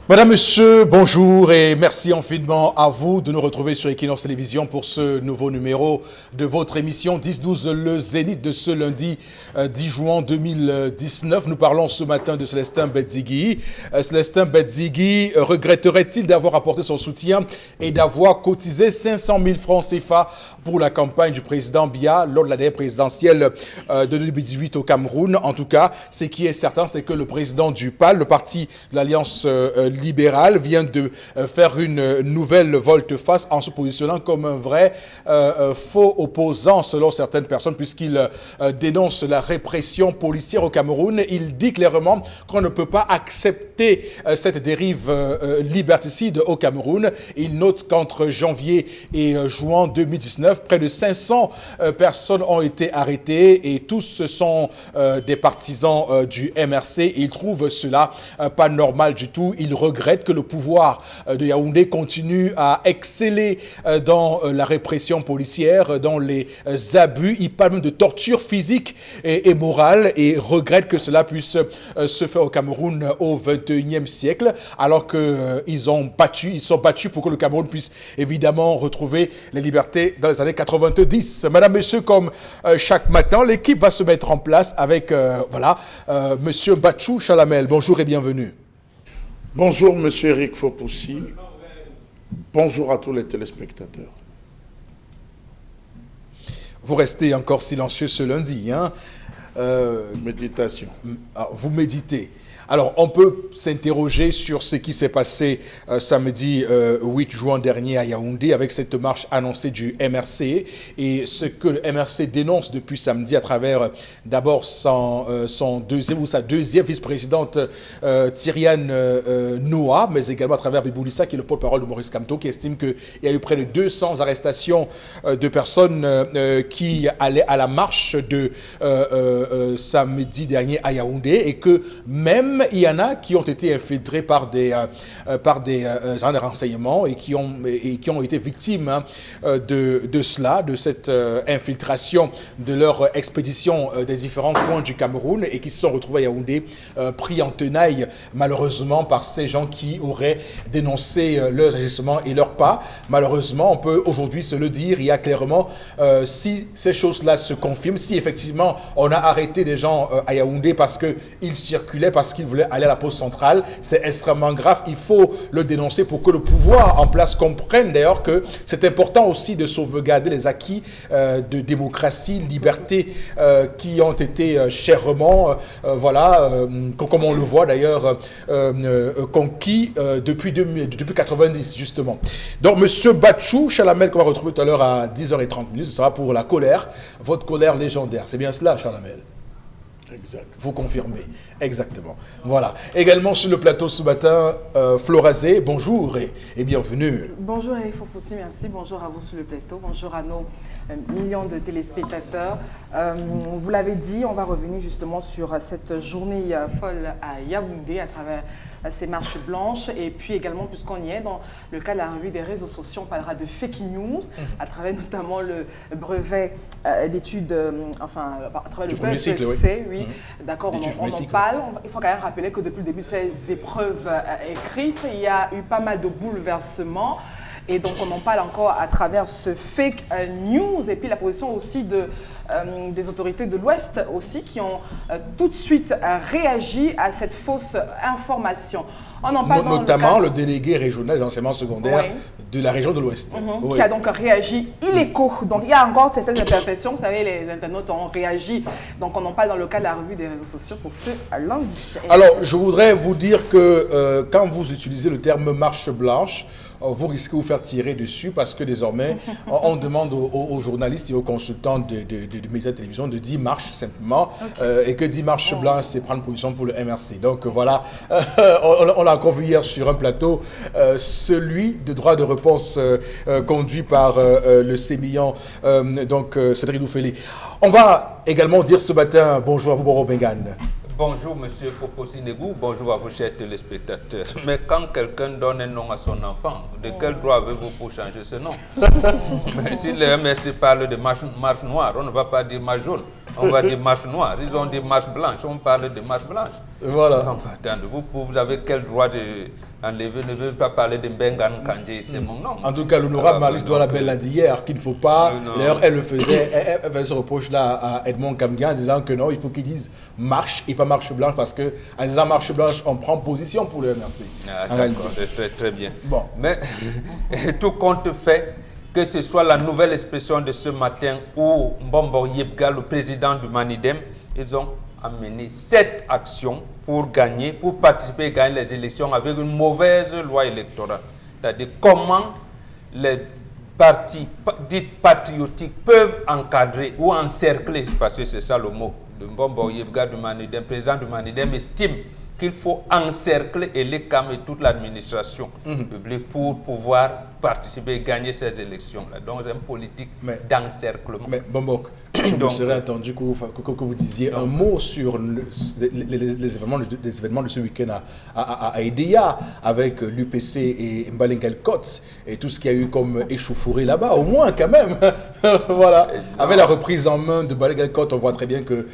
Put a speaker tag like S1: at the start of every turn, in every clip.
S1: Madame, Monsieur, bonjour et merci infiniment à vous de nous retrouver sur Equinox Télévision pour ce nouveau numéro de votre émission 10-12, le Zénith de ce lundi 10 juin 2019. Nous parlons ce matin de Célestin Bedzigui. Célestin Bedzigui regretterait-il d'avoir apporté son soutien et d'avoir cotisé 500 000 francs CFA pour la campagne du président Biya lors de la dernière présidentielle de 2018 au Cameroun? En tout cas, ce qui est certain, c'est que le président du PAL, le parti de l'Alliance libéral, vient de faire une nouvelle volte-face en se positionnant comme un vrai faux opposant selon certaines personnes puisqu'il dénonce la répression policière au Cameroun. Il dit clairement qu'on ne peut pas accepter cette dérive liberticide au Cameroun. Il note qu'entre janvier et juin 2019, près de 500 personnes ont été arrêtées et tous sont des partisans du MRC. Il trouve cela pas normal du tout. Il regrette que le pouvoir de Yaoundé continue à exceller dans la répression policière, dans les abus. Il parle même de torture physique et morale et regrette que cela puisse se faire au Cameroun au XXIe siècle, alors qu'ils sont battus pour que le Cameroun puisse évidemment retrouver les libertés dans les années 90. Madame, Monsieur, comme chaque matin, l'équipe va se mettre en place avec Monsieur Bachou Chalamel. Bonjour et bienvenue.
S2: Bonjour, Monsieur Eric Fopoussi. Bonjour à tous les téléspectateurs.
S1: Vous restez encore silencieux ce lundi, hein?
S2: Méditation.
S1: Vous méditez. Alors, on peut s'interroger sur ce qui s'est passé samedi 8 juin dernier à Yaoundé avec cette marche annoncée du MRC et ce que le MRC dénonce depuis samedi à travers d'abord sa deuxième vice-présidente Tyriane Noah, mais également à travers Biboulissa qui est le porte-parole de Maurice Kamto qui estime qu'il y a eu près de 200 arrestations de personnes qui allaient à la marche de samedi dernier à Yaoundé et que même il y en a qui ont été infiltrés par des agents de renseignement et qui ont été victimes de cela, de cette infiltration de leur expédition des différents coins du Cameroun et qui se sont retrouvés à Yaoundé pris en tenaille malheureusement par ces gens qui auraient dénoncé leurs agissements et leurs pas. Malheureusement, on peut aujourd'hui se le dire, il y a clairement, si ces choses-là se confirment, si effectivement on a arrêté des gens à Yaoundé parce qu'ils circulaient, parce qu'ils voulaient aller à la poste centrale, c'est extrêmement grave. Il faut le dénoncer pour que le pouvoir en place comprenne d'ailleurs que c'est important aussi de sauvegarder les acquis de démocratie, liberté qui ont été chèrement, comme on le voit d'ailleurs, conquis depuis 90 justement. Donc Monsieur Bachou Chalamel qu'on va retrouver tout à l'heure à 10h30, ce sera pour la colère, votre colère légendaire. C'est bien cela, Chalamel?
S2: Exact.
S1: Vous confirmez, exactement. Voilà. Également sur le plateau ce matin, Florazé, bonjour et bienvenue.
S3: Bonjour Eric Fopoussi, merci. Bonjour à vous sur le plateau. Bonjour à nos millions de téléspectateurs. Vous l'avez dit, on va revenir justement sur cette journée folle à Yaoundé à travers ces marches blanches et puis également, puisqu'on y est, dans le cas de la revue des réseaux sociaux, on parlera de fake news à travers notamment le brevet d'études, à travers le brevet
S1: cycle,
S3: oui. D'accord, on en parle. Il faut quand même rappeler que depuis le début de ces épreuves écrites, il y a eu pas mal de bouleversements. Et donc, on en parle encore à travers ce fake news et puis la position aussi des autorités de l'Ouest aussi qui ont tout de suite réagi à cette fausse information. On en parle
S1: notamment le délégué régional des enseignements secondaires de la région de l'Ouest.
S3: Qui a donc réagi illico. Donc, il y a encore certaines imperfections. Vous savez, les internautes ont réagi. Donc, on en parle dans le cas de la revue des réseaux sociaux pour ce lundi.
S1: Alors, je voudrais vous dire que quand vous utilisez le terme marche blanche, vous risquez de vous faire tirer dessus parce que désormais, on demande aux journalistes et aux consultants de médias de télévision de dire marche simplement et que dit marche blanche, c'est prendre position pour le MRC. Donc voilà, on l'a encore vu hier sur un plateau, celui de droit de réponse conduit par le sémillant, Cédric Doufélé. On va également dire ce matin bonjour à vous, Boro Bengane.
S4: Bonjour, Monsieur Fopoussi Negou. Bonjour à vos chers téléspectateurs. Mais quand quelqu'un donne un nom à son enfant, de quel droit avez-vous pour changer ce nom? Mais si le MRC parle de marche noire, on ne va pas dire marche jaune. On va dire marche noire. Ils ont dit marche blanche. On parle de marche blanche.
S1: Voilà.
S4: Non, attendez, vous avez quel droit d'enlever? Ne veut pas parler de Mbengan Kandji, c'est mon nom.
S1: En tout cas, l'honorable Marlis Douala-Bel l'a dit hier qu'il ne faut pas. D'ailleurs, elle faisait ce reproche-là à Edmond Kamgan en disant que non, il faut qu'ils disent marche et pas marche blanche parce qu'en disant marche blanche, on prend position pour le MRC.
S4: En réalité. Très, très bien.
S1: Bon.
S4: Mais tout compte fait, que ce soit la nouvelle expression de ce matin ou Mbombo Yebga, le président du Manidem, ils ont amené 7 actions pour gagner, pour participer et gagner les élections avec une mauvaise loi électorale. C'est-à-dire comment les partis dits patriotiques peuvent encadrer ou encercler, parce que c'est ça le mot, de Mbombo Yebga du Manidem, président du Manidem, estime qu'il faut encercler et les CAM et toute l'administration publique pour pouvoir participer et gagner ces élections-là. Donc, c'est une politique d'encerclement.
S1: Mais Bombok, je me serais attendu que vous disiez un mot sur les événements de ce week-end à Edea avec l'UPC et Mbalengalkot et tout ce qu'il y a eu comme échauffourée là-bas, au moins quand même. Voilà. Avec la reprise en main de Mbalengalkot, on voit très bien que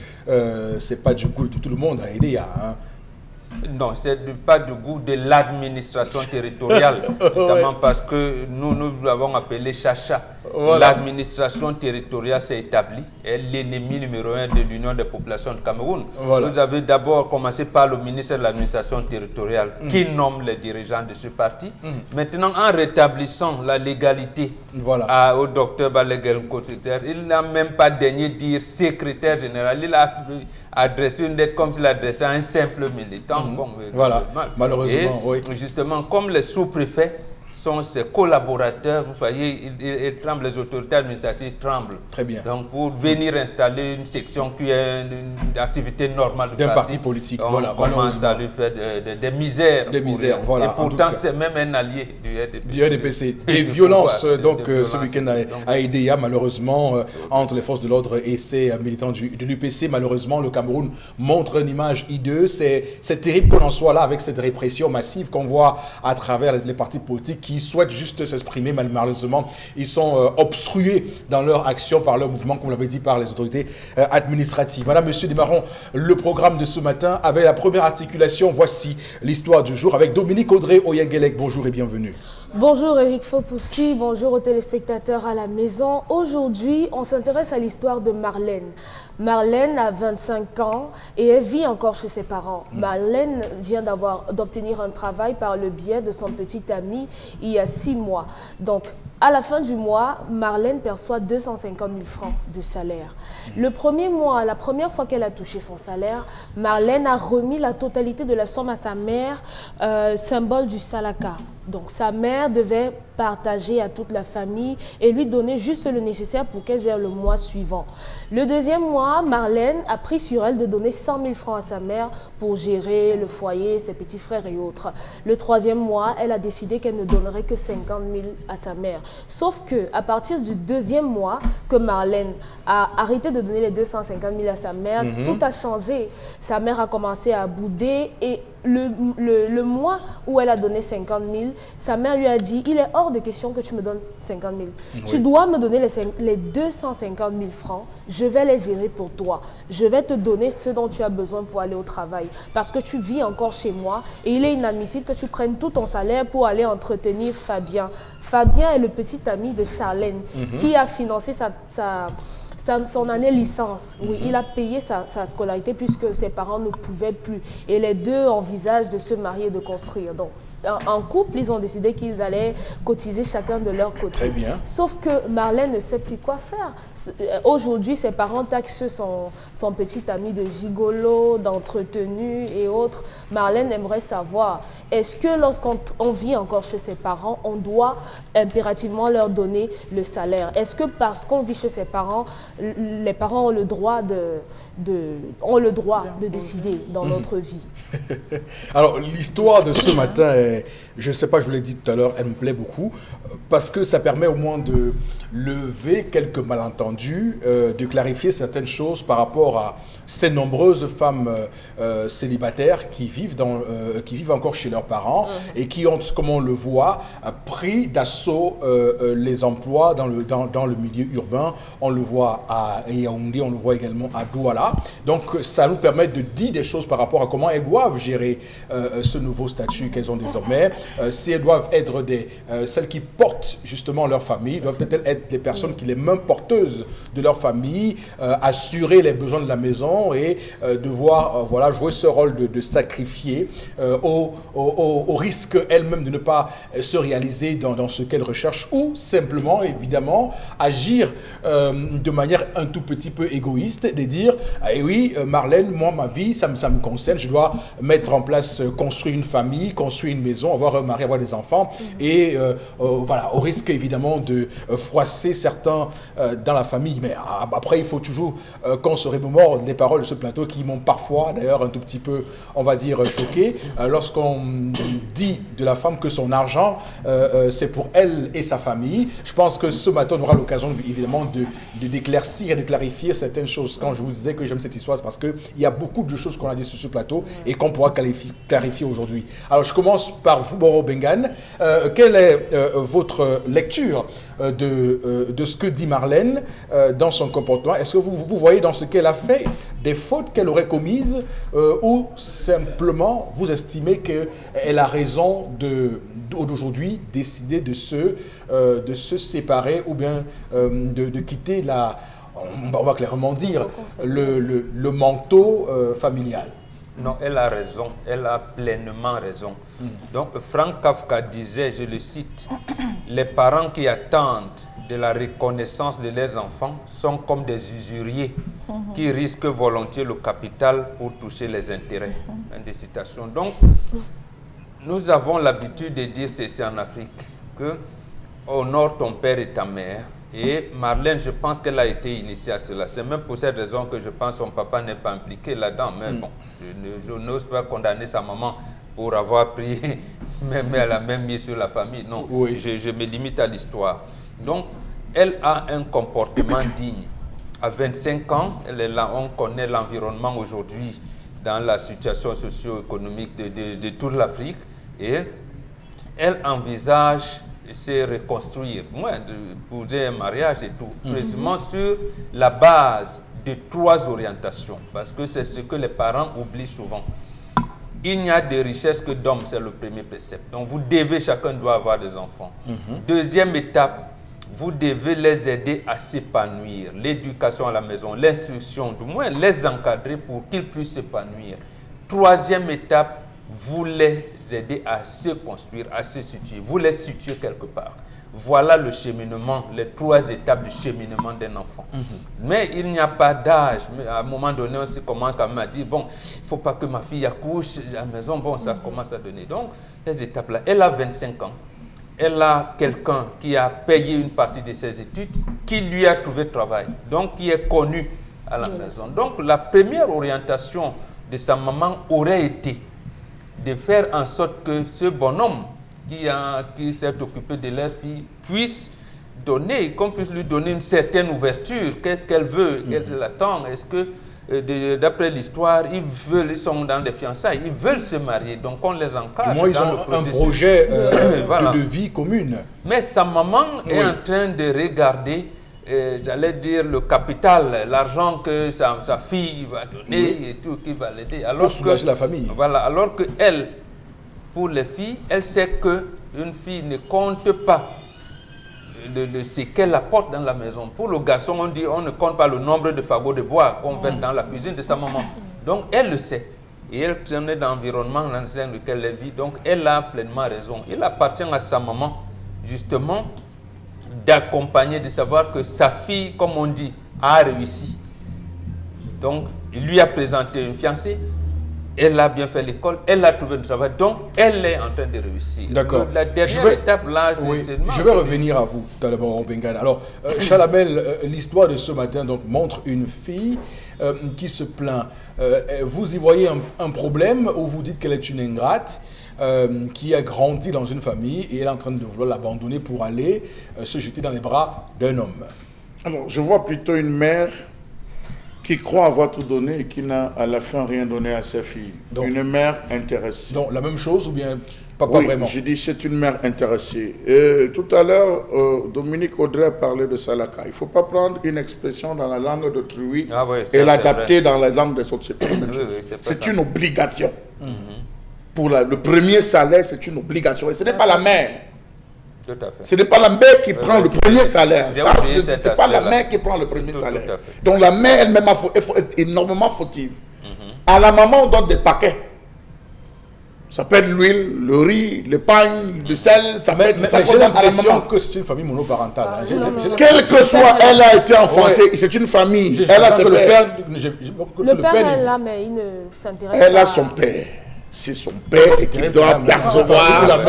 S1: c'est pas du goût de tout le monde à Edea. Hein.
S4: Non, ce n'est pas du goût de l'administration territoriale, notamment parce que nous l'avons appelé Chacha. Voilà. L'administration territoriale s'est établie, elle est l'ennemi numéro 1 de l'Union des populations du Cameroun. Voilà. Vous avez d'abord commencé par le ministre de l'administration territoriale qui nomme les dirigeants de ce parti. Maintenant, en rétablissant la légalité au docteur Balegel Kotriter, il n'a même pas daigné dire secrétaire général. Il a adressé une lettre comme s'il adressait à un simple militant. Bon,
S1: voilà, malheureusement,
S4: et justement, comme les sous-préfets sont ses collaborateurs, vous voyez, ils tremblent, les autorités administratives tremblent.
S1: Très bien.
S4: Donc, pour venir installer une section qui est une activité normale
S1: d'un parti politique,
S4: on commence à lui faire des misères.
S1: Des misères, voilà.
S4: Et pourtant, c'est même un allié du
S1: RDPC. Des violences, donc, ce week-end à Edea, malheureusement, entre les forces de l'ordre et ces militants de l'UPC. Malheureusement, le Cameroun montre une image hideuse. C'est terrible qu'on en soit là avec cette répression massive qu'on voit à travers les partis politiques qui souhaitent juste s'exprimer, mais malheureusement, ils sont obstrués dans leur action par leur mouvement, comme vous l'avez dit, par les autorités administratives. Voilà, monsieur Desmarons, le programme de ce matin avec la première articulation. Voici l'histoire du jour avec Dominique Audrey Oyengelek. Bonjour et bienvenue.
S5: Bonjour Eric Fopoussi, bonjour aux téléspectateurs à la maison. Aujourd'hui, on s'intéresse à l'histoire de Marlène. Marlène a 25 ans et elle vit encore chez ses parents. Marlène vient d'obtenir un travail par le biais de son petit ami il y a 6 mois. Donc, à la fin du mois, Marlène perçoit 250 000 francs de salaire. Le premier mois, la première fois qu'elle a touché son salaire, Marlène a remis la totalité de la somme à sa mère, symbole du Salaka. Donc sa mère devait partager à toute la famille et lui donner juste le nécessaire pour qu'elle gère le mois suivant. Le deuxième mois, Marlène a pris sur elle de donner 100 000 francs à sa mère pour gérer le foyer, ses petits frères et autres. Le troisième mois, elle a décidé qu'elle ne donnerait que 50 000 à sa mère. Sauf qu'à partir du deuxième mois que Marlène a arrêté de donner les 250 000 à sa mère, tout a changé. Sa mère a commencé à bouder et le mois où elle a donné 50 000, sa mère lui a dit, il est hors de question que tu me donnes 50 000. Oui. Tu dois me donner les 250 000 francs, je vais les gérer pour toi. Je vais te donner ce dont tu as besoin pour aller au travail. Parce que tu vis encore chez moi et il est inadmissible que tu prennes tout ton salaire pour aller entretenir Fabien. Fabien est le petit ami de Charlène qui a financé son année licence. Oui, il a payé sa scolarité puisque ses parents ne pouvaient plus. Et les deux envisagent de se marier et de construire. Donc, en couple, ils ont décidé qu'ils allaient cotiser chacun de leur côté.
S1: Très bien.
S5: Sauf que Marlène ne sait plus quoi faire. Aujourd'hui, ses parents taxent son petit ami de gigolo, d'entretenu et autres. Marlène aimerait savoir, est-ce que lorsqu'on vit encore chez ses parents, on doit impérativement leur donner le salaire? Est-ce que parce qu'on vit chez ses parents, les parents ont le droit de décider dans notre vie?
S1: Alors, l'histoire de ce matin je ne sais pas, je vous l'ai dit tout à l'heure, elle me plaît beaucoup, parce que ça permet au moins de lever quelques malentendus, de clarifier certaines choses par rapport à ces nombreuses femmes célibataires qui vivent encore chez leurs parents et qui ont, comme on le voit, pris d'assaut les emplois dans le milieu urbain. On le voit à Yaoundé, on le voit également à Douala. Donc ça nous permet de dire des choses par rapport à comment elles doivent gérer ce nouveau statut qu'elles ont désormais. Si elles doivent être celles qui portent justement leur famille, doivent-elles être des personnes qui les mains porteuses de leur famille, assurer les besoins de la maison et devoir jouer ce rôle de sacrifier au risque elles-mêmes de ne pas se réaliser dans ce qu'elles recherchent, ou simplement évidemment agir de manière un tout petit peu égoïste, de dire eh oui, Marlène, moi ma vie ça me concerne, je dois mettre en place, construire une famille, construire une maison, avoir un mari, avoir des enfants, et au risque évidemment de froisser certains dans la famille. Mais après il faut toujours qu'on se remémore des paroles de ce plateau qui m'ont parfois d'ailleurs un tout petit peu, on va dire, choqué, lorsqu'on dit de la femme que son argent c'est pour elle et sa famille. Je pense que ce matin on aura l'occasion évidemment d'éclaircir et de clarifier certaines choses. Quand je vous disais que j'aime cette histoire, c'est parce qu'il y a beaucoup de choses qu'on a dit sur ce plateau et qu'on pourra clarifier aujourd'hui. Alors je commence par vous, Boro Bengan. Quelle est votre lecture de ce que dit Marlène dans son comportement? Est-ce que vous voyez dans ce qu'elle a fait des fautes qu'elle aurait commises, ou simplement vous estimez qu'elle a raison d'aujourd'hui décider de se séparer, ou bien de quitter on va clairement dire, le manteau familial?
S4: Non, elle a raison, elle a pleinement raison. Donc Frank Kafka disait, je le cite, « Les parents qui attendent de la reconnaissance de leurs enfants sont comme des usuriers qui risquent volontiers le capital pour toucher les intérêts. » Fin de citation. Donc, nous avons l'habitude de dire ceci en Afrique, que honore ton père et ta mère. Et Marlène, je pense qu'elle a été initiée à cela. C'est même pour cette raison que je pense que son papa n'est pas impliqué là-dedans. Mais bon, je n'ose pas condamner sa maman pour avoir pris, elle a même mis sur la famille. Non, oui. Je me limite à l'histoire. Donc, elle a un comportement digne. À 25 ans, elle est là, on connaît l'environnement aujourd'hui dans la situation socio-économique de toute l'Afrique. Et elle envisage se reconstruire, moins de poser un mariage et tout, précisément sur la base de 3 orientations, parce que c'est ce que les parents oublient souvent. Il n'y a de richesse que d'hommes, c'est le premier précepte. Donc vous devez, chacun doit avoir des enfants. Deuxième étape, vous devez les aider à s'épanouir. L'éducation à la maison, l'instruction, du moins les encadrer pour qu'ils puissent s'épanouir. Troisième étape, vous les aidez à se construire, à se situer. Vous les situez quelque part. Voilà le cheminement, les 3 étapes du cheminement d'un enfant. Mais il n'y a pas d'âge. À un moment donné, on se commence quand même à dire, bon, il ne faut pas que ma fille accouche à la maison. Bon, ça commence à donner. Donc, ces étapes-là, elle a 25 ans. Elle a quelqu'un qui a payé une partie de ses études, qui lui a trouvé travail, donc qui est connu à la maison. Donc, la première orientation de sa maman aurait été de faire en sorte que ce bonhomme qui s'est occupé de leur fille puisse donner, qu'on puisse lui donner une certaine ouverture. Qu'est-ce qu'elle veut? Qu'elle attend? Est-ce que, d'après l'histoire, ils sont dans des fiançailles, ils veulent se marier, donc on les encadre.
S1: Du moins, ils ont un projet de vie commune. Mais
S4: sa maman est en train de regarder, j'allais dire, le capital, l'argent que sa fille va donner et tout, qui va l'aider.
S1: Pour soulager la famille.
S4: Voilà, alors que elle, pour les filles, elle sait qu'une fille ne compte pas de ce qu'elle apporte dans la maison. Pour le garçon, on dit on ne compte pas le nombre de fagots de bois qu'on verse dans la cuisine de sa maman. Donc elle le sait. Et elle est dans l'environnement dans lequel elle vit. Donc elle a pleinement raison. Il appartient à sa maman, justement, d'accompagner, de savoir que sa fille, comme on dit, a réussi. Donc, il lui a présenté une fiancée, elle a bien fait l'école, elle a trouvé un travail, donc elle est en train de réussir.
S1: D'accord.
S4: La dernière étape, là, c'est...
S1: Je vais revenir à vous, tout à l'heure, Bengan. Alors, Chalamel, l'histoire de ce matin donc, montre une fille qui se plaint. Vous y voyez un problème où vous dites qu'elle est une ingrate qui a grandi dans une famille et elle est en train de vouloir l'abandonner pour aller se jeter dans les bras d'un homme.
S2: Alors, je vois plutôt une mère qui croit avoir tout donné et qui n'a à la fin rien donné à sa fille. Donc, une mère intéressée.
S1: Donc, la même chose ou bien pas
S2: oui,
S1: vraiment?
S2: Je dis c'est une mère intéressée. Tout à l'heure, Dominique Audrey parlait de Salaka. Il ne faut pas prendre une expression dans la langue d'autrui et l'adapter dans la langue des autres. C'est une obligation. Pour le premier salaire, c'est une obligation. Et ce n'est pas la mère.
S4: Tout à fait.
S2: Ce n'est pas la mère qui prend le premier salaire. Ce n'est pas la mère qui prend le premier salaire. Donc la mère elle-même est énormément fautive. À la maman, on donne des paquets. Ça peut être l'huile, le riz, l'épargne, le sel. Ça peut être ça.
S1: J'ai l'impression que c'est une famille monoparentale.
S2: Quelle que soit, elle a été enfantée. C'est une famille. Elle a ses pères.
S5: Le père est là, mais il ne s'intéresse pas.
S2: Elle a son père. C'est son père qui doit percevoir.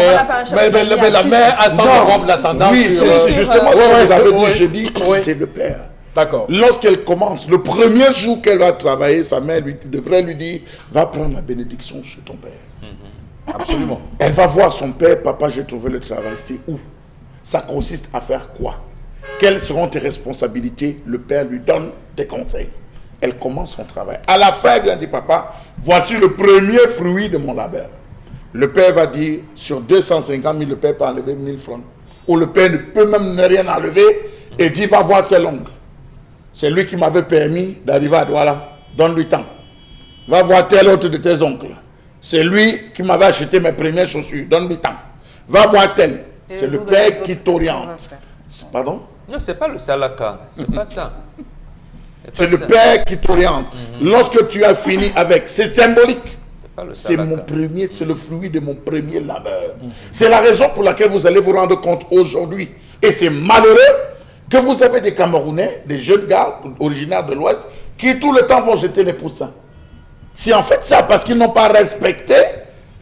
S1: Mais la mère a sans l'ascendance.
S2: Oui, c'est justement ce que vous avez dit. Je dis que c'est le père.
S1: D'accord.
S2: Lorsqu'elle commence, le premier jour qu'elle va travailler, sa mère devrait lui dire, va prendre la bénédiction chez ton père.
S1: Absolument.
S2: Elle va voir son père, papa, j'ai trouvé le travail, c'est où? Ça consiste à faire quoi? Quelles seront tes responsabilités? Le père lui donne des conseils. Elle commence son travail. À la fin, elle vient dire, papa, voici le premier fruit de mon labeur. Le père va dire, sur 250 000, le père peut enlever 1000 francs. Ou le père ne peut même rien enlever et dit, va voir tel oncle. C'est lui qui m'avait permis d'arriver à Douala. Donne-lui temps. Va voir tel autre de tes oncles. C'est lui qui m'avait acheté mes premières chaussures. Donne-lui temps. Va voir tel. C'est le père qui t'oriente. Pardon?
S4: Non, c'est pas le salaka. C'est pas ça.
S2: C'est le père qui t'oriente. Lorsque tu as fini avec, c'est symbolique. C'est mon premier, c'est le fruit de mon premier labeur. C'est la raison pour laquelle vous allez vous rendre compte aujourd'hui. Et c'est malheureux que vous avez des Camerounais, des jeunes gars originaires de l'Ouest, qui tout le temps vont jeter les poussins. C'est en fait ça, parce qu'ils n'ont pas respecté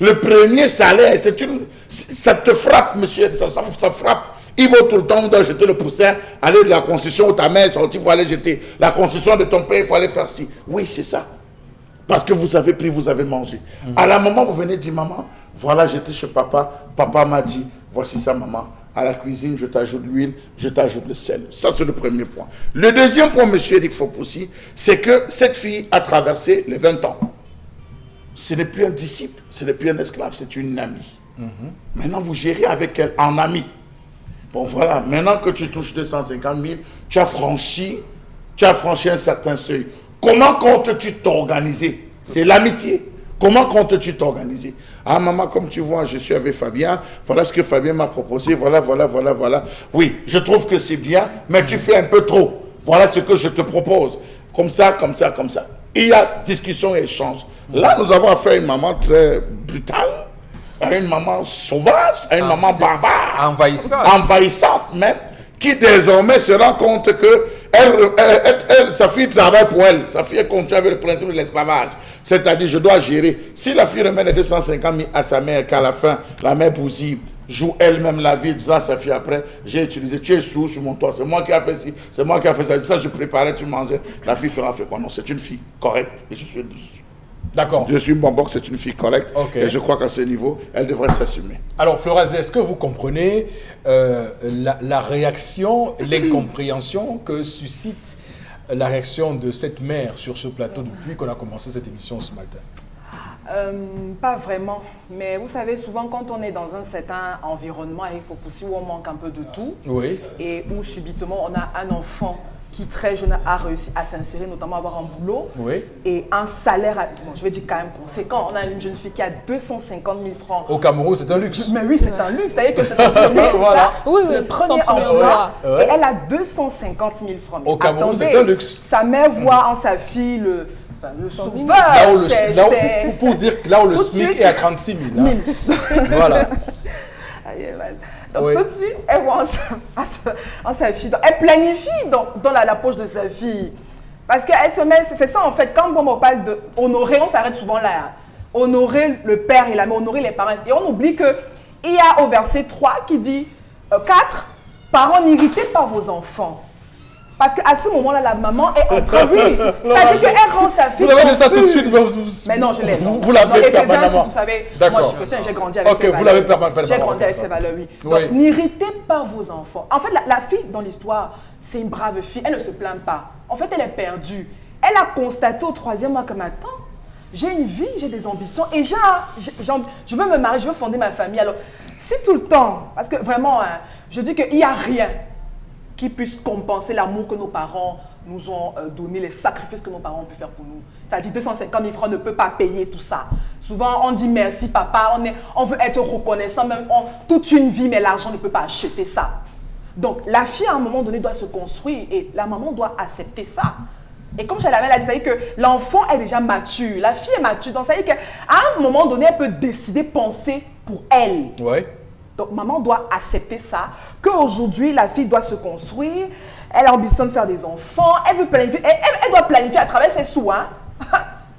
S2: le premier salaire. Ça te frappe, monsieur, ça frappe. Il vaut tout le temps, on doit jeter le poussin, aller de la construction où ta mère est sortie, il faut aller jeter. La construction de ton père, il faut aller faire ci. Oui, c'est ça. Parce que vous avez pris, vous avez mangé. À la maman, vous venez dire, maman, voilà, j'étais chez papa. Papa m'a dit, voici ça, maman. À la cuisine, je t'ajoute l'huile, je t'ajoute le sel. Ça, c'est le premier point. Le deuxième point, monsieur Eric Fopoussi, c'est que cette fille a traversé les 20 ans. Ce n'est plus un disciple, ce n'est plus un esclave, c'est une amie. Maintenant, vous gérez avec elle en amie. Bon, voilà, maintenant que tu touches 250 000, tu as franchi un certain seuil. Comment comptes-tu t'organiser? C'est l'amitié. Comment comptes-tu t'organiser? Ah, maman, comme tu vois, je suis avec Fabien. Voilà ce que Fabien m'a proposé. Voilà. Oui, je trouve que c'est bien, mais tu fais un peu trop. Voilà ce que je te propose. Comme ça. Il y a discussion et échange. Là, nous avons affaire à une maman très brutale, à une maman sauvage, à une maman barbare. Envahissante même, qui désormais se rend compte que sa fille travaille pour elle. Sa fille continue avec le principe de l'esclavage. C'est-à-dire, je dois gérer. Si la fille remet les 250 000 à sa mère, qu'à la fin, la mère bousille, joue elle-même la vie, disant à sa fille après, j'ai utilisé, tu es sous sur mon toit, c'est moi qui a fait ci, c'est moi qui a fait ça. Ça, je préparais, tu mangeais. La fille fera fait quoi? Non, c'est une fille correcte. Et
S1: d'accord.
S2: Je suis Mbambok, c'est une fille correcte. Okay. Et je crois qu'à ce niveau, elle devrait s'assumer.
S1: Alors, Florazé, est-ce que vous comprenez la réaction, l'incompréhension que suscite la réaction de cette mère sur ce plateau depuis qu'on a commencé cette émission ce matin?
S3: Pas vraiment, mais vous savez, souvent quand on est dans un certain environnement, il faut pousser où on manque un peu de tout,
S1: oui,
S3: et où subitement on a un enfant qui très jeune a réussi à s'insérer, notamment avoir un boulot,
S1: oui,
S3: et un salaire, bon, je vais dire quand même conséquent. On a une jeune fille qui a 250 000 francs.
S1: Au Cameroun, c'est un luxe.
S3: Mais oui, c'est un luxe. C'est-à-dire que c'est son premier,
S1: voilà.
S3: le premier emploi. Et elle a 250 000 francs.
S1: Au Cameroun, c'est un luxe.
S3: Sa mère voit en sa fille le sauveur.
S1: Pour dire que là où le SMIC est à 36 000. Hein. Voilà.
S3: Donc tout de suite, elle voit en sa fille. Donc, elle planifie dans la poche de sa fille. Parce qu'elle se met, c'est ça en fait, quand on parle d'honorer, on s'arrête souvent là. Honorer le père et la mère, honorer les parents. Et on oublie qu'il y a au verset 3 qui dit 4, parents n'irrités par vos enfants. Parce qu'à ce moment-là, la maman est en train, oui, c'est-à-dire qu'elle rend sa fille.
S1: Vous avez dit ça tout de suite,
S3: mais non, je l'ai.
S1: Vous l'avez permanemment.
S3: Vous savez, moi je suis chrétien, j'ai grandi avec
S1: ces valeurs. Ok, vous l'avez permanemment.
S3: J'ai grandi avec ces valeurs, oui. Donc, n'irritez pas vos enfants. En fait, la fille dans l'histoire, c'est une brave fille, elle ne se plaint pas. En fait, elle est perdue. Elle a constaté au 3e mois que maintenant, j'ai une vie, j'ai des ambitions et je veux me marier, je veux fonder ma famille. Alors, si tout le temps, parce que vraiment, je dis qu'il n'y a rien qui puisse compenser l'amour que nos parents nous ont donné, les sacrifices que nos parents ont pu faire pour nous. C'est-à-dire 250 000 francs ne peut pas payer tout ça. Souvent, on dit merci papa, on veut être reconnaissant, même toute une vie, mais l'argent ne peut pas acheter ça. Donc, la fille, à un moment donné, doit se construire et la maman doit accepter ça. Et comme Chalamel a dit, ça veut dire que l'enfant est déjà mature, la fille est mature. Donc, ça veut dire qu'à un moment donné, elle peut décider, penser pour elle.
S1: Ouais.
S3: Donc, maman doit accepter ça, qu'aujourd'hui, la fille doit se construire, elle ambitionne faire des enfants, elle veut planifier, elle doit planifier à travers ses sous, hein,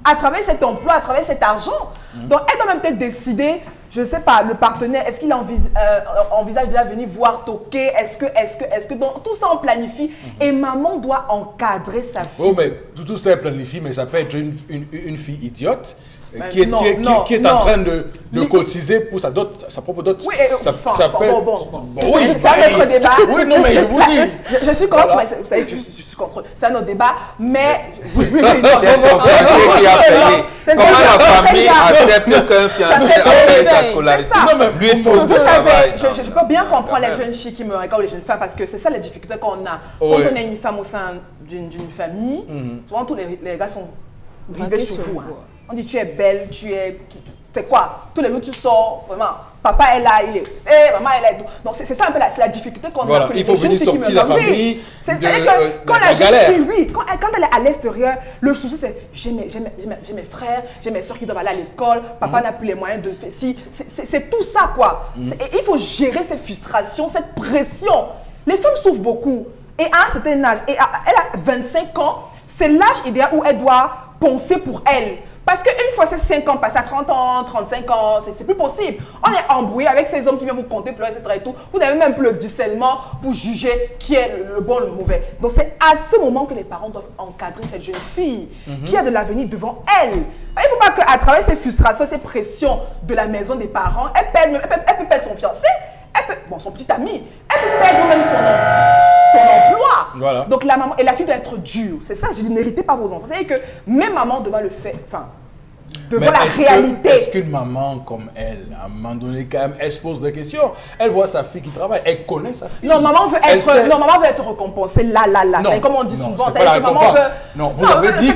S3: à travers cet emploi, à travers cet argent. Donc, elle doit même peut-être décider, je ne sais pas, le partenaire, est-ce qu'il envisage déjà venir voir, toquer, est-ce que, donc, tout ça on planifie et maman doit encadrer sa fille.
S1: Oh, mais tout ça est planifié, mais ça peut être une fille idiote. Qui est en train de cotiser pour sa propre dot.
S3: Oui,
S1: oui,
S3: c'est un autre débat.
S1: Oui, non, mais je vous dis.
S3: Je suis contre, voilà. Vous savez que je suis contre. C'est un autre débat, mais...
S4: C'est son fiancé qui a payé. Comment la famille accepte qu'un fiancé a payé sa scolarité? Lui, tout
S3: vous savez, je peux bien comprendre les jeunes filles qui me regardent, les jeunes femmes, parce que c'est ça les difficultés qu'on a. Quand on est une femme au sein d'une famille, souvent tous les gars sont rivés sur vous. On dit tu es belle, c'est quoi? Tous les jours tu sors, vraiment. Papa est là, il est. Maman est là. Donc c'est ça un peu la difficulté qu'on a.
S1: Il faut venir sortir la famille.
S3: C'est-à-dire que quand la jeune fille, oui, quand elle est à l'extérieur, le souci c'est j'ai mes frères, j'ai mes soeurs qui doivent aller à l'école, papa n'a plus les moyens de faire ci. C'est tout ça quoi. Et il faut gérer ces frustrations, cette pression. Les femmes souffrent beaucoup. Et à un certain âge, et elle a 25 ans, c'est l'âge idéal où elle doit penser pour elle. Parce qu'une fois ces 5 ans passés à 30 ans, 35 ans, c'est plus possible. On est embrouillé avec ces hommes qui viennent vous compter, pleurer, etc. Et tout. Vous n'avez même plus le discernement pour juger qui est le bon ou le mauvais. Donc c'est à ce moment que les parents doivent encadrer cette jeune fille qui a de l'avenir devant elle. Il ne faut pas qu'à travers ces frustrations, ces pressions de la maison des parents, elle peut perdre son fiancé, son petit ami, elle peut perdre même son emploi. Voilà. Donc la maman et la fille doit être dure. C'est ça, je dis, n'héritez pas vos enfants. C'est-à-dire que même maman doit le faire, devant la réalité.
S1: Est-ce qu'une maman comme elle, à un moment donné, quand même, elle se pose des questions? Elle voit sa fille qui travaille, elle connaît sa fille.
S3: Non, maman veut être récompensée là.
S1: Non,
S3: comme on dit souvent.
S1: C'est pas la récompense. Non, vous avez dit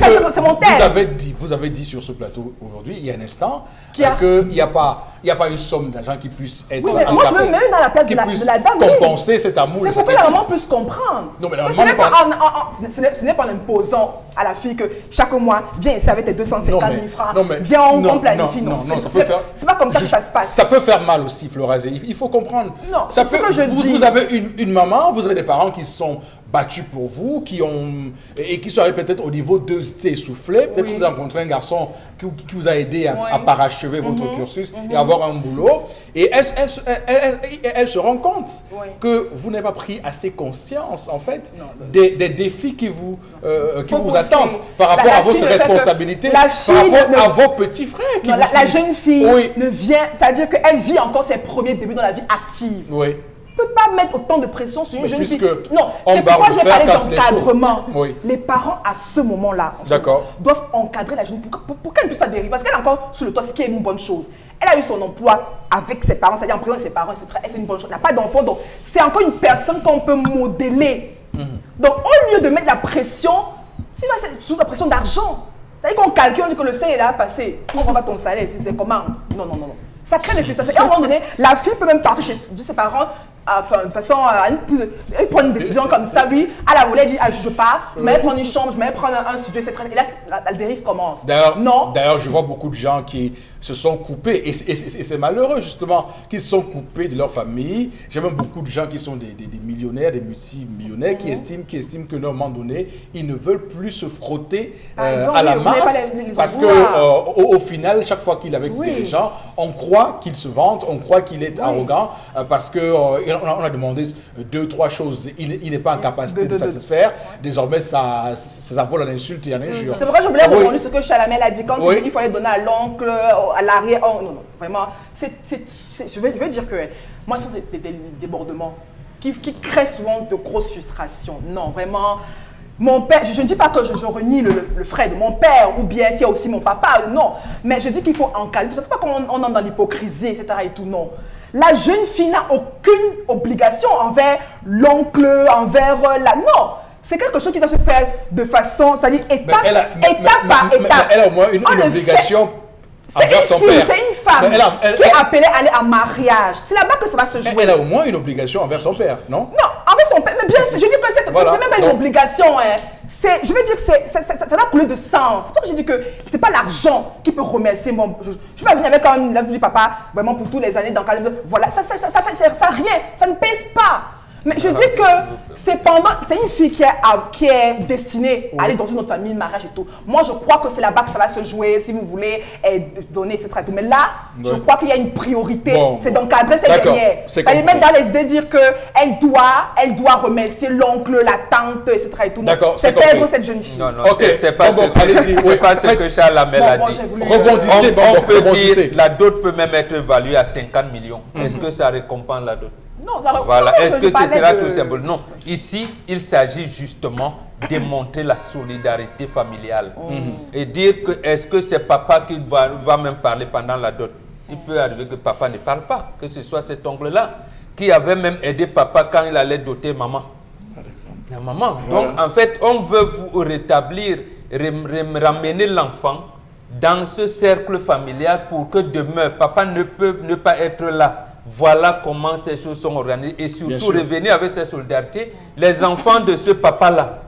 S3: que
S1: vous avez dit sur ce plateau aujourd'hui, il y a un instant, qu'il n'y a pas une somme d'argent qui puisse être.
S3: Oui, mais moi je me mets dans la place de la dame.
S1: Compenser cet amour.
S3: C'est pour que la maman puisse comprendre.
S1: Non, mais la maman
S3: ce n'est pas en imposant à la fille que chaque mois, viens ici avec tes 250 000 francs. Viens, on planifie.
S1: Non, ça peut faire.
S3: C'est pas comme ça que ça se passe.
S1: Ça peut faire mal aussi, Florazé. Il faut comprendre.
S3: Non, c'est ce que je dis.
S1: Vous avez une maman, vous avez des parents qui sont battus pour vous, qui seraient peut-être au niveau de s'essouffler. Peut-être que vous avez rencontré un garçon qui vous a aidé à parachever votre cursus et avoir un boulot. Et elle se rend compte que vous n'avez pas pris assez conscience, en fait, des défis qui vous attendent par rapport à votre responsabilité, par rapport à vos petits frères.
S3: La jeune fille ne vient, c'est-à-dire qu'elle vit encore ses premiers débuts dans la vie active.
S1: Oui.
S3: Ne peut pas mettre autant de pression sur une jeune fille. Non,
S1: c'est
S3: pourquoi j'ai parlé d'encadrement. Les parents, à ce moment-là, doivent encadrer la jeune fille pour qu'elle ne puisse pas dériver. Parce qu'elle est encore sous le toit, ce qui est une bonne chose. Elle a eu son emploi avec ses parents, c'est-à-dire en présence de ses parents, etc. Et c'est une bonne chose. Elle n'a pas d'enfant, donc c'est encore une personne qu'on peut modeler. Donc, au lieu de mettre la pression, c'est sous la pression d'argent. C'est-à-dire qu'on calcule, on dit que le salaire est là passé. On ne voit pas ton salaire, si c'est comment. Non. Ça crée des frustrations. Et à un moment donné, la fille peut même partir chez ses parents. De façon, elle prend une décision comme ça, oui, à la volée, elle dit, je pars, mais elle prend une chambre, je vais prendre un studio, etc. Et là, la dérive commence.
S1: D'ailleurs, je vois beaucoup de gens qui se sont coupés. Et c'est malheureux, justement, qu'ils se sont coupés de leur famille. J'ai même beaucoup de gens qui sont des millionnaires, des multimillionnaires, qui estiment qu'à un moment donné, ils ne veulent plus se frotter à la masse. Parce qu'au final, chaque fois qu'il est avec des gens, on croit qu'il se vante, on croit qu'il est arrogant, parce qu'on a demandé 2-3 choses. Il n'est pas en capacité de satisfaire. Désormais, ça vole à l'insulte et à l'injure.
S3: C'est pourquoi je voulais répondre ce que Chalamel a dit. Quand il dit qu'il fallait donner à l'oncle, à l'arrière. Oh, non, vraiment. Je veux dire que moi, ce sont des débordements qui créent souvent de grosses frustrations. Non, vraiment. Mon père, je ne dis pas que je renie le frère de mon père ou bien qu'il y a aussi mon papa, non. Mais je dis qu'il faut encadrer. Ça ne fait pas qu'on entre dans l'hypocrisie, etc. et tout, non. La jeune fille n'a aucune obligation envers l'oncle, envers la... Non, c'est quelque chose qui doit se faire de façon, c'est-à-dire étape par étape.
S1: Elle a au moins une obligation envers son père.
S3: C'est une femme qui est appelée à aller en mariage. C'est là-bas que ça va se jouer.
S1: Elle a au moins une obligation envers son père, non?
S3: Non, envers son père. Mais bien sûr, je dis que c'est même pas une obligation. Hein. Je veux dire, ça doit couler de sens. C'est pour ça que j'ai dit que c'est pas l'argent qui peut remercier mon... Je ne suis pas venue avec un du papa, vraiment pour toutes les années dans le cadre. Voilà, ça rien, ça ne pèse pas. Mais je dis que c'est une fille qui est destinée à aller dans une autre famille, mariage et tout. Moi, je crois que c'est là-bas que ça va se jouer, si vous voulez, donner, etc. Mais là, je crois qu'il y a une priorité, c'est d'encadrer cette dernière. Elle mettre dans les idées, dire qu'elle doit remercier l'oncle, la tante, etc. Et tout. C'est perdre cette jeune fille.
S4: Non, c'est pas ce que Charles Lamel a dit.
S1: Rebondissez,
S4: on peut dire, la dot peut même être évaluée à 50 millions. Est-ce que ça récompense la dot?
S3: Non, ça
S4: voilà. Est-ce que ce sera tout simple? Non. Ici, il s'agit justement de démontrer la solidarité familiale. Et dire que est-ce que c'est papa qui va même parler pendant la dot? Il peut arriver que papa ne parle pas, que ce soit cet oncle-là qui avait même aidé papa quand il allait doter maman. La maman. Donc, en fait, on veut vous rétablir, ramener l'enfant dans ce cercle familial pour que demain, papa ne peut ne pas être là. Voilà comment ces choses sont organisées et surtout revenir avec cette solidarité. Les enfants de ce papa-là,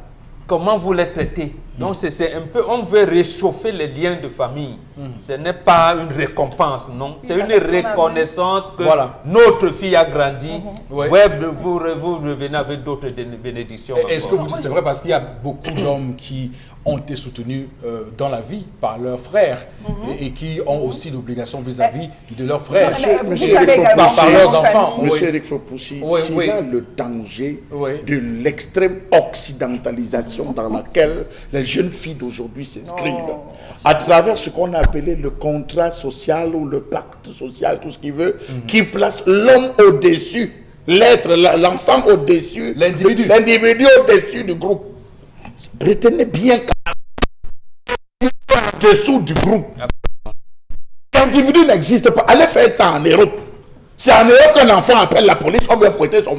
S4: comment vous les traitez? Donc c'est un peu, on veut réchauffer les liens de famille. Ce n'est pas une récompense, non. C'est une reconnaissance que notre fille a grandi. Vous revenez avec d'autres bénédictions.
S1: Est-ce que vous dites c'est vrai parce qu'il y a beaucoup d'hommes qui ont été soutenus dans la vie par leurs frères et qui ont aussi l'obligation vis-à-vis de leurs frères,
S2: par
S1: leurs enfants.
S2: Monsieur Eric Sopoussi, c'est là le danger de l'extrême occidentalisation dans laquelle les jeunes filles d'aujourd'hui s'inscrivent. À travers ce qu'on a appelé le contrat social ou le pacte social, tout ce qu'il veut, qui place l'homme au-dessus, l'être, l'enfant au-dessus, l'individu au-dessus du groupe. Retenez bien qu'en dessous du groupe, l'individu n'existe pas. Allez faire ça en Europe. C'est en Europe qu'un enfant appelle la police, on veut fouetter son...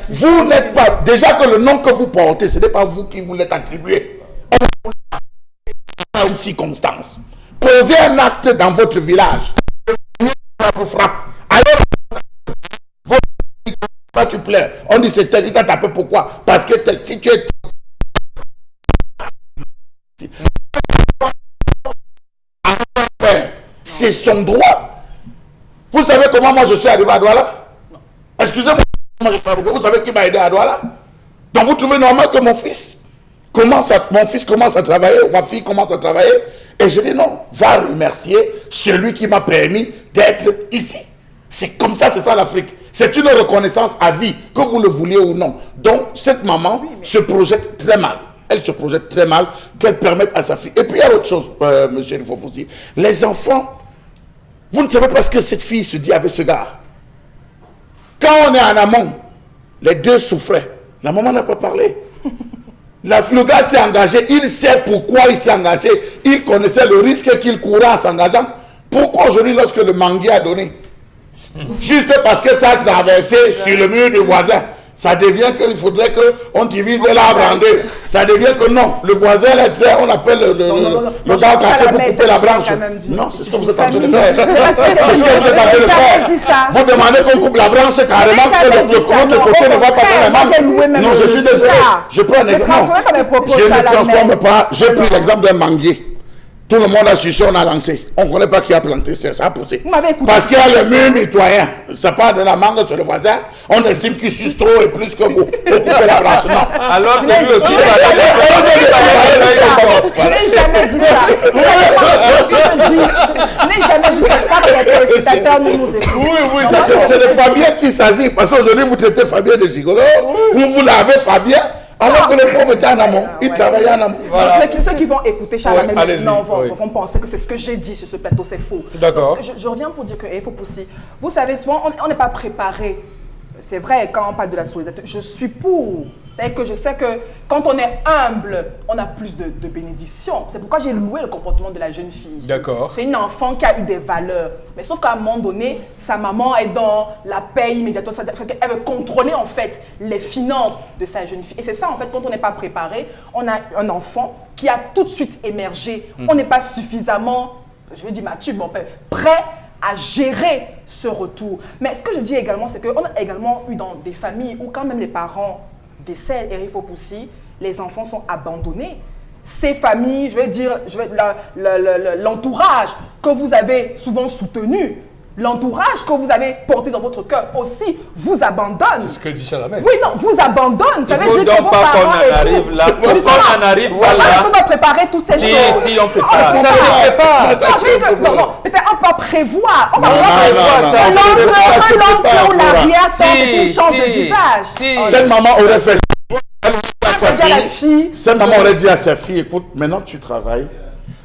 S2: Vous n'êtes pas... Déjà que le nom que vous portez, ce n'est pas vous qui vous l'êtes attribué. On une circonstance. Posez un acte dans votre village. Ça vous frappe. Alors, tu pleures. On dit c'est tel, il t'a tapé, pourquoi? Parce que tel, si tu es... C'est son droit. Vous savez comment moi je suis arrivé à Douala? Excusez-moi, vous savez qui m'a aidé à Douala? Donc vous trouvez normal que mon fils commence à travailler, ou ma fille commence à travailler? Et je dis non, va remercier celui qui m'a permis d'être ici. C'est comme ça, c'est ça l'Afrique. C'est une reconnaissance à vie, que vous le vouliez ou non. Donc cette maman se projette très mal. Elle se projette très mal, qu'elle permette à sa fille. Et puis il y a autre chose, monsieur il faut dire. Les enfants, vous ne savez pas ce que cette fille se dit avec ce gars. Quand on est en amont, les deux souffraient. La maman n'a pas parlé. Le gars s'est engagé, il sait pourquoi il s'est engagé. Il connaissait le risque qu'il courait en s'engageant. Pourquoi aujourd'hui, lorsque le manguier a donné? Juste parce que ça a traversé sur le mur du voisin. Ça devient qu'il faudrait qu'on divise l'arbre en deux. Ça devient que non, le voisin, on appelle le gars quartier pour couper la branche. Non, c'est ce que vous êtes en train de faire. C'est ce que vous êtes en train de faire. Vous demandez qu'on coupe la branche carrément que l'autre côté ne va pas faire la mangue. Non, je suis désolé. Je prends un exemple. Je ne transforme pas. J'ai pris l'exemple d'un manguier. Tout le monde a sucé, on a lancé. On ne connaît pas qui a planté, ça a poussé. Parce qu'il y a le mur mitoyen. Ça part de la mangue sur le voisin. On estime qu'il suce trop et plus que vous. Il faut couper la branche. Non.
S4: Alors que lui aussi,
S3: je n'ai jamais dit ça. Je n'ai jamais dit ça. Pas que les téléspectateurs nous écoutent.
S2: Oui, c'est de Fabien qu'il s'agit. Parce qu'aujourd'hui, vous traitez Fabien de gigolo. Vous l'avez Fabien. Alors que le pauvre était en amont, il travaillait en amont.
S3: Voilà. Ceux qui vont écouter Charles vont penser que c'est ce que j'ai dit sur ce plateau, c'est faux.
S1: D'accord.
S3: Je reviens pour dire qu'il faut pousser. Vous savez, souvent, on n'est pas préparé. C'est vrai, quand on parle de la solidarité, je suis pour. Que je sais que quand on est humble, on a plus de bénédictions. C'est pourquoi j'ai loué le comportement de la jeune fille.
S1: D'accord.
S3: C'est une enfant qui a eu des valeurs. Mais sauf qu'à un moment donné, sa maman est dans la paix immédiatement. Elle veut contrôler en fait les finances de sa jeune fille. Et c'est ça en fait, quand on n'est pas préparé, on a un enfant qui a tout de suite émergé. On n'est pas suffisamment, je veux dire mature, prêt à gérer ce retour. Mais ce que je dis également, c'est qu'on a également eu dans des familles où quand même les parents décèdent, et il faut pousser, les enfants sont abandonnés. Ces familles, je vais dire, l'entourage que vous avez souvent soutenu, l'entourage que vous avez porté dans votre cœur aussi vous abandonne.
S1: C'est ce que dit Chalamel.
S3: Oui, non, vous abandonne. Ça veut dire
S4: que vos parents arrive là. On
S3: peut pas préparer toutes ces choses.
S4: Si, on peut pas. Ça se prépare.
S3: Non, peut-être on peut prévoir. On va prévoir. L'oncle ou l'arrière-tante qui change de visage.
S2: Cette maman aurait fait cette maman aurait dit à sa fille, écoute, maintenant que tu travailles,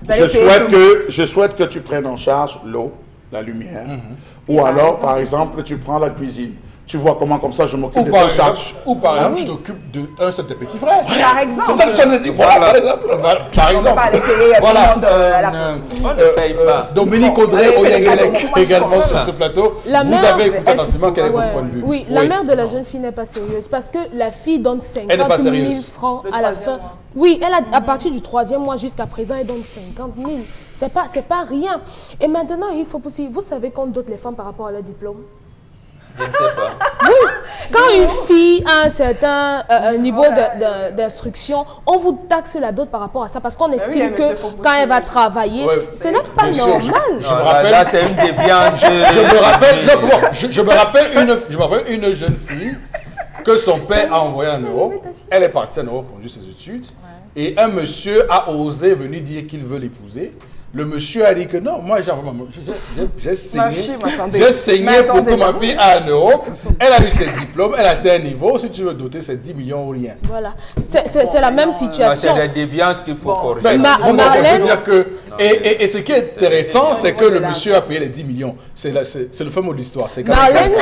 S2: je souhaite que tu prennes en charge l'eau, la lumière, ou alors, par exemple, tu prends la cuisine. Tu vois comment, comme ça, je m'occupe de tes charges.
S1: Ou par exemple, tu t'occupes d'un seul de tes petits frères.
S3: Par exemple.
S2: C'est ça que je te dis. Voilà, par exemple.
S1: Par exemple. Voilà. Dominique Audrey Oyengelek également sur ce plateau. Vous avez écouté attentivement quel est votre point de vue.
S5: Oui, la mère de la jeune fille n'est pas sérieuse parce que la fille donne 50 000 francs à la fin. Oui, elle a, à partir du 3e mois jusqu'à présent, elle donne 50 000. C'est pas rien. Et maintenant, il faut aussi, vous savez qu'on dote les femmes par rapport à leur diplôme?
S4: Je ne sais pas.
S5: Oui, quand une fille a un certain niveau d'instruction, on vous taxe la dot par rapport à ça parce qu'on estime que quand elle va travailler, ce n'est pas normal.
S1: Je me rappelle,
S4: là, c'est une déviance.
S1: Je me rappelle une jeune fille que son père a envoyée en Europe. Elle est partie en Europe pour faire ses études. Et un monsieur a osé venir dire qu'il veut l'épouser. Le monsieur a dit que non, moi j'ai saigné pour que ma fille aille en Europe. Elle a eu ses diplômes, elle a atteint un niveau. Si tu veux doter, c'est 10 millions ou rien.
S5: Voilà, c'est la même situation.
S4: C'est des déviances qu'il faut corriger.
S5: Marlène...
S1: Et ce qui est intéressant, c'est que le monsieur a payé les 10 millions. C'est le fameux de l'histoire.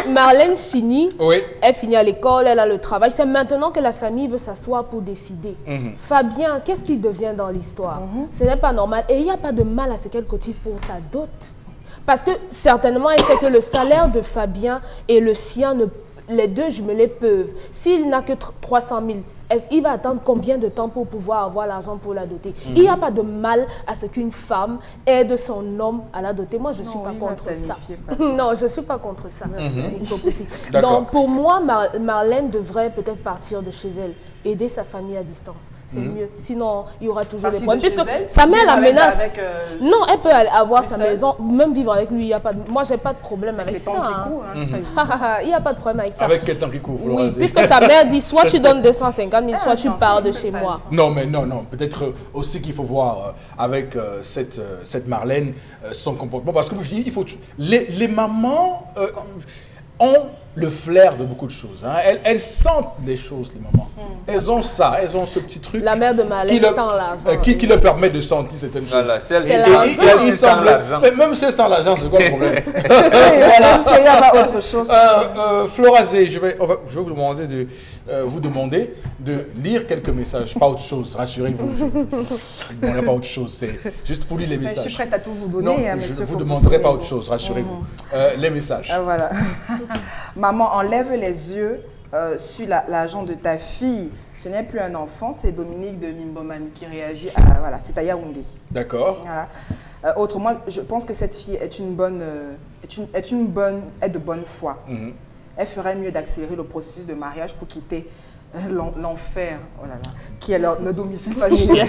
S5: Marlène finit,
S1: oui.
S5: Elle finit à l'école, elle a le travail. C'est maintenant que la famille veut s'asseoir pour décider. Fabien, qu'est-ce qu'il devient dans l'histoire? Ce n'est pas normal. Et il n'y a pas de mal à ce qu'elle cotise pour sa dot. Parce que certainement, elle sait que le salaire de Fabien et le sien, les deux jumelés peuvent. S'il n'a que 300 000, il va attendre combien de temps pour pouvoir avoir l'argent pour la doter? Il n'y a pas de mal à ce qu'une femme aide son homme à la doter. Moi, je ne suis pas contre ça. Non, je ne suis pas contre ça. Donc, pour moi, Marlène devrait peut-être partir de chez elle, aider sa famille à distance. C'est mieux. Sinon, il y aura toujours des problèmes. Puisque sa mère la menace. Non, elle peut avoir sa maison, même vivre avec lui. Moi, je n'ai pas de problème avec ça. Il n'y a pas de problème avec ça.
S1: Avec quel temps qui court,
S5: oui, puisque sa mère dit, soit tu donnes 250 000, soit tu pars de chez moi.
S1: Non, mais non. Peut-être aussi qu'il faut voir avec cette Marlène son comportement. Parce que je dis, les mamans ont le flair de beaucoup de choses. Hein. Elles sentent des choses, les mamans. Elles ont ça, elles ont ce petit truc.
S5: La mère de Marlène sent l'argent.
S1: Qui leur permet de sentir certaines choses.
S4: Voilà, celle-ci sent l'argent.
S1: Même si elle sent l'argent, c'est quoi le problème?
S3: Voilà, parce qu'il n'y a pas autre chose.
S1: Florazé, je vais vous demander de lire quelques messages, pas autre chose, rassurez-vous. Il n'y a pas autre chose, c'est juste pour lire les messages.
S3: Je suis prête à tout vous donner.
S1: Non, je ne vous demanderai pas autre chose, rassurez-vous. Les messages.
S3: Voilà. Maman, enlève les yeux sur l'argent de ta fille, ce n'est plus un enfant, c'est Dominique de Mimboman qui réagit à... Voilà, c'est à Yaoundé.
S1: D'accord.
S3: Voilà. Autrement, je pense que cette fille est de bonne foi. Elle ferait mieux d'accélérer le processus de mariage pour quitter l'enfer, oh là là, qui est le domicile familial.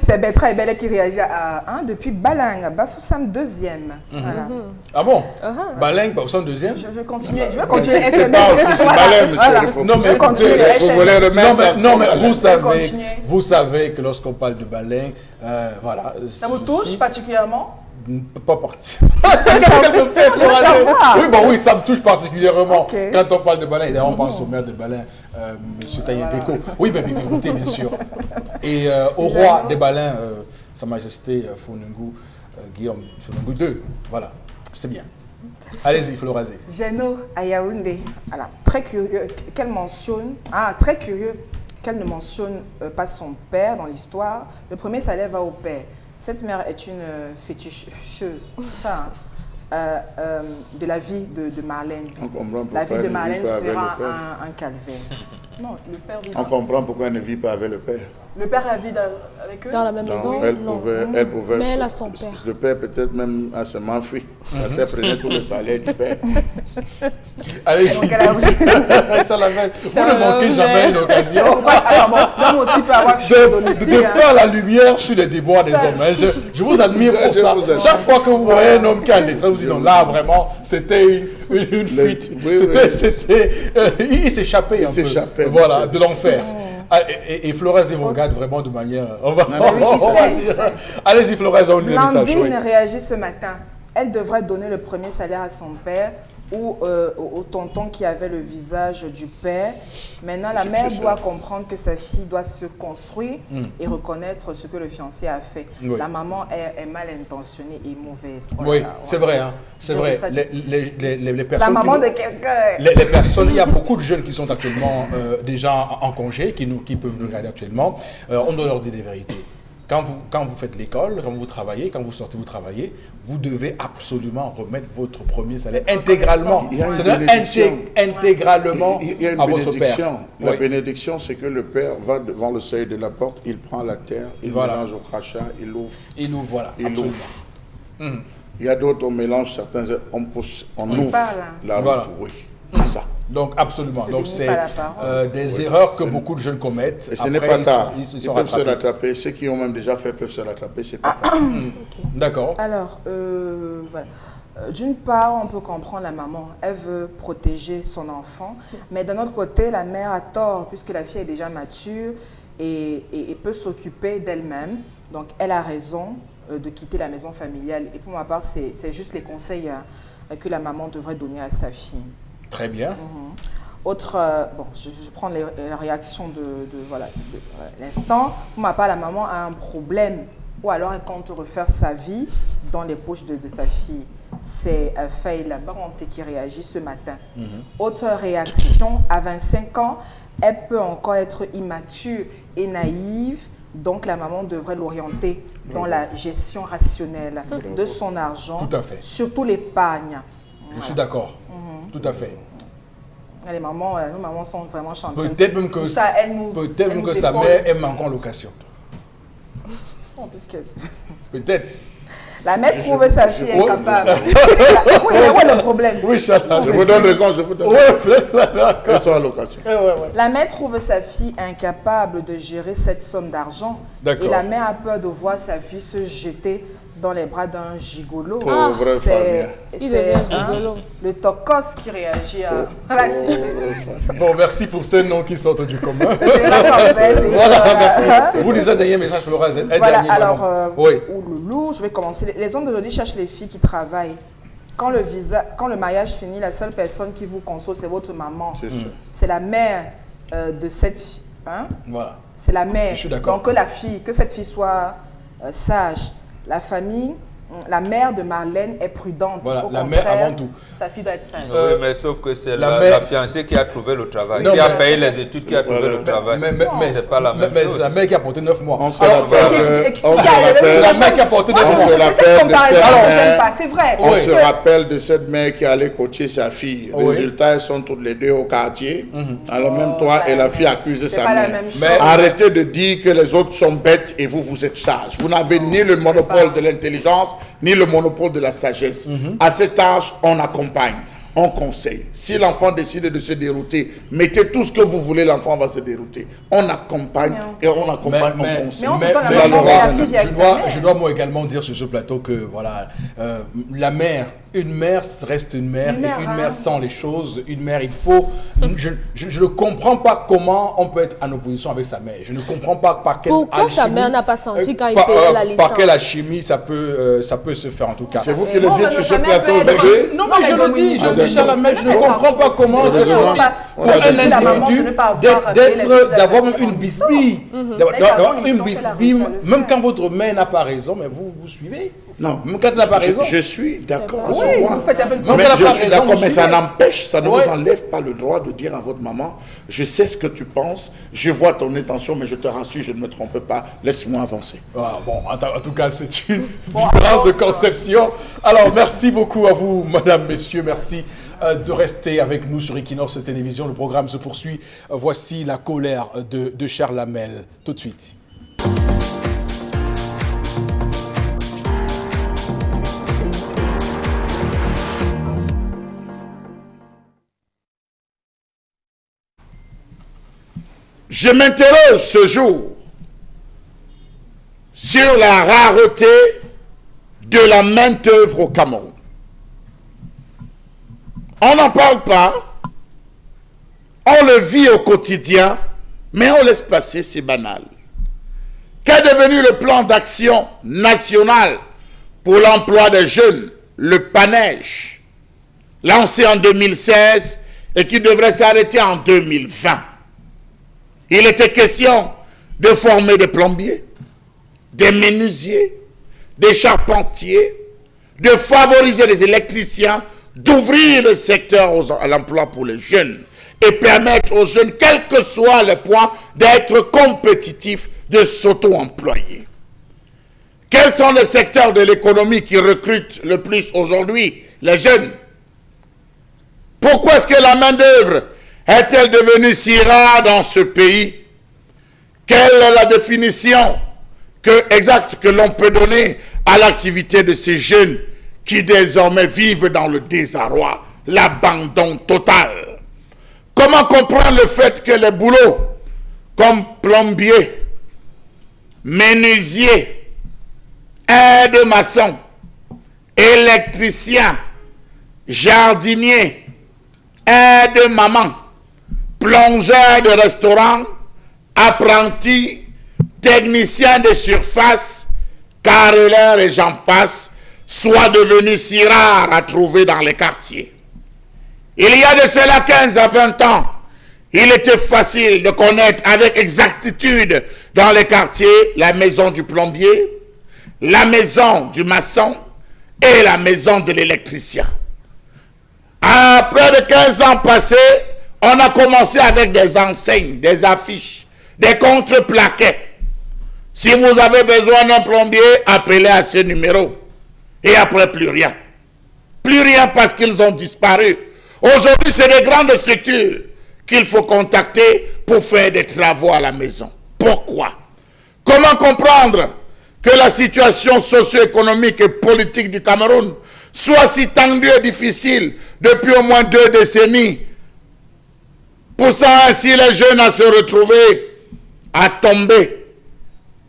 S3: C'est Bertrand et Belle qui réagit à 1 depuis Balang, Bafoussam 2e. Voilà.
S1: Ah bon? Balang, Bafoussam 2e?
S3: Je vais continuer. Je vais continuer.
S2: C'est pas aussi, c'est Balang, monsieur.
S1: Non, mais
S2: écoutez, vous voulez remettre...
S1: Non, mais vous savez que lorsqu'on parle de Balang, voilà.
S3: Ça vous touche particulièrement?
S1: Pas parti. Oui, ça me touche particulièrement.
S3: Okay.
S1: Quand on parle de Balin, d'ailleurs on pense au maire de Balin, M. Taïen Beko. Oui, mais écoutez, bien sûr. Et au roi des Balins, Sa Majesté Fonungu, Guillaume Fonungu II. Voilà, c'est bien. Allez-y, il faut le raser.
S3: Geno à Yaoundé. Alors, très curieux qu'elle mentionne. Très curieux qu'elle ne mentionne pas son père dans l'histoire. Le premier salaire va au père. Cette mère est une féticheuse, ça, de la vie de Marlène. La vie de Marlène sera un calvaire. Non, le père vit.
S2: On comprend pourquoi elle ne vit pas avec le père.
S3: Le père vit avec eux?
S5: Dans la même maison?
S2: Elle pouvait.
S5: Mais elle a son père.
S2: Le père peut-être même à se m'enfuir. Parce qu'elle prenait tout le salaire du père.
S1: Allez, vous ne manquez jamais une occasion de faire la lumière sur les déboires des hommes. Je vous admire pour ça. Chaque fois que vous voyez un homme qui a des traits, vous dites non, là vraiment, c'était une fuite. Il s'échappait un peu. Voilà, de l'enfer. Et Flores vous regarde vraiment de manière... Allez-y, Flores, on lit le message.
S3: Blandine réagit ce matin. Elle devrait donner le premier salaire à son père ou au tonton qui avait le visage du père. Maintenant, la mère doit comprendre que sa fille doit se construire et reconnaître ce que le fiancé a fait. Oui. La maman est mal intentionnée et mauvaise.
S1: Oui, c'est vrai. Hein. C'est vrai. Les personnes...
S3: La maman de quelqu'un...
S1: Les personnes, il y a beaucoup de jeunes qui sont actuellement déjà en congé, qui peuvent nous regarder actuellement. On doit leur dire des vérités. Quand vous faites l'école, quand vous travaillez, quand vous sortez, vous travaillez, vous devez absolument remettre votre premier salaire intégralement. Intégralement à votre père.
S2: La bénédiction, c'est que le père va devant le seuil de la porte, il prend la terre, il mélange au crachat, il ouvre.
S1: Il ouvre, voilà.
S2: Il y a d'autres, on mélange certains, on ouvre la route. Oui, c'est ça.
S1: Donc, absolument. Donc, c'est des erreurs que beaucoup de jeunes commettent.
S2: Et ce n'est pas tard. Ils peuvent se rattraper. Ceux qui ont même déjà fait peuvent se rattraper. C'est pas tard.
S1: D'accord.
S3: Alors, voilà. D'une part, on peut comprendre la maman. Elle veut protéger son enfant. Mais d'un autre côté, la mère a tort puisque la fille est déjà mature et peut s'occuper d'elle-même. Donc, elle a raison de quitter la maison familiale. Et pour ma part, c'est juste les conseils que la maman devrait donner à sa fille.
S1: Très bien.
S3: Autre, je prends les réactions de l'instant. Pour ma part, la maman a un problème ou alors elle compte refaire sa vie dans les poches de sa fille. C'est Faïla Baronté qui réagit ce matin. Autre réaction, à 25 ans, elle peut encore être immature et naïve. Donc, la maman devrait l'orienter dans la gestion rationnelle de son argent.
S1: Tout à fait.
S3: Surtout l'épargne.
S1: Je suis d'accord. Tout à fait.
S3: Les mamans, nos mamans sont vraiment championnes.
S1: Peut-être même que, sa mère aime encore en location. Peut-être.
S3: La mère trouve sa fille incapable. Oui, c'est le problème.
S2: Oui, je vous donne raison, je vous donne raison. Elles sont en location.
S3: La mère trouve sa fille incapable de gérer cette somme d'argent. Et la mère a peur de voir sa fille se jeter dans les bras d'un gigolo. C'est le tocos qui réagit à la
S1: Bon, merci pour ces noms qui sortent du commun.
S3: Voilà,
S1: merci. Vous lisez un dernier message, Florence.
S3: Voilà, alors, Loulou, je vais commencer. Les hommes d'aujourd'hui cherchent les filles qui travaillent. Quand le mariage finit, la seule personne qui vous console, c'est votre maman. C'est la mère de cette fille.
S1: Voilà.
S3: C'est la mère.
S1: Je suis d'accord.
S3: Donc, que cette fille soit sage. La famille la mère de Marlène est prudente.
S1: Voilà,
S3: Au
S1: la mère
S3: contraire,
S1: avant tout.
S3: Sa fille doit être sage.
S4: Oui, mais sauf que c'est
S1: la
S4: la fiancée qui a trouvé le travail,
S1: Non,
S4: qui a
S1: mais-
S4: payé les études, qui a trouvé le travail.
S1: Mais
S4: c'est pas la même
S1: mais
S4: chose.
S1: c'est la mère qui a porté 9 mois.
S2: On se
S1: Alors,
S2: rappelle,
S3: C'est
S1: c'est la mère qui a porté 9
S2: on
S1: mois.
S2: se rappelle de cette mère.
S3: C'est vrai.
S2: On
S1: Oui.
S2: se rappelle de cette mère qui allait coacher sa fille.
S1: Oui.
S2: Résultat, elles sont toutes les deux au quartier. Alors même toi et la fille accusent
S3: C'est
S2: sa
S3: pas la
S2: mère.
S3: même chose.
S1: Mais-
S2: Arrêtez de dire que les autres sont bêtes et vous, vous êtes sages. Vous n'avez ni le monopole de l'intelligence, ni le monopole de la sagesse. À cet âge, on accompagne, on conseille. Si l'enfant décide de se dérouter, mettez tout ce que vous voulez, l'enfant va se dérouter. On accompagne et on accompagne, on conseille.
S3: Mais on peut pas
S2: c'est
S3: la
S2: la
S3: maman
S2: loi.
S3: et la fille avec sa mère.
S1: Je dois moi également dire sur ce plateau que voilà, la mère, une mère reste une mère,
S3: Une mère,
S1: et une
S3: hein.
S1: mère sans les choses, une mère, il faut. Je ne comprends pas comment on peut être en opposition avec sa mère. Je ne comprends pas par quelle
S5: Pourquoi sa mère n'a pas senti quand il
S1: par-
S5: payait la licence?
S1: Par quelle alchimie ça peut se faire en tout cas.
S2: C'est vous qui le
S3: Bon,
S2: dites
S3: mais
S2: sur ce
S3: sa mère
S2: plateau
S3: peut être-
S2: aujourd'hui.
S1: Non, mais je le dis, je le dis, cher Lamel, je ne
S3: D'accord.
S1: comprends pas comment c'est
S2: Heureusement,
S1: possible
S2: on
S1: pour
S2: a
S1: un
S2: choisi la
S3: maman de
S1: individu
S3: ne pas avoir
S1: d'avoir
S3: payé
S1: une
S3: la
S1: bisbille.
S3: D'accord,
S1: D'avoir
S3: ils
S1: une
S3: sont fait la
S1: bisbille,
S3: réussite à le
S1: même
S3: faire.
S1: quand votre mère n'a pas raison, mais vous suivez.
S2: Non.
S1: Même quand elle n'a pas raison.
S2: Je suis d'accord à ce
S3: Oui,
S2: point.
S3: vous faites un peu de
S1: Non,
S2: Mais
S1: elle a
S2: je
S1: pas
S2: suis
S1: raison,
S2: d'accord,
S1: vous
S2: mais ça
S1: suivez.
S2: n'empêche, ça ne
S1: Ouais.
S2: vous enlève pas le droit de dire à votre maman, je sais ce que tu penses, je vois ton intention, mais je te rassure, je ne me trompe pas, laisse-moi avancer.
S1: Ah, bon, en tout cas, c'est une différence de conception. Alors, merci beaucoup à vous, madame, messieurs. Merci de rester avec nous sur Equinox Télévision. Le programme se poursuit. Voici la colère de Charles Lamel. Tout de suite.
S2: Je m'interroge ce jour sur la rareté de la main-d'œuvre au Cameroun. On n'en parle pas, on le vit au quotidien, mais on laisse passer, c'est banal. Qu'est devenu le plan d'action national pour l'emploi des jeunes, le PANEJ, lancé en 2016 et qui devrait s'arrêter en 2020? Il était question de former des plombiers, des menuisiers, des charpentiers, de favoriser les électriciens, d'ouvrir le secteur à l'emploi pour les jeunes et permettre aux jeunes, quel que soit le point, d'être compétitifs, de s'auto-employer. Quels sont les secteurs de l'économie qui recrutent le plus aujourd'hui? Les jeunes. Pourquoi est-ce que la main-d'œuvre est-elle devenue si rare dans ce pays? Quelle est la définition exacte que l'on peut donner à l'activité de ces jeunes qui désormais vivent dans le désarroi, l'abandon total? Comment comprendre le fait que les boulots comme plombier, menuisier, aide-maçon, électricien, jardinier, aide-maman, plongeur de restaurant, apprenti, technicien de surface, carreleur et j'en passe, soient devenus si rares à trouver dans les quartiers? Il y a de cela 15 à 20 ans, il était facile de connaître avec exactitude dans les quartiers la maison du plombier, la maison du maçon et la maison de l'électricien. Après de 15 ans passés, on a commencé avec des enseignes, des affiches, des contreplaquets. Si vous avez besoin d'un plombier, appelez à ce numéro. Et après, plus rien. Plus rien parce qu'ils ont disparu. Aujourd'hui, c'est des grandes structures qu'il faut contacter pour faire des travaux à la maison. Pourquoi? Comment comprendre que la situation socio-économique et politique du Cameroun soit si tendue et difficile depuis au moins 2 décennies, poussant ainsi les jeunes à se retrouver, à tomber,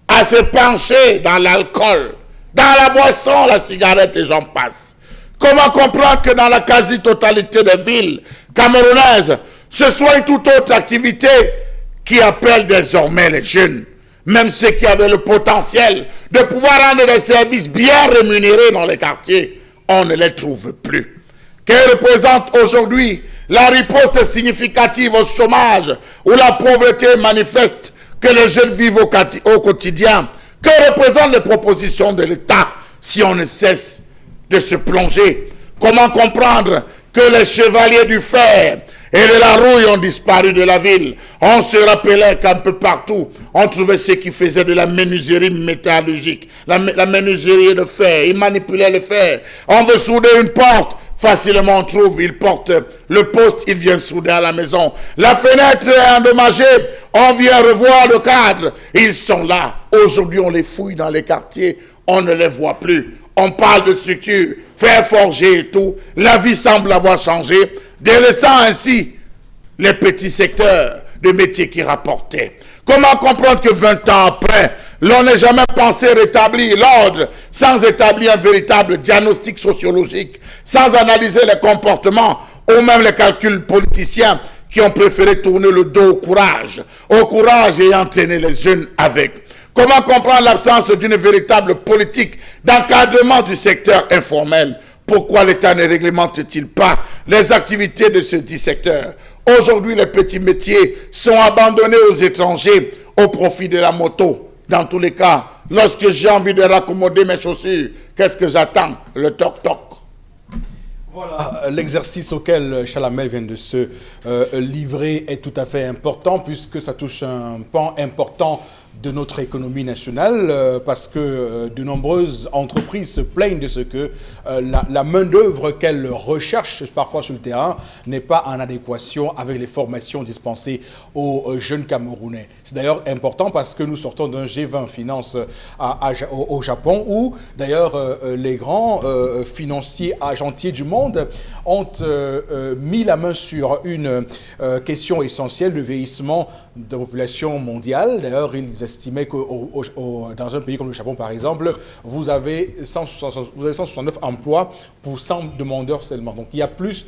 S2: à se pencher dans l'alcool, dans la boisson, la cigarette et j'en passe? Comment comprendre que dans la quasi-totalité des villes camerounaises, ce soit une toute autre activité qui appelle désormais les jeunes, même ceux qui avaient le potentiel de pouvoir rendre des services bien rémunérés dans les quartiers, on ne les trouve plus. Que représente aujourd'hui la riposte significative au chômage ou la pauvreté manifeste que les jeunes vivent au quotidien? Que représentent les propositions de l'État si on ne cesse de se plonger? Comment comprendre que les chevaliers du fer et de la rouille ont disparu de la ville? On se rappelait qu'un peu partout, on trouvait ceux qui faisaient de la menuiserie métallurgique, la menuiserie de fer. Ils manipulaient le fer. On veut souder une porte. Facilement on trouve, ils portent le poste, ils viennent souder à la maison. La fenêtre est endommagée, on vient revoir le cadre. Ils sont là. Aujourd'hui, on les fouille dans les quartiers, on ne les voit plus. On parle de structure, fer forgé et tout. La vie semble avoir changé, délaissant ainsi les petits secteurs de métiers qui rapportaient. Comment comprendre que 20 ans après, l'on n'ait jamais pensé rétablir l'ordre sans établir un véritable diagnostic sociologique, sans analyser les comportements ou même les calculs politiciens qui ont préféré tourner le dos au courage ayant entraîné les jeunes avec. Comment comprendre l'absence d'une véritable politique d'encadrement du secteur informel? Pourquoi l'État ne réglemente-t-il pas les activités de ce dit secteur? Aujourd'hui, les petits métiers sont abandonnés aux étrangers au profit de la moto. Dans tous les cas, lorsque j'ai envie de raccommoder mes chaussures, qu'est-ce que j'attends? Le toc-toc.
S1: Voilà, l'exercice auquel Chalamel vient de se livrer est tout à fait important puisque ça touche un pan important de notre économie nationale parce que de nombreuses entreprises se plaignent de ce que la main-d'œuvre qu'elles recherchent parfois sur le terrain n'est pas en adéquation avec les formations dispensées aux jeunes Camerounais. C'est d'ailleurs important parce que nous sortons d'un G20 Finance au Japon où d'ailleurs les grands financiers agentiers du monde ont mis la main sur une question essentielle, le vieillissement de la population mondiale. D'ailleurs, ils estimaient que dans un pays comme le Japon, par exemple, vous avez 169 emplois pour 100 demandeurs seulement. Donc, il y a plus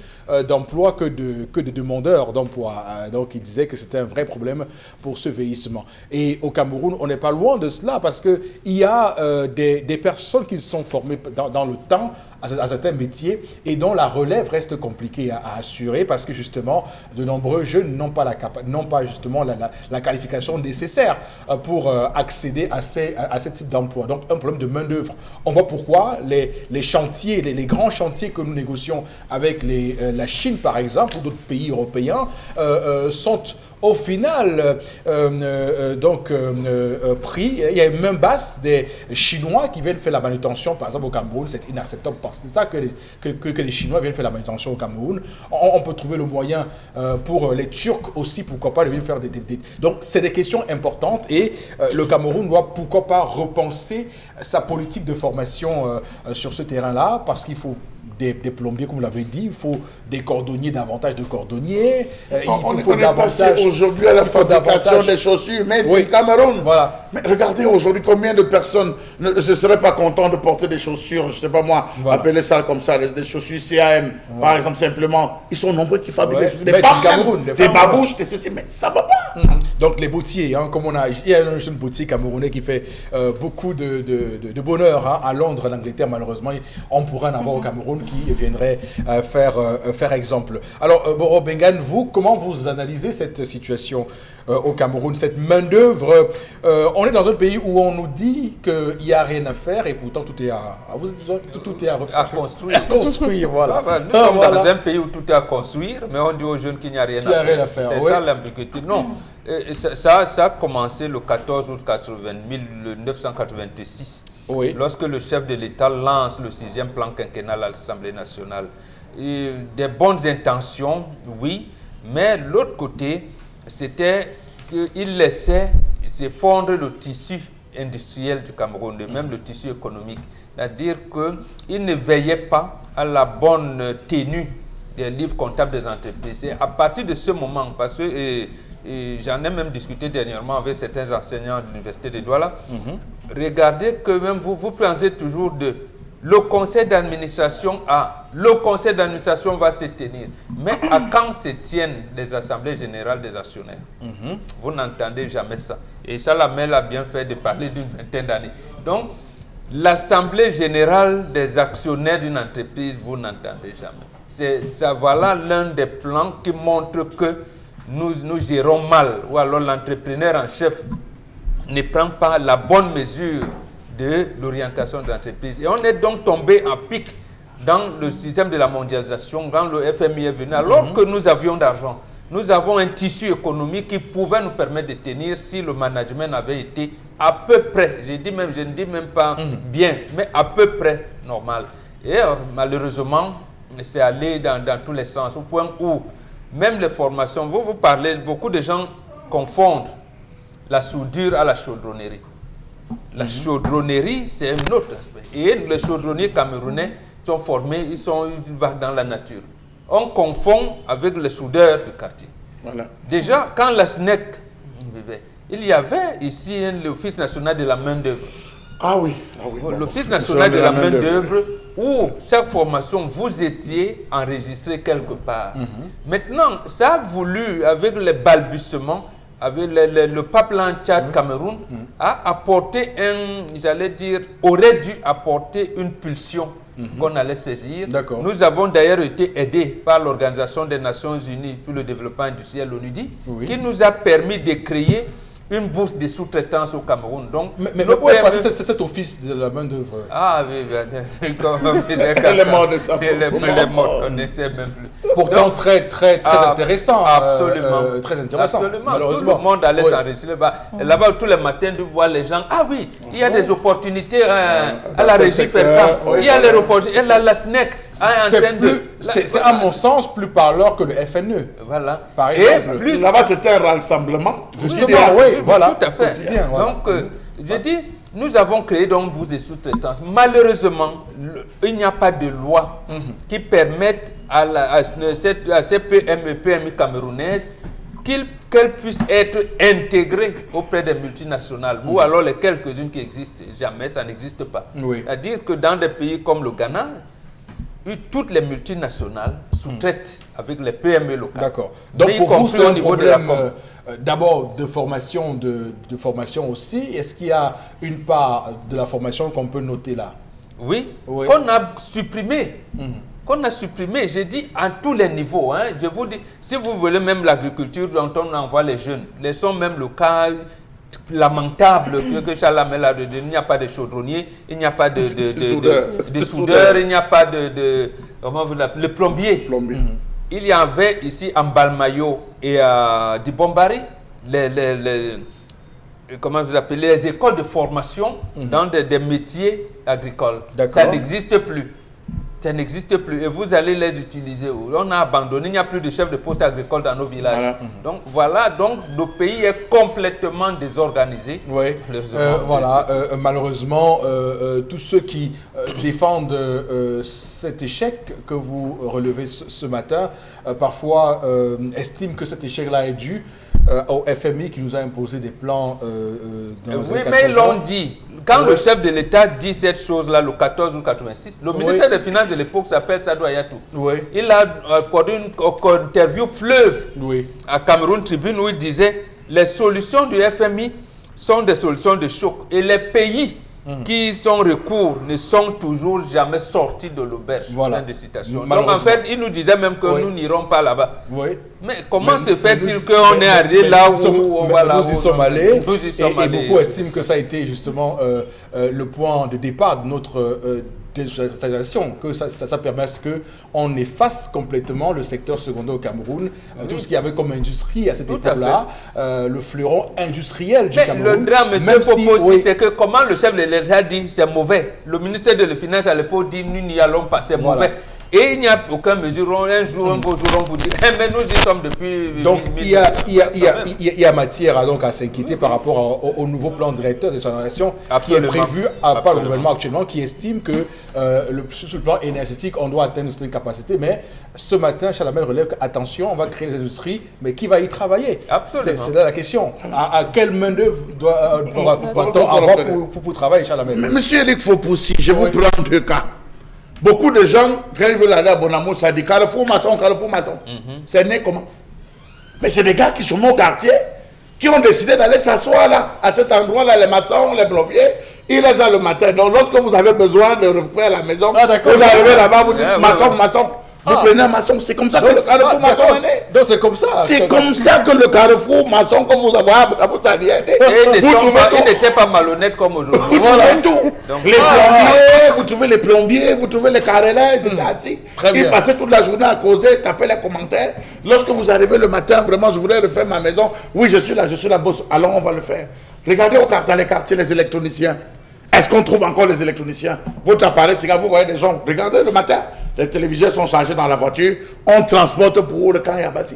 S1: d'emplois que de demandeurs d'emploi. Donc, ils disaient que c'était un vrai problème pour ce vieillissement. Et au Cameroun, on n'est pas loin de cela parce qu'il y a des personnes qui se sont formées dans le temps à certains métiers et dont la relève reste compliquée à assurer parce que justement, de nombreux jeunes n'ont pas justement la qualification nécessaire pour accéder à ce type d'emploi. Donc, un problème de main-d'œuvre. On voit pourquoi les chantiers, les grands chantiers que nous négocions avec la Chine, par exemple, ou d'autres pays européens, sont au final pris. Il y a une main basse des Chinois qui viennent faire la manutention, par exemple, au Cameroun. C'est inacceptable. C'est ça que les Chinois viennent faire la manutention au Cameroun. On peut trouver le moyen pour les Turcs aussi, pourquoi pas, de venir faire Donc, c'est des questions importantes et le Cameroun doit, pourquoi pas, repenser sa politique de formation sur ce terrain-là parce qu'il faut des plombiers, comme vous l'avez dit, il faut des cordonniers, davantage de cordonniers.
S2: On est passé aujourd'hui à la fabrication des chaussures, mais du Cameroun.
S1: Voilà.
S2: Mais regardez aujourd'hui combien de personnes ne seraient pas contents de porter des chaussures, je ne sais pas moi, appeler ça comme ça, des chaussures CAM, par exemple, simplement. Ils sont nombreux qui fabriquent des chaussures. Des femmes, Cameroun, des babouches, des ceci, mais ça ne va pas.
S1: Donc les boutiers, comme il y a un jeune boutier camerounais qui fait beaucoup de bonheur à Londres, en Angleterre, malheureusement. On pourrait en avoir au Cameroun qui viendrait faire exemple. Alors, Boro Bengan, vous, comment vous analysez cette situation au Cameroun, cette main-d'œuvre? On est dans un pays où on nous dit qu'il n'y a rien à faire et pourtant tout est tout est à refaire.
S4: À construire.
S1: À construire, voilà.
S4: Nous sommes dans un pays où tout est à construire, mais on dit aux jeunes qu'il n'y a rien à faire. C'est ça l'ambiguïté. Non, ça a commencé le 14 août 1986, lorsque le chef de l'État lance le 6e plan quinquennal à l'Assemblée nationale. Et des bonnes intentions, oui, mais l'autre côté, c'était qu'il laissait s'effondrer le tissu industriel du Cameroun, même le tissu économique. C'est-à-dire qu'il ne veillait pas à la bonne tenue des livres comptables des entreprises. Et à partir de ce moment, parce que j'en ai même discuté dernièrement avec certains enseignants de l'université de Douala, regardez que même vous plantez toujours le conseil d'administration le conseil d'administration va se tenir. Mais à quand se tiennent les assemblées générales des actionnaires? Vous n'entendez jamais ça. Et Chalamel a bien fait de parler d'une vingtaine d'années. Donc, l'assemblée générale des actionnaires d'une entreprise, vous n'entendez jamais. Voilà l'un des plans qui montre que nous gérons mal, ou alors l'entrepreneur en chef ne prend pas la bonne mesure de l'orientation de l'entreprise. Et on est donc tombé en pic dans le système de la mondialisation, quand le FMI est venu. Alors que nous avions d'argent, nous avons un tissu économique qui pouvait nous permettre de tenir si le management avait été à peu près, je ne dis même pas bien, mais à peu près normal. Et malheureusement, c'est allé dans tous les sens, au point où même les formations, vous parlez, beaucoup de gens confondent la soudure à la chaudronnerie. La chaudronnerie, c'est un autre aspect. Et les chaudronniers camerounais sont formés, ils vont dans la nature. On confond avec les soudeurs du quartier. Voilà. Déjà, quand la SNEC vivait, il y avait ici l'Office national de la main-d'œuvre.
S2: Ah oui.
S4: L'Office national de la main-d'œuvre, où chaque formation, vous étiez enregistré quelque part. Maintenant, ça a voulu, avec les balbutiements, avec le pipeline Tchad-Cameroun, a apporté aurait dû apporter une pulsion qu'on allait saisir. Nous avons d'ailleurs été aidés par l'Organisation des Nations Unies pour le développement industriel, l'ONUDI, qui nous a permis de créer une bourse de sous-traitance au Cameroun. Donc,
S1: mais où est passé cet office de la main-d'œuvre?
S4: Ah oui,
S2: elle est morte de ça.
S4: Elle est morte, on ne sait même plus.
S1: Pourtant, très intéressant.
S4: Absolument.
S1: Très intéressant.
S4: Absolument. Tout le monde allait s'enregistrer là-bas. Tous les matins, de voir les gens. Ah oui, il y a des opportunités à la régie Fercam. Il y a les opportunités. La SNEC est en train de...
S1: C'est à mon sens plus parlant que le FNE.
S4: Voilà.
S1: Par exemple.
S2: Là-bas, c'était un rassemblement.
S1: Justement, oui, voilà.
S4: Tout à fait.
S1: Quotidien, voilà.
S4: Donc, je dis, nous avons créé donc une bourse de sous-traitance. Malheureusement, il n'y a pas de loi qui permette à ces PMI camerounaises qu'elles puissent être intégrées auprès des multinationales, ou alors les quelques-unes qui existent. Jamais, ça n'existe pas. C'est-à-dire que dans des pays comme le Ghana, toutes les multinationales sous-traitent avec les PME locales.
S1: D'accord. Donc pour vous, c'est un problème d'abord de formation aussi. Est-ce qu'il y a une part de la formation qu'on peut noter là?
S4: Oui. Qu'on a supprimé. Qu'on a supprimé, j'ai dit à tous les niveaux. Je vous dis, si vous voulez même l'agriculture dont on envoie les jeunes, laissons même le cas lamentable que Chalamel a dit, il n'y a pas de chaudronnier, il n'y a pas de soudeur, il n'y a pas comment vous l'appelez, le plombier. Il y avait ici en Balmayo et à Dibombari comment vous appelez, les écoles de formation dans des métiers agricoles. Ça n'existe plus. Ça n'existe plus et vous allez les utiliser. On a abandonné, il n'y a plus de chefs de poste agricole dans nos villages. Voilà. Donc le pays est complètement désorganisé.
S1: Oui, malheureusement, tous ceux qui défendent cet échec que vous relevez ce matin, parfois estiment que cet échec-là est dû au FMI qui nous a imposé des plans
S4: oui, mais ils l'ont dit. Quand le chef de l'État dit cette chose-là, le 14 ou 86, le ministère des Finances de l'époque s'appelle Sadou Ayatou. Il a accordé une interview fleuve à Cameroun Tribune où il disait les solutions du FMI sont des solutions de choc. Et les pays qui sont recours ne sont toujours jamais sortis de l'auberge. Fin de citation. Donc en fait, il nous disait même que nous n'irons pas là-bas. Mais comment se fait-il qu'on est arrivé là où
S1: nous y sommes allés et beaucoup estiment que ça a été justement le point de départ de notre désindustrialisation, que ça permet qu'on efface complètement le secteur secondaire au Cameroun, tout ce qu'il y avait comme industrie à cette époque-là, le fleuron industriel du Cameroun.
S4: Le drame, M. Popo, c'est que comment le chef de l'État dit c'est mauvais, le ministère de la Finance à l'époque dit nous n'y allons pas, c'est mauvais. Et il n'y a aucune mesure, un jour, un beau jour, on vous dit, mais nous y sommes depuis...
S1: Donc, il y a matière à s'inquiéter par rapport au nouveau plan directeur de génération qui est prévu par le gouvernement actuellement, qui estime que sur le plan énergétique, on doit atteindre une capacité. Mais ce matin, Chalamel relève qu'attention, on va créer des industries, mais qui va y travailler? C'est là la question. À quelle main-d'œuvre va-t-on avoir pour travailler, Chalamel?
S2: Monsieur Eric Fopoussi, je vous prends deux cas. Beaucoup de gens, quand ils veulent aller à Bonamo, ça dit Carrefour Maçon. C'est né comment? Mais c'est des gars qui sont au quartier, qui ont décidé d'aller s'asseoir là, à cet endroit-là, les maçons, les plombiers, ils les ont le matin. Donc lorsque vous avez besoin de refaire la maison, vous arrivez là-bas, vous dites maçon. Vous prenez un maçon, c'est comme ça que le carrefour maçon est né.
S1: Donc c'est comme ça.
S2: C'est comme ça que le carrefour maçon que vous avez à vous alliez est né.
S4: Ils n'étaient pas malhonnêtes comme aujourd'hui.
S2: Vous trouvez tout. Les plombiers, vous trouvez les plombiers, vous trouvez les carreleurs, ils étaient assis. Ils passaient toute la journée à causer, taper les commentaires. Lorsque vous arrivez le matin, vraiment, je voudrais refaire ma maison. Oui, je suis la bosse. Alors on va le faire. Regardez dans les quartiers les électroniciens. Est-ce qu'on trouve encore les électroniciens? Votre appareil, c'est quand vous voyez des gens. Regardez le matin, les téléviseurs sont chargés dans la voiture. On transporte pour le camp Yabassi.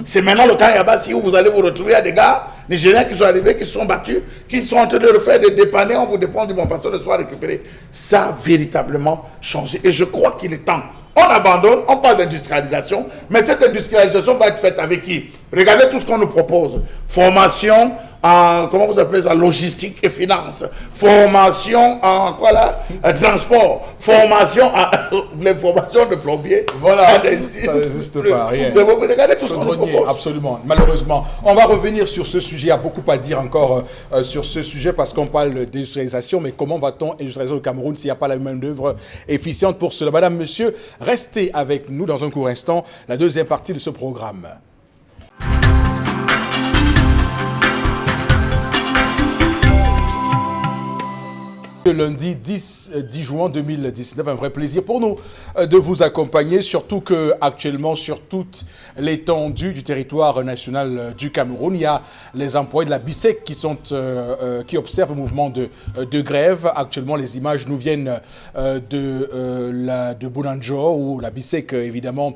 S2: C'est maintenant le camp Yabassi où vous allez vous retrouver à des gars nigériens qui sont arrivés, qui se sont battus, qui sont en train de refaire des dépanner. On vous dépend du bon passeur le soir récupérer. Ça a véritablement changé. Et je crois qu'il est temps. On abandonne, on parle d'industrialisation, mais cette industrialisation va être faite avec qui? Regardez tout ce qu'on nous propose. Formation en, comment vous appelez ça, logistique et finance. Formation en quoi là? Transport. Formation en les formations de plombiers.
S1: Voilà, ça n'existe pas, rien.
S2: Regardez tout ce qu'on nous propose.
S1: Absolument, malheureusement. On va revenir sur ce sujet, il y a beaucoup à dire encore sur ce sujet parce qu'on parle d'industrialisation, mais comment va-t-on industrialiser au Cameroun s'il n'y a pas la main-d'œuvre efficiente pour cela? Madame, monsieur, restez avec nous dans un court instant, la deuxième partie de ce programme. Le lundi 10 juin 2019, un vrai plaisir pour nous de vous accompagner, surtout que actuellement sur toute l'étendue du territoire national du Cameroun, il y a les employés de la BISEC qui observent le mouvement de grève. Actuellement, les images nous viennent de Bonanjo où la BISEC évidemment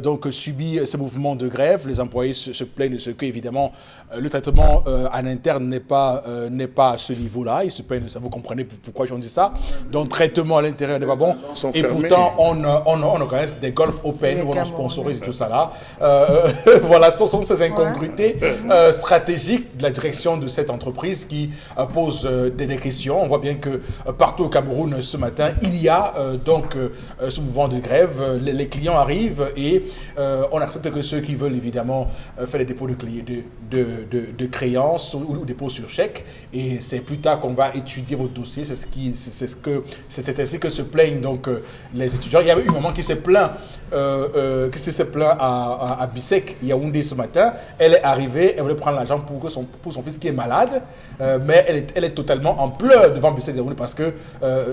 S1: donc subit ce mouvement de grève. Les employés se plaignent de ce que évidemment le traitement en interne n'est pas à ce niveau-là. Ils se plaignent, ça vous comprenez pourquoi j'en dis ça. Donc, traitement à l'intérieur n'est pas bon. Et pourtant, on organise des Golf Open où on sponsorise et tout ça là. Voilà, ce sont ces incongruités stratégiques de la direction de cette entreprise qui pose des questions. On voit bien que partout au Cameroun ce matin, il y a donc ce mouvement de grève. Les clients arrivent et on accepte que ceux qui veulent évidemment faire des dépôts de créances ou dépôts sur chèque. Et c'est plus tard qu'on va étudier votre dossier. C'est ainsi que se plaignent donc les étudiants. Il y avait eu un moment qui s'est plaint à Bissek, Yaoundé ce matin. Elle est arrivée, elle voulait prendre l'argent pour son fils qui est malade, mais elle est totalement en pleurs devant Bissek Yaoundé parce que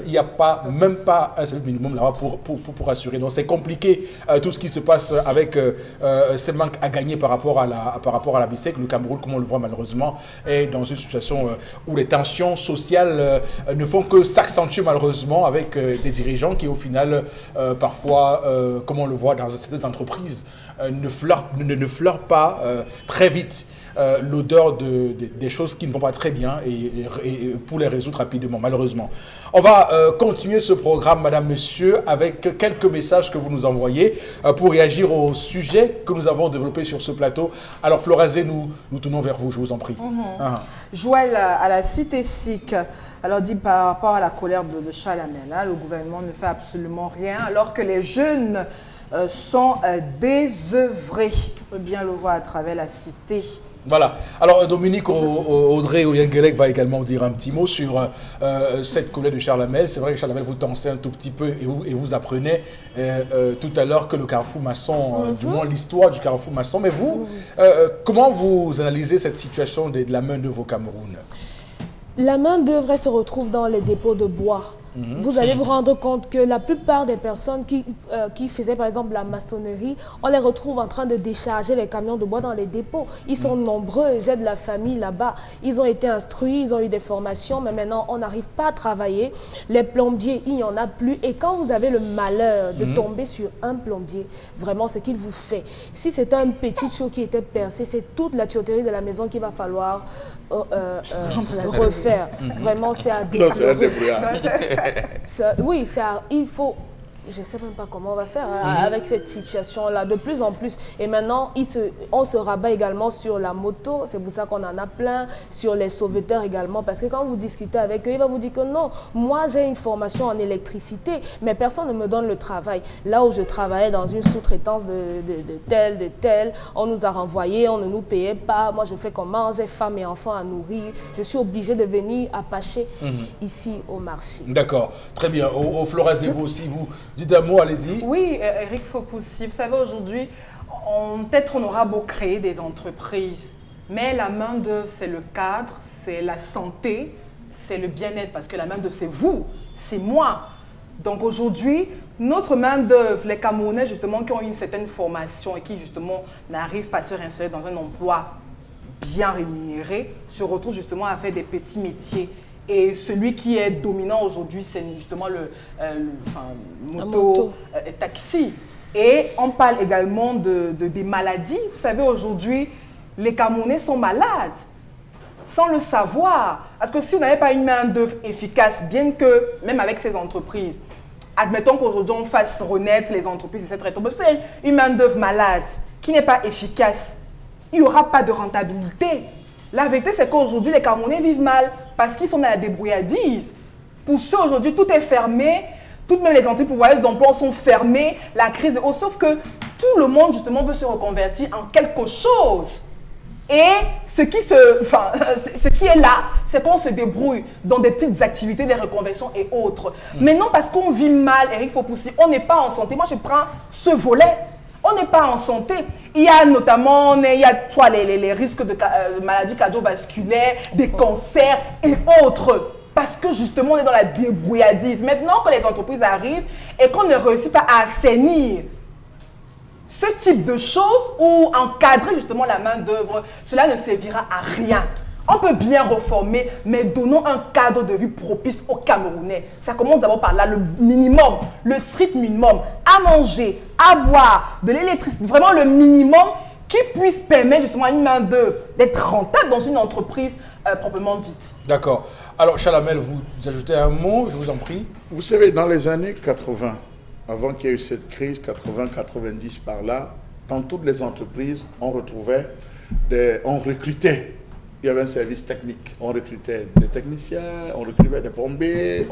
S1: il n'y a même pas un salaire minimum là-bas pour assurer. Donc c'est compliqué tout ce qui se passe avec ces manques à gagner par rapport à la Bissek. Le Cameroun, comme on le voit malheureusement, est dans une situation où les tensions sociales ne font que s'accentuer malheureusement avec des dirigeants qui au final parfois, comme on le voit dans certaines entreprises, ne fleurent pas très vite l'odeur des choses qui ne vont pas très bien et pour les résoudre rapidement, malheureusement. On va continuer ce programme, madame, monsieur, avec quelques messages que vous nous envoyez pour réagir au sujet que nous avons développé sur ce plateau. Alors, Florazé, nous tournons vers vous, je vous en prie.
S3: Joël, à la cité SIC, alors dit par rapport à la colère de Chalamel, le gouvernement ne fait absolument rien alors que les jeunes sont désœuvrés. On peut bien le voir à travers la cité.
S1: Voilà. Alors, Dominique Audrey Oyengelek va également dire un petit mot sur cette colère de Chalamel. C'est vrai que Chalamel vous dansez un tout petit peu et vous apprenez tout à l'heure que le carrefour maçon, du moins l'histoire du carrefour maçon. Mais vous, comment vous analysez cette situation de la main-d'œuvre au Cameroun?
S5: La main-d'œuvre se retrouve dans les dépôts de bois. Vous allez vous rendre compte que la plupart des personnes qui faisaient par exemple la maçonnerie, on les retrouve en train de décharger les camions de bois dans les dépôts. Ils sont nombreux, j'ai de la famille là-bas. Ils ont été instruits, ils ont eu des formations, mais maintenant on n'arrive pas à travailler. Les plombiers, il n'y en a plus. Et quand vous avez le malheur de tomber sur un plombier, vraiment ce qu'il vous fait, si c'est un petit chose qui était percé, c'est toute la tuyauterie de la maison qu'il va falloir refaire. Vraiment, c'est à oui, il faut... Je ne sais même pas comment on va faire avec cette situation-là, de plus en plus. Et maintenant, on se rabat également sur la moto, c'est pour ça qu'on en a plein, sur les sauveteurs également. Parce que quand vous discutez avec eux, ils vont vous dire que non, moi j'ai une formation en électricité, mais personne ne me donne le travail. Là où je travaillais dans une sous-traitance de tel, on nous a renvoyés, on ne nous payait pas. Moi je fais comment, j'ai femme et enfants à nourrir. Je suis obligée de venir apacher ici au marché.
S1: D'accord, très bien. Au Flores, vous aussi, Dites un mot, allez-y.
S3: Oui, Eric Fopoussi, vous savez, aujourd'hui, peut-être on aura beau créer des entreprises, mais la main-d'œuvre, c'est le cadre, c'est la santé, c'est le bien-être, parce que la main-d'œuvre, c'est vous, c'est moi. Donc aujourd'hui, notre main-d'œuvre, les Camerounais, justement, qui ont une certaine formation et qui, justement, n'arrivent pas à se réinsérer dans un emploi bien rémunéré, se retrouvent justement à faire des petits métiers. Et celui qui est dominant aujourd'hui, c'est justement le taxi. Et on parle également des maladies. Vous savez, aujourd'hui, les Camerounais sont malades, sans le savoir. Parce que si vous n'avez pas une main-d'œuvre efficace, bien que, même avec ces entreprises, admettons qu'aujourd'hui on fasse renaître les entreprises, etc. C'est une main-d'œuvre malade qui n'est pas efficace. Il n'y aura pas de rentabilité. La vérité, c'est qu'aujourd'hui, les Camerounais vivent mal parce qu'ils sont dans la débrouillardise. Pour ceux aujourd'hui, tout est fermé. Toutes même les entreprises pourvoyeuses d'emploi sont fermées. La crise est haute. Sauf que tout le monde, justement, veut se reconvertir en quelque chose. Et ce qui est là, c'est qu'on se débrouille dans des petites activités, des reconversions et autres. Maintenant, parce qu'on vit mal, Eric Fopoussi, on n'est pas en santé. Moi, je prends ce volet. On n'est pas en santé. Il y a notamment les risques de maladies cardiovasculaires, des cancers et autres. Parce que justement, on est dans la débrouillardise. Maintenant que les entreprises arrivent et qu'on ne réussit pas à assainir ce type de choses ou encadrer justement la main-d'œuvre, cela ne servira à rien. On peut bien reformer, mais donnons un cadre de vie propice aux Camerounais. Ça commence d'abord par là, le minimum, le strict minimum, à manger, à boire, de l'électricité, vraiment le minimum qui puisse permettre justement à une main-d'œuvre d'être rentable dans une entreprise proprement dite.
S1: D'accord. Alors, Chalamel, vous ajoutez un mot, je vous en prie.
S2: Vous savez, dans les années 80, avant qu'il y ait eu cette crise, 80-90 par là, dans toutes les entreprises, on recrutait. Il y avait un service technique. On recrutait des techniciens, on recrutait des plombiers,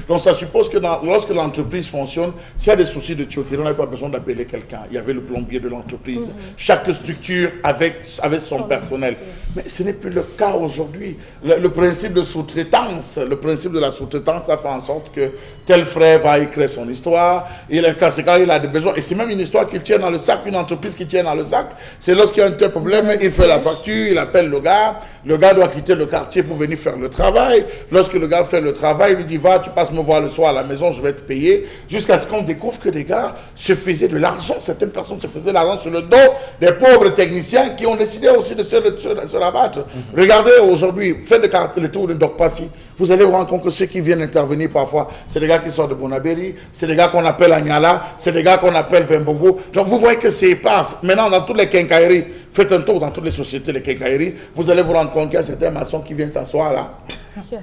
S2: Donc ça suppose que lorsque l'entreprise fonctionne, s'il y a des soucis de tuyauterie, on n'avait pas besoin d'appeler quelqu'un. Il y avait le plombier de l'entreprise. Chaque structure avait son personnel. Mais ce n'est plus le cas aujourd'hui. Le principe de sous-traitance, le principe de la sous-traitance, ça fait en sorte que tel frère va écrire son histoire. Et c'est quand il a des besoins. Et c'est même une histoire qu'il tient dans le sac, une entreprise qui tient dans le sac. C'est lorsqu'il y a un tel problème, il fait la facture, il appelle le gars. Le gars doit quitter le quartier pour venir faire le travail. Lorsque le gars fait le travail, il lui dit « Va, tu passes me voir le soir à la maison, je vais te payer. » Jusqu'à ce qu'on découvre que des gars se faisaient de l'argent. Certaines personnes se faisaient de l'argent sur le dos des pauvres techniciens qui ont décidé aussi de se rabattre. Regardez aujourd'hui, faites le tour de Ndokpassi. Vous allez vous rendre compte que ceux qui viennent intervenir parfois, c'est des gars qui sortent de Bonaberi, c'est des gars qu'on appelle Agnala, c'est des gars qu'on appelle Vembogo. Donc vous voyez que c'est éparse. Maintenant, dans toutes les quincailleries, faites un tour dans toutes les sociétés, les quincailleries, vous allez vous rendre compte qu'il y a certains maçons qui viennent s'asseoir là.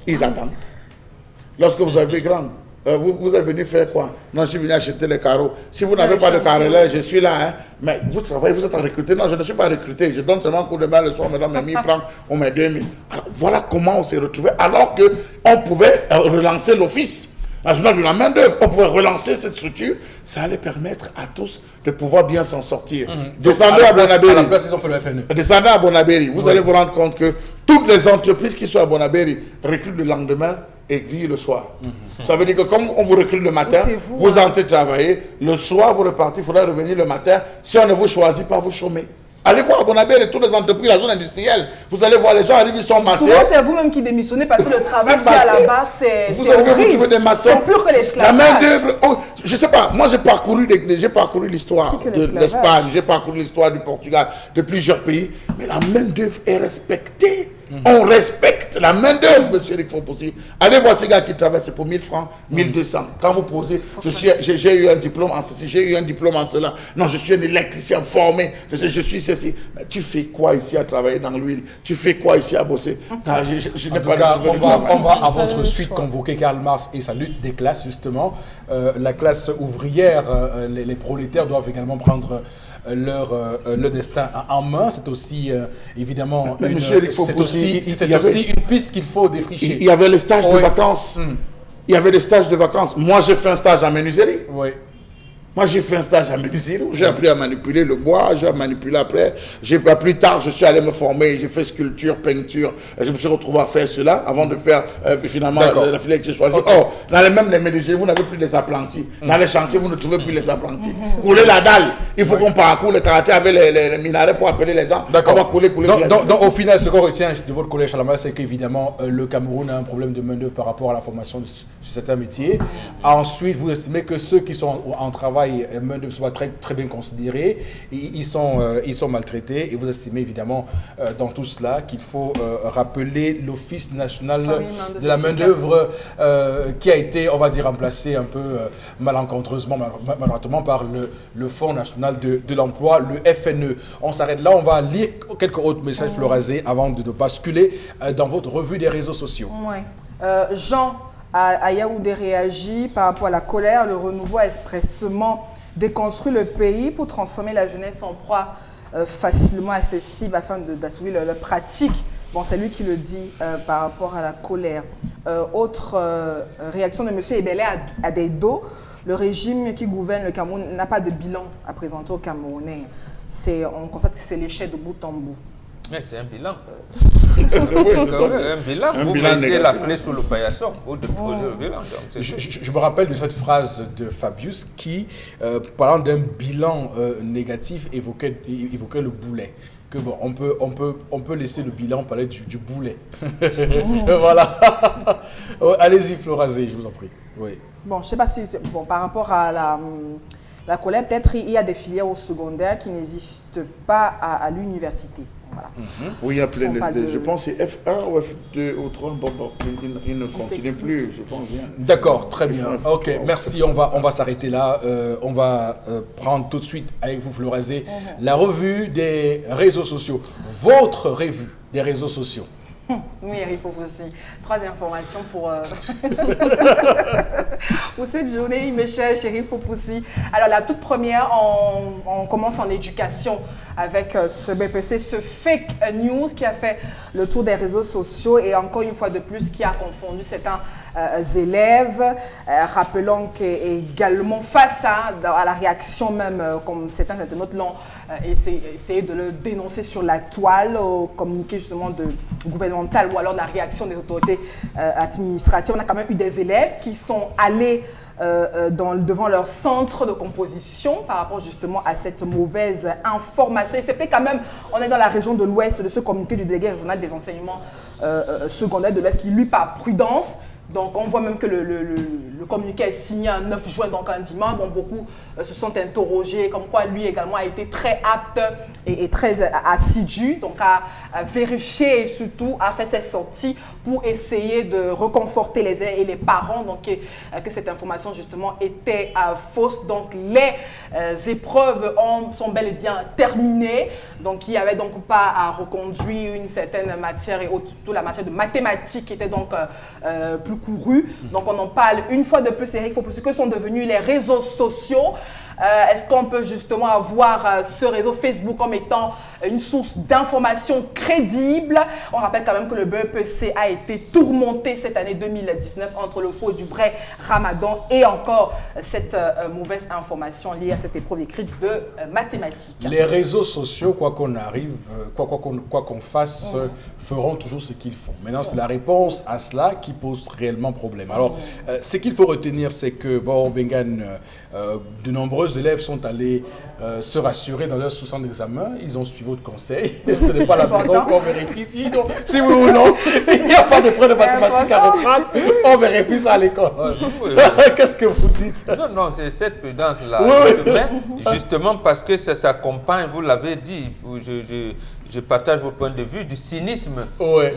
S2: Ils attendent. Lorsque vous avez grande, vous êtes venu faire quoi? Non, je suis venu acheter les carreaux. Si vous n'avez pas de carreleur, je suis là. Hein. Mais vous travaillez, vous êtes en recruté. Non, je ne suis pas recruté. Je donne seulement un coup de main le soir, on me donne mes 1000 francs, on met 2000. Alors voilà comment on s'est retrouvé. Alors qu'on pouvait relancer l'office. La journée de la main-d'œuvre, on pouvait relancer cette structure. Ça allait permettre à tous de pouvoir bien s'en sortir. Descendez à Bonaberi.
S1: À la place, ils ont fait le FNE.
S2: Descendez à Bonaberi. Vous allez vous rendre compte que toutes les entreprises qui sont à Bonaberi recrutent le lendemain et vivent le soir. Ça veut dire que comme on vous recrute le matin, vous entrez travailler, le soir vous repartez, il faudra revenir le matin. Si on ne vous choisit pas, vous chômez. Allez voir à Bonaberi et toutes les entreprises, la zone industrielle. Vous allez voir les gens arrivent, ils sont massés.
S3: Souvent, c'est vous-même qui démissionnez parce que le travail qui est à la base, c'est
S2: vous allez vous trouver des maçons.
S3: C'est plus que l'esclavage.
S2: La main d'œuvre, je sais pas, moi j'ai parcouru l'histoire de l'Espagne, j'ai parcouru l'histoire du Portugal, de plusieurs pays, mais la main d'œuvre est respectée. On respecte la main d'œuvre, monsieur Eric Fopoussi. Allez voir ces gars qui travaillent, c'est pour 1000 francs, 1200. Quand vous posez, j'ai eu un diplôme en ceci, j'ai eu un diplôme en cela. Non, je suis un électricien formé, je suis ceci. Mais tu fais quoi ici à travailler dans l'huile? Tu fais quoi ici à bosser? Je n'ai pas de travail.
S1: On va à votre suite convoquer Karl Marx et sa lutte des classes, justement. La classe ouvrière, les prolétaires doivent également prendre le destin en main. C'est aussi évidemment une piste qu'il faut défricher.
S2: Il y avait les stages de vacances. Il y avait des stages de vacances. Moi, j'ai fait un stage en menuiserie.
S1: Oui.
S2: Moi, j'ai fait un stage à menuiserie où j'ai appris à manipuler le bois, j'ai manipulé après. Plus tard, je suis allé me former, j'ai fait sculpture, peinture. Je me suis retrouvé à faire cela avant de faire finalement la filière que j'ai choisie. Okay. Oh, dans les mêmes menuiseries, vous n'avez plus les apprentis. Dans les chantiers, vous ne trouvez plus les apprentis. Couler la dalle, il faut qu'on parcourt le quartier avec les minarets pour appeler les gens.
S1: D'accord. Donc, au final, ce qu'on retient de votre collège Chalamala, c'est qu'évidemment, le Cameroun a un problème de main-d'œuvre par rapport à la formation sur certains métiers. Ensuite, vous estimez que ceux qui sont en travail, main-d'œuvre soit très bien considérés, ils sont maltraités, et vous estimez évidemment dans tout cela qu'il faut rappeler l'Office national de la main-d'œuvre qui a été, on va dire, remplacé un peu malencontreusement, malheureusement par le Fonds national de l'emploi, le FNE. On s'arrête là, on va lire quelques autres messages Florazé avant de basculer dans votre revue des réseaux sociaux.
S3: Jean à Yaoundé réagit par rapport à la colère. Le renouveau a expressément déconstruit le pays pour transformer la jeunesse en proie facilement accessible afin d'assouvir leur pratique. Bon, c'est lui qui le dit par rapport à la colère. Autre réaction de M. Ebele Adedo. Le régime qui gouverne le Cameroun n'a pas de bilan à présenter aux Camerounais. On constate que c'est l'échec de bout en bout.
S4: Mais c'est un bilan. Un bilan. Vous mettez la clé sous le paillasson. Vous déposez le bilan.
S1: Je me rappelle de cette phrase de Fabius qui, parlant d'un bilan négatif, évoquait le boulet. Que bon, on peut laisser le bilan parler du boulet. Voilà. Allez-y, Florazé, je vous en prie. Oui.
S3: Bon, je ne sais pas si... Bon, par rapport à la colère, peut-être il y a des filières au secondaire qui n'existent pas à l'université. Voilà.
S2: Oui, il y a plein de... Je pense que c'est F1 ou F2 ou 3. Bon, il ne continue plus, je pense bien.
S1: D'accord, très bien. Ok, merci. On va s'arrêter là. On va prendre tout de suite avec vous, Florazé, la revue des réseaux sociaux. Votre revue des réseaux sociaux.
S3: Oui, il faut aussi 3 informations pour cette journée. Mes chers Chérif Opoussi. Alors, la toute première, on commence en éducation avec ce BPC, ce fake news qui a fait le tour des réseaux sociaux et encore une fois de plus qui a confondu certains élèves. Rappelons qu'également face à la réaction même, comme certains internautes l'ont essayé de le dénoncer sur la toile, au communiqué justement gouvernemental ou alors la réaction des autorités administratives. On a quand même eu des élèves qui sont allés devant leur centre de composition par rapport justement à cette mauvaise information. Et c'était quand même, on est dans la région de l'Ouest, de ce communiqué du délégué régional des enseignements secondaires de l'Est qui lut par prudence. Donc, on voit même que le communiqué est signé un 9 juin, donc un dimanche. Bon, beaucoup se sont interrogés, comme quoi lui également a été très apte et très assidu, donc à vérifier et surtout à faire ses sorties pour essayer de reconforter les élèves et les parents, donc que cette information justement était fausse. Donc, les épreuves sont bel et bien terminées. Donc, il n'y avait donc pas à reconduire une certaine matière et surtout la matière de mathématiques qui était donc plus courue. Donc, on en parle une fois de plus, Eric, pour ce que sont devenus les réseaux sociaux. Est-ce qu'on peut justement avoir ce réseau Facebook comme étant une source d'information crédible? On rappelle quand même que le BEPC a été tourmenté cette année 2019 entre le faux et du vrai Ramadan et encore cette mauvaise information liée à cette épreuve écrite de mathématiques.
S1: Les réseaux sociaux, quoi qu'on arrive, quoi qu'on fasse, feront toujours ce qu'ils font. Maintenant, c'est la réponse à cela qui pose réellement problème. Alors, ce qu'il faut retenir, c'est que, bon, Bengan, de nombreux élèves sont allés se rassurer dans leur sous-centre d'examen. Ils ont suivi votre conseil. Ce n'est pas la maison qu'on vérifie. Sinon, si oui ou non, il n'y a pas de preuve de mathématiques à reprendre. On vérifie ça à l'école. Qu'est-ce que vous dites?
S4: Non, c'est cette prudence-là. Justement parce que ça s'accompagne, vous l'avez dit, je partage vos points de vue, du cynisme.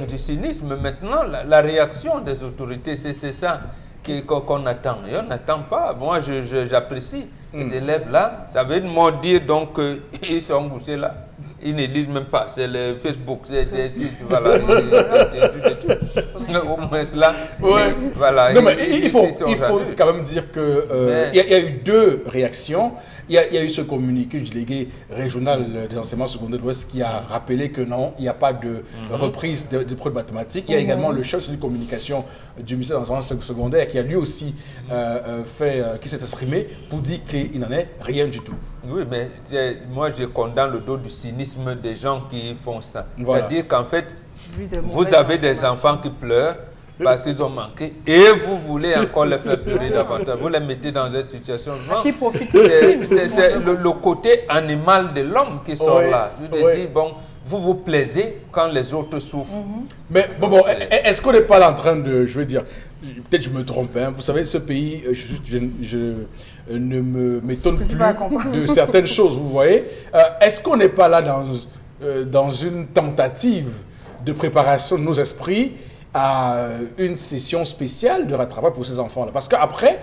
S4: Du cynisme. Maintenant, la réaction des autorités, c'est ça qu'on attend. Et on n'attend pas. Moi, j'apprécie les élèves là. Ça veut dire donc qu'ils sont bouchés là. Ils ne lisent même pas. C'est le Facebook, c'est des sites, voilà. au moins là.
S1: Ouais.
S4: Voilà.
S1: Non, mais il faut quand même dire que il y a eu deux réactions. Il y a eu ce communiqué du délégué régional des enseignements secondaires de l'Ouest qui a rappelé que non, il n'y a pas de reprise de preuves mathématiques. Il y a également le chef de communication du ministère des enseignements secondaires qui a lui aussi qui s'est exprimé pour dire qu'il n'en est rien du tout.
S4: Oui, mais moi je condamne le dos du cynisme des gens qui font ça.
S1: Voilà.
S4: C'est-à-dire qu'en fait, vous avez des enfants qui pleurent parce qu'ils ont manqué et vous voulez encore les faire pleurer davantage. Vous les mettez dans cette situation.
S3: Qui profite.
S4: C'est le côté animal de l'homme qui sort là. Je veux dire, bon, vous vous plaisez quand les autres souffrent.
S1: Mais bon, est-ce qu'on n'est pas en train de, je veux dire, peut-être je me trompe, hein, vous savez, ce pays, je ne m'étonne plus de certaines choses, vous voyez. Est-ce qu'on n'est pas là dans une tentative de préparation de nos esprits à une session spéciale de rattrapage pour ces enfants-là? Parce qu'après,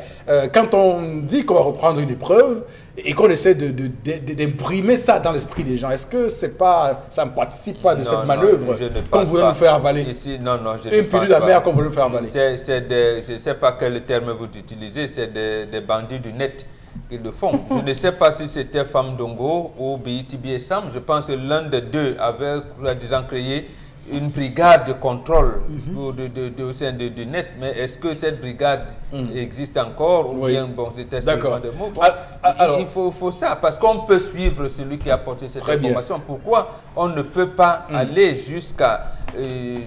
S1: quand on dit qu'on va reprendre une épreuve et qu'on essaie d'imprimer ça dans l'esprit des gens, est-ce que ça ne participe pas de cette manœuvre qu'on voulait nous faire avaler?
S4: Ici, non, je
S1: une pilule amère qu'on voulait nous faire avaler.
S4: Je ne sais pas quel terme vous utilisez, c'est des bandits du net qui le font. Je ne sais pas si c'était Femme Dongo ou BITB Sam. Je pense que l'un des deux avait, disons, créé une brigade de contrôle au sein du net, mais est-ce que cette brigade existe encore ou bien bon, c'était seulement des mots? Bon, alors, il faut ça, parce qu'on peut suivre celui qui a apporté cette information. Bien. Pourquoi on ne peut pas aller jusqu'à,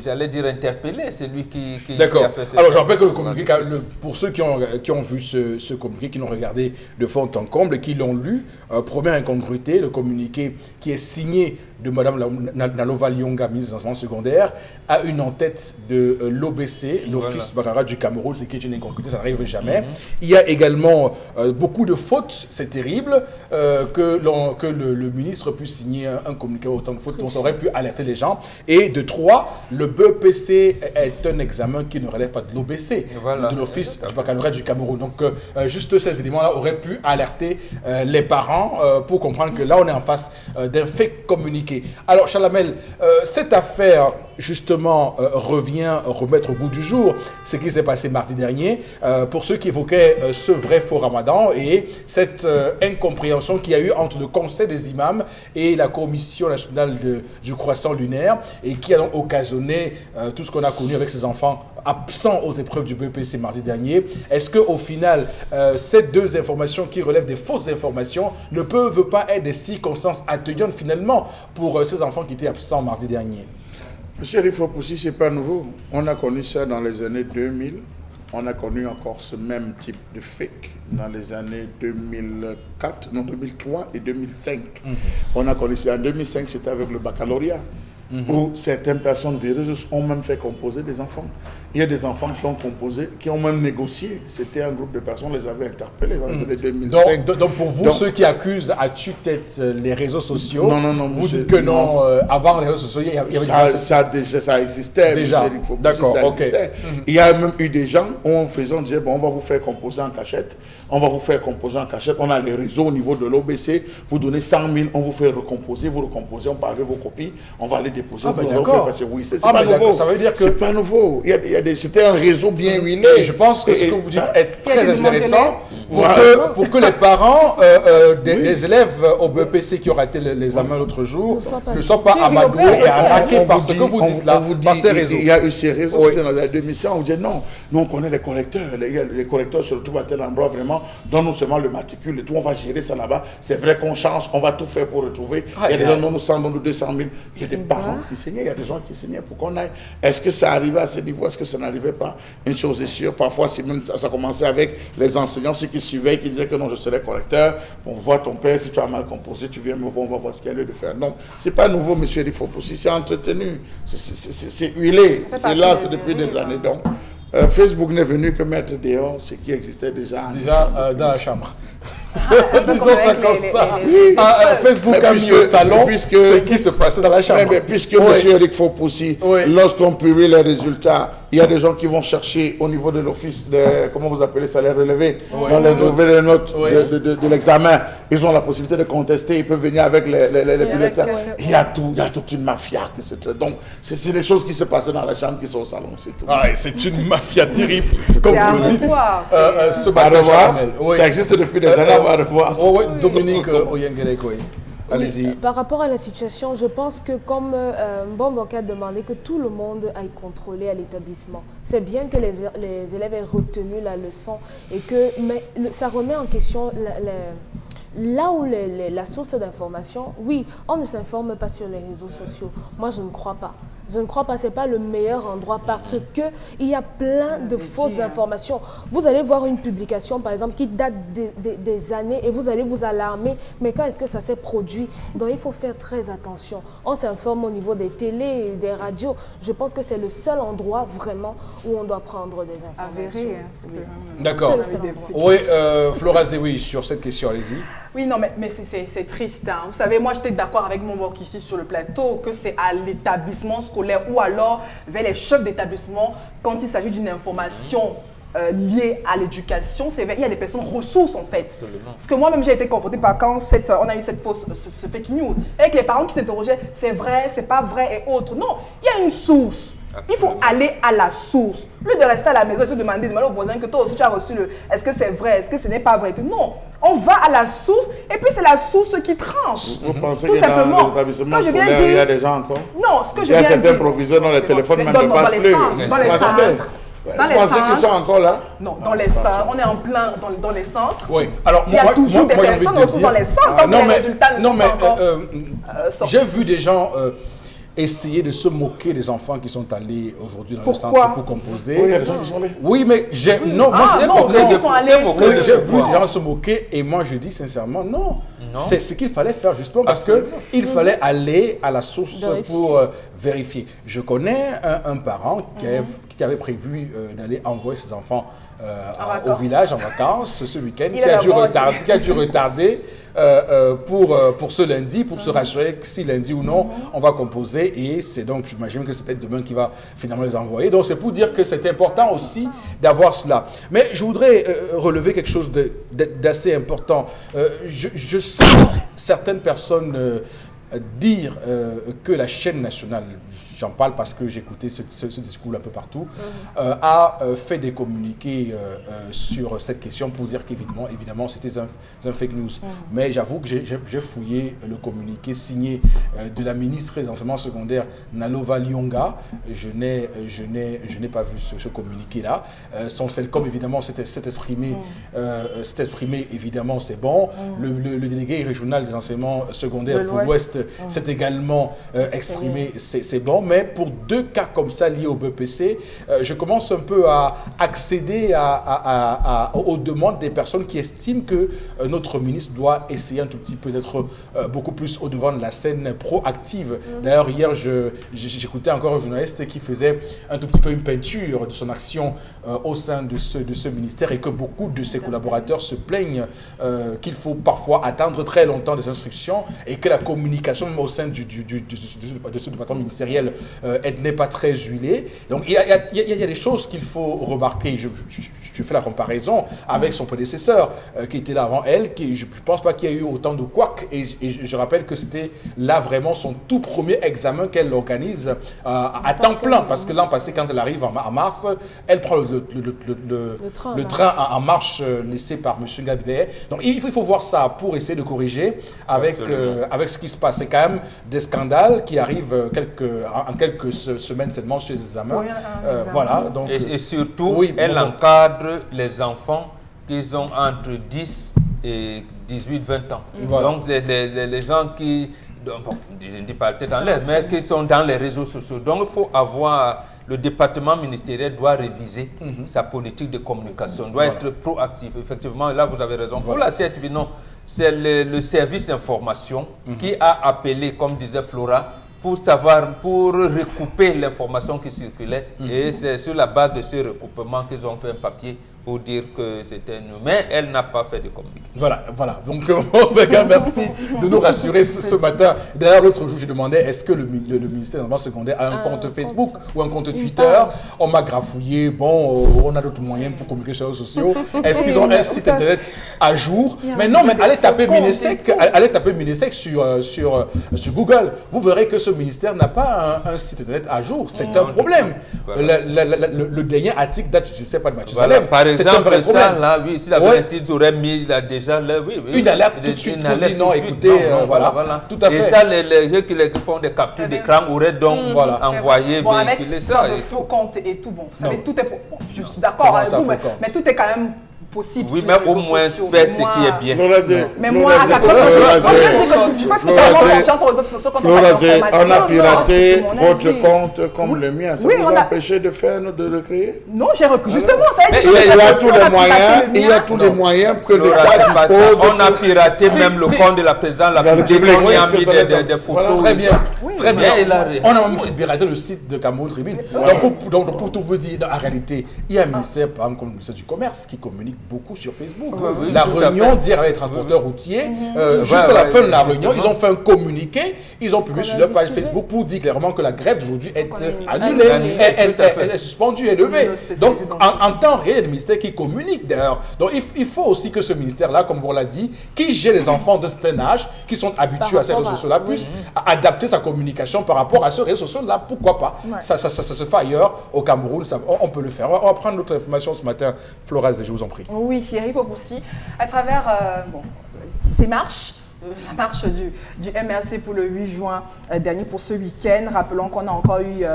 S4: j'allais dire, interpeller celui qui a fait cette information?
S1: Alors, je rappelle que le communiqué, pour ceux qui ont vu ce communiqué, qui l'ont regardé de fond en comble et qui l'ont lu, première incongruité, le communiqué qui est signé de Mme Nalova Lyonga, ministre de l'enseignement secondaire, a une en-tête de l'OBC, l'Office Baccarat du Cameroun, ce qui est une incongruité, ça n'arrive jamais. Il y a également beaucoup de fautes, c'est terrible, que le ministre puisse signer un communiqué autant de fautes, on aurait pu alerter les gens. Et de trois, le BEPC est un examen qui ne relève pas de l'OBC, de l'Office du Baccalauréat du Cameroun. Donc, juste ces éléments-là auraient pu alerter les parents pour comprendre que là, on est en face d'un fait communiqué. Alors, Chalamel, cette affaire, justement, revient remettre au goût du jour ce qui s'est passé mardi dernier pour ceux qui évoquaient ce vrai faux ramadan et cette incompréhension qu'il y a eu entre le Conseil des imams et la Commission nationale du croissant lunaire et qui a donc occasionné tout ce qu'on a connu avec ces enfants absents aux épreuves du BEPC mardi dernier. Est-ce qu'au final, ces deux informations qui relèvent des fausses informations ne peuvent pas être des circonstances atténuantes finalement pour ces enfants qui étaient absents mardi dernier?
S2: Monsieur Rifopoussi, ce n'est pas nouveau. On a connu ça dans les années 2000. On a connu encore ce même type de fake dans les années 2003 et 2005. On a connu ça en 2005, c'était avec le baccalauréat. Où certaines personnes véreuses ont même fait composer des enfants. Il y a des enfants qui ont composé, qui ont même négocié. C'était un groupe de personnes, on les avait interpellés dans les années 2005.
S1: Donc pour vous, ceux qui accusent à tue-tête les réseaux sociaux, vous dites que non, avant les réseaux sociaux, il y avait
S2: ça existait.
S1: Déjà, d'accord, ok.
S2: Il y a même eu des gens où on disait, bon, on va vous faire composer en cachette. On va vous faire composer en cachette. On a les réseaux au niveau de l'OBC. Vous donnez 100 000, on vous fait recomposer. Vous recomposez, on part avec vos copies. On va les déposer.
S1: D'accord.
S2: Oui, c'est pas nouveau.
S1: Ça veut dire que
S2: c'est pas nouveau. C'était un réseau bien huilé.
S1: Et je pense que ce que vous dites est très intéressant pour que les parents des élèves au BEPC qui ont raté l'examen l'autre jour ne soient pas amadoués et arnaqués par ce que vous dites là, par ces réseaux.
S2: Il y a eu ces réseaux. C'était dans les 2005. On vous dit non, nous on connaît les collecteurs. Les collecteurs se retrouvent à tel endroit vraiment. Donne-nous seulement le matricule et tout, on va gérer ça là-bas. C'est vrai qu'on change, on va tout faire pour retrouver. Il y a des gens, donne-nous 100, donne-nous 200 000. Il y a des parents qui saignaient, il y a des gens qui saignaient pour qu'on aille. Est-ce que ça arrivait à ce niveau? Est-ce que ça n'arrivait pas? Une chose est sûre, parfois ça commençait avec les enseignants, ceux qui suivaient, qui disaient que non, je serai correcteur. On voit ton père, si tu as mal composé, tu viens me voir, on va voir ce qu'il y a lieu de faire. Non, c'est pas nouveau, monsieur Rifopoussi, c'est entretenu, c'est huilé, c'est là, c'est depuis des années. Donc, Facebook n'est venu que mettre dehors ce qui existait déjà.
S1: Dans la chambre. Disons ça comme ça. Facebook a mis au salon ce qui se passait dans la chambre.
S2: Mais puisque M. Eric Fopoussi, lorsqu'on publie les résultats, il y a des gens qui vont chercher au niveau de l'office de, comment vous appelez ça, les relevés, dans les nouvelles notes de l'examen. Ils ont la possibilité de contester, ils peuvent venir avec les bulletins. Il y a toute une mafia qui se traite. Donc, c'est des choses qui se passaient dans la chambre qui sont au salon, c'est tout.
S1: C'est une mafia terrible, comme vous le dites.
S2: Ce matin, ça existe depuis des années, on va revoir.
S1: Dominique Oyengelek, allez-y.
S5: Par rapport à la situation, je pense que comme Mbomboka a demandé que tout le monde aille contrôler à l'établissement, c'est bien que les élèves aient retenu la leçon, mais ça remet en question là où la source d'information. Oui, on ne s'informe pas sur les réseaux sociaux. Moi, je ne crois pas. Je ne crois pas, ce n'est pas le meilleur endroit parce qu'il y a plein de fausses informations. Vous allez voir une publication, par exemple, qui date des années et vous allez vous alarmer. Mais quand est-ce que ça s'est produit? Donc, il faut faire très attention. On s'informe au niveau des télés et des radios. Je pense que c'est le seul endroit vraiment où on doit prendre des informations.
S1: D'accord. Oui, Flora Zewi, sur cette question, allez-y.
S3: Oui, non, mais c'est triste. Hein. Vous savez, moi, j'étais d'accord avec mon work ici sur le plateau que c'est à l'établissement scolaire ou alors vers les chefs d'établissement quand il s'agit d'une information liée à l'éducation. Il y a des personnes ressources, en fait. Absolument. Parce que moi-même, j'ai été confrontée par quand on a eu ce fake news. Avec les parents qui s'interrogeaient, c'est vrai, c'est pas vrai et autres. Non, il y a une source. Il faut aller à la source. Plus de rester à la maison et se demander au voisin que toi aussi tu as reçu est-ce que c'est vrai, est-ce que ce n'est pas vrai. Non, on va à la source et puis c'est la source qui tranche.
S2: Vous pensez que dans les établissements scolaires, il y a des gens encore?
S3: Non, ce que je viens de dire.
S2: Il y a certains proviseurs dont les téléphones même ne passent plus.
S3: Dans les centres.
S2: Vous pensez qu'ils sont encore là?
S3: Non, dans les centres. On est en plein dans les centres.
S1: Oui. Alors,
S3: il y a toujours des personnes dans les centres.
S1: Non, mais j'ai vu des gens essayer de se moquer des enfants qui sont allés aujourd'hui dans le centre pour composer.
S2: Oui, il y a des gens qui sont allés.
S1: Oui, mais j'ai vu des gens se moquer et moi je dis sincèrement non. C'est ce qu'il fallait faire justement parce qu'il fallait aller à la source pour vérifier. Je connais un parent qui avait prévu d'aller envoyer ses enfants au village en vacances ce week-end, qui a dû retarder pour ce lundi, pour se rassurer que si lundi ou non, on va composer. Et c'est donc, j'imagine que c'est peut-être demain qui va finalement les envoyer. Donc c'est pour dire que c'est important aussi d'avoir cela. Mais je voudrais relever quelque chose d'assez important. Je sais certaines personnes dire que la chaîne nationale, j'en parle parce que j'écoutais ce discours un peu partout, a fait des communiqués sur cette question pour dire qu'évidemment c'était un fake news. Mais j'avoue que j'ai fouillé le communiqué signé de la ministre des enseignements secondaires Nalova Lyonga. Je n'ai pas vu ce communiqué-là. Son CELCOM évidemment s'est exprimé, évidemment c'est bon. Le délégué régional des enseignements secondaires pour l'Ouest s'est également exprimé, c'est bon. Mais pour deux cas comme ça liés au BEPC, je commence un peu à accéder aux demandes des personnes qui estiment que notre ministre doit essayer un tout petit peu d'être beaucoup plus au-devant de la scène proactive. D'ailleurs, hier, j'écoutais encore un journaliste qui faisait un tout petit peu une peinture de son action au sein de ce ministère et que beaucoup de ses collaborateurs se plaignent qu'il faut parfois attendre très longtemps des instructions et que la communication au sein de ce département ministériel n'est pas très huilée. Donc il y a des choses qu'il faut remarquer. Je fais la comparaison avec son prédécesseur qui était là avant elle. Je ne pense pas qu'il y ait eu autant de couacs. Et je rappelle que c'était là vraiment son tout premier examen qu'elle organise à temps plein. Parce que l'an passé, quand elle arrive en mars, elle prend le train en marche laissé par M. Gabé. Donc il faut voir ça pour essayer de corriger avec ce qui se passe. C'est quand même des scandales qui arrivent en quelques semaines seulement sur les examens. Voilà. Donc,
S4: et surtout, elle encadre les enfants qui ont entre 10 et 18-20 ans. Voilà. Donc les gens qui, je ne dis pas tête en l'air, mais qui sont dans les réseaux sociaux. Donc il faut avoir... Le département ministériel doit réviser sa politique de communication, doit être proactif. Effectivement, là vous avez raison. Pour la CRTV, non, c'est le service information qui a appelé, comme disait Flora, pour recouper l'information qui circulait. Et c'est sur la base de ce recoupement qu'ils ont fait un papier pour dire que c'était nous. Mais elle n'a pas fait de communication.
S1: Voilà. Donc, merci de nous rassurer ce matin. D'ailleurs, l'autre jour, je demandais est-ce que le ministère de l'enseignement secondaire a un compte Facebook ou un compte Twitter. On m'a grafouillé. Bon, on a d'autres moyens pour communiquer sur les réseaux sociaux. Est-ce qu'ils ont un site internet à jour? Mais non, mais allez taper Minesec sur Google. Vous verrez que ce ministère n'a pas un site internet à jour. C'est un problème. Voilà. Le dernier article date, je ne sais pas, de Mathusalem.
S4: Voilà, par exemple, ça, là, oui, s'il avait site, aurait mis là, déjà,
S1: une alerte tout de suite pour dire non, écoutez, voilà, tout à fait.
S4: Et ça, les gens qui font des captures d'écran auraient donc envoyé, véhiculer ça.
S3: Avec de faux comptes et tout, bon, vous savez, tout est... Bon, je suis d'accord avec vous, mais tout est quand même possible.
S4: Oui, mais au moins faire ce qui est bien.
S3: Mais moi, à 80%, je fais totalement confiance aux réseaux sociaux quand on parle d'information.
S2: On a piraté votre compte comme le mien. Ça vous a empêché de le créer?
S3: Non, j'ai justement, ça
S2: il y a tous les moyens que l'État dispose.
S4: On a piraté même le compte de la présidente de la République. On y a mis des photos.
S1: Très bien. On a même piraté le site de Cameroun Tribune. Donc, pour tout vous dire, en réalité, il y a un ministère, par exemple, comme le ministère du Commerce, qui communique beaucoup sur Facebook. La réunion d'hier avec les transporteurs routiers, juste à la fin de la réunion, ils ont fait un communiqué, ils ont publié sur leur page Facebook pour dire clairement que la grève d'aujourd'hui est annulée, est suspendue, est levée. Donc, en temps réel, il y a des ministères qui communiquent d'ailleurs. Donc, il faut aussi que ce ministère-là, comme on l'a dit, qui gère les enfants d'un certain âge, qui sont habitués à ces réseaux sociaux-là, puisse adapter sa communication par rapport à ce réseau social-là. Pourquoi pas? Ça se fait ailleurs, au Cameroun, on peut le faire. On va prendre notre information ce matin. Florence, je vous en prie.
S3: Oui, il faut aussi, à travers ces marches, la marche du MRC pour le 8 juin dernier, pour ce week-end. Rappelons qu'on a encore eu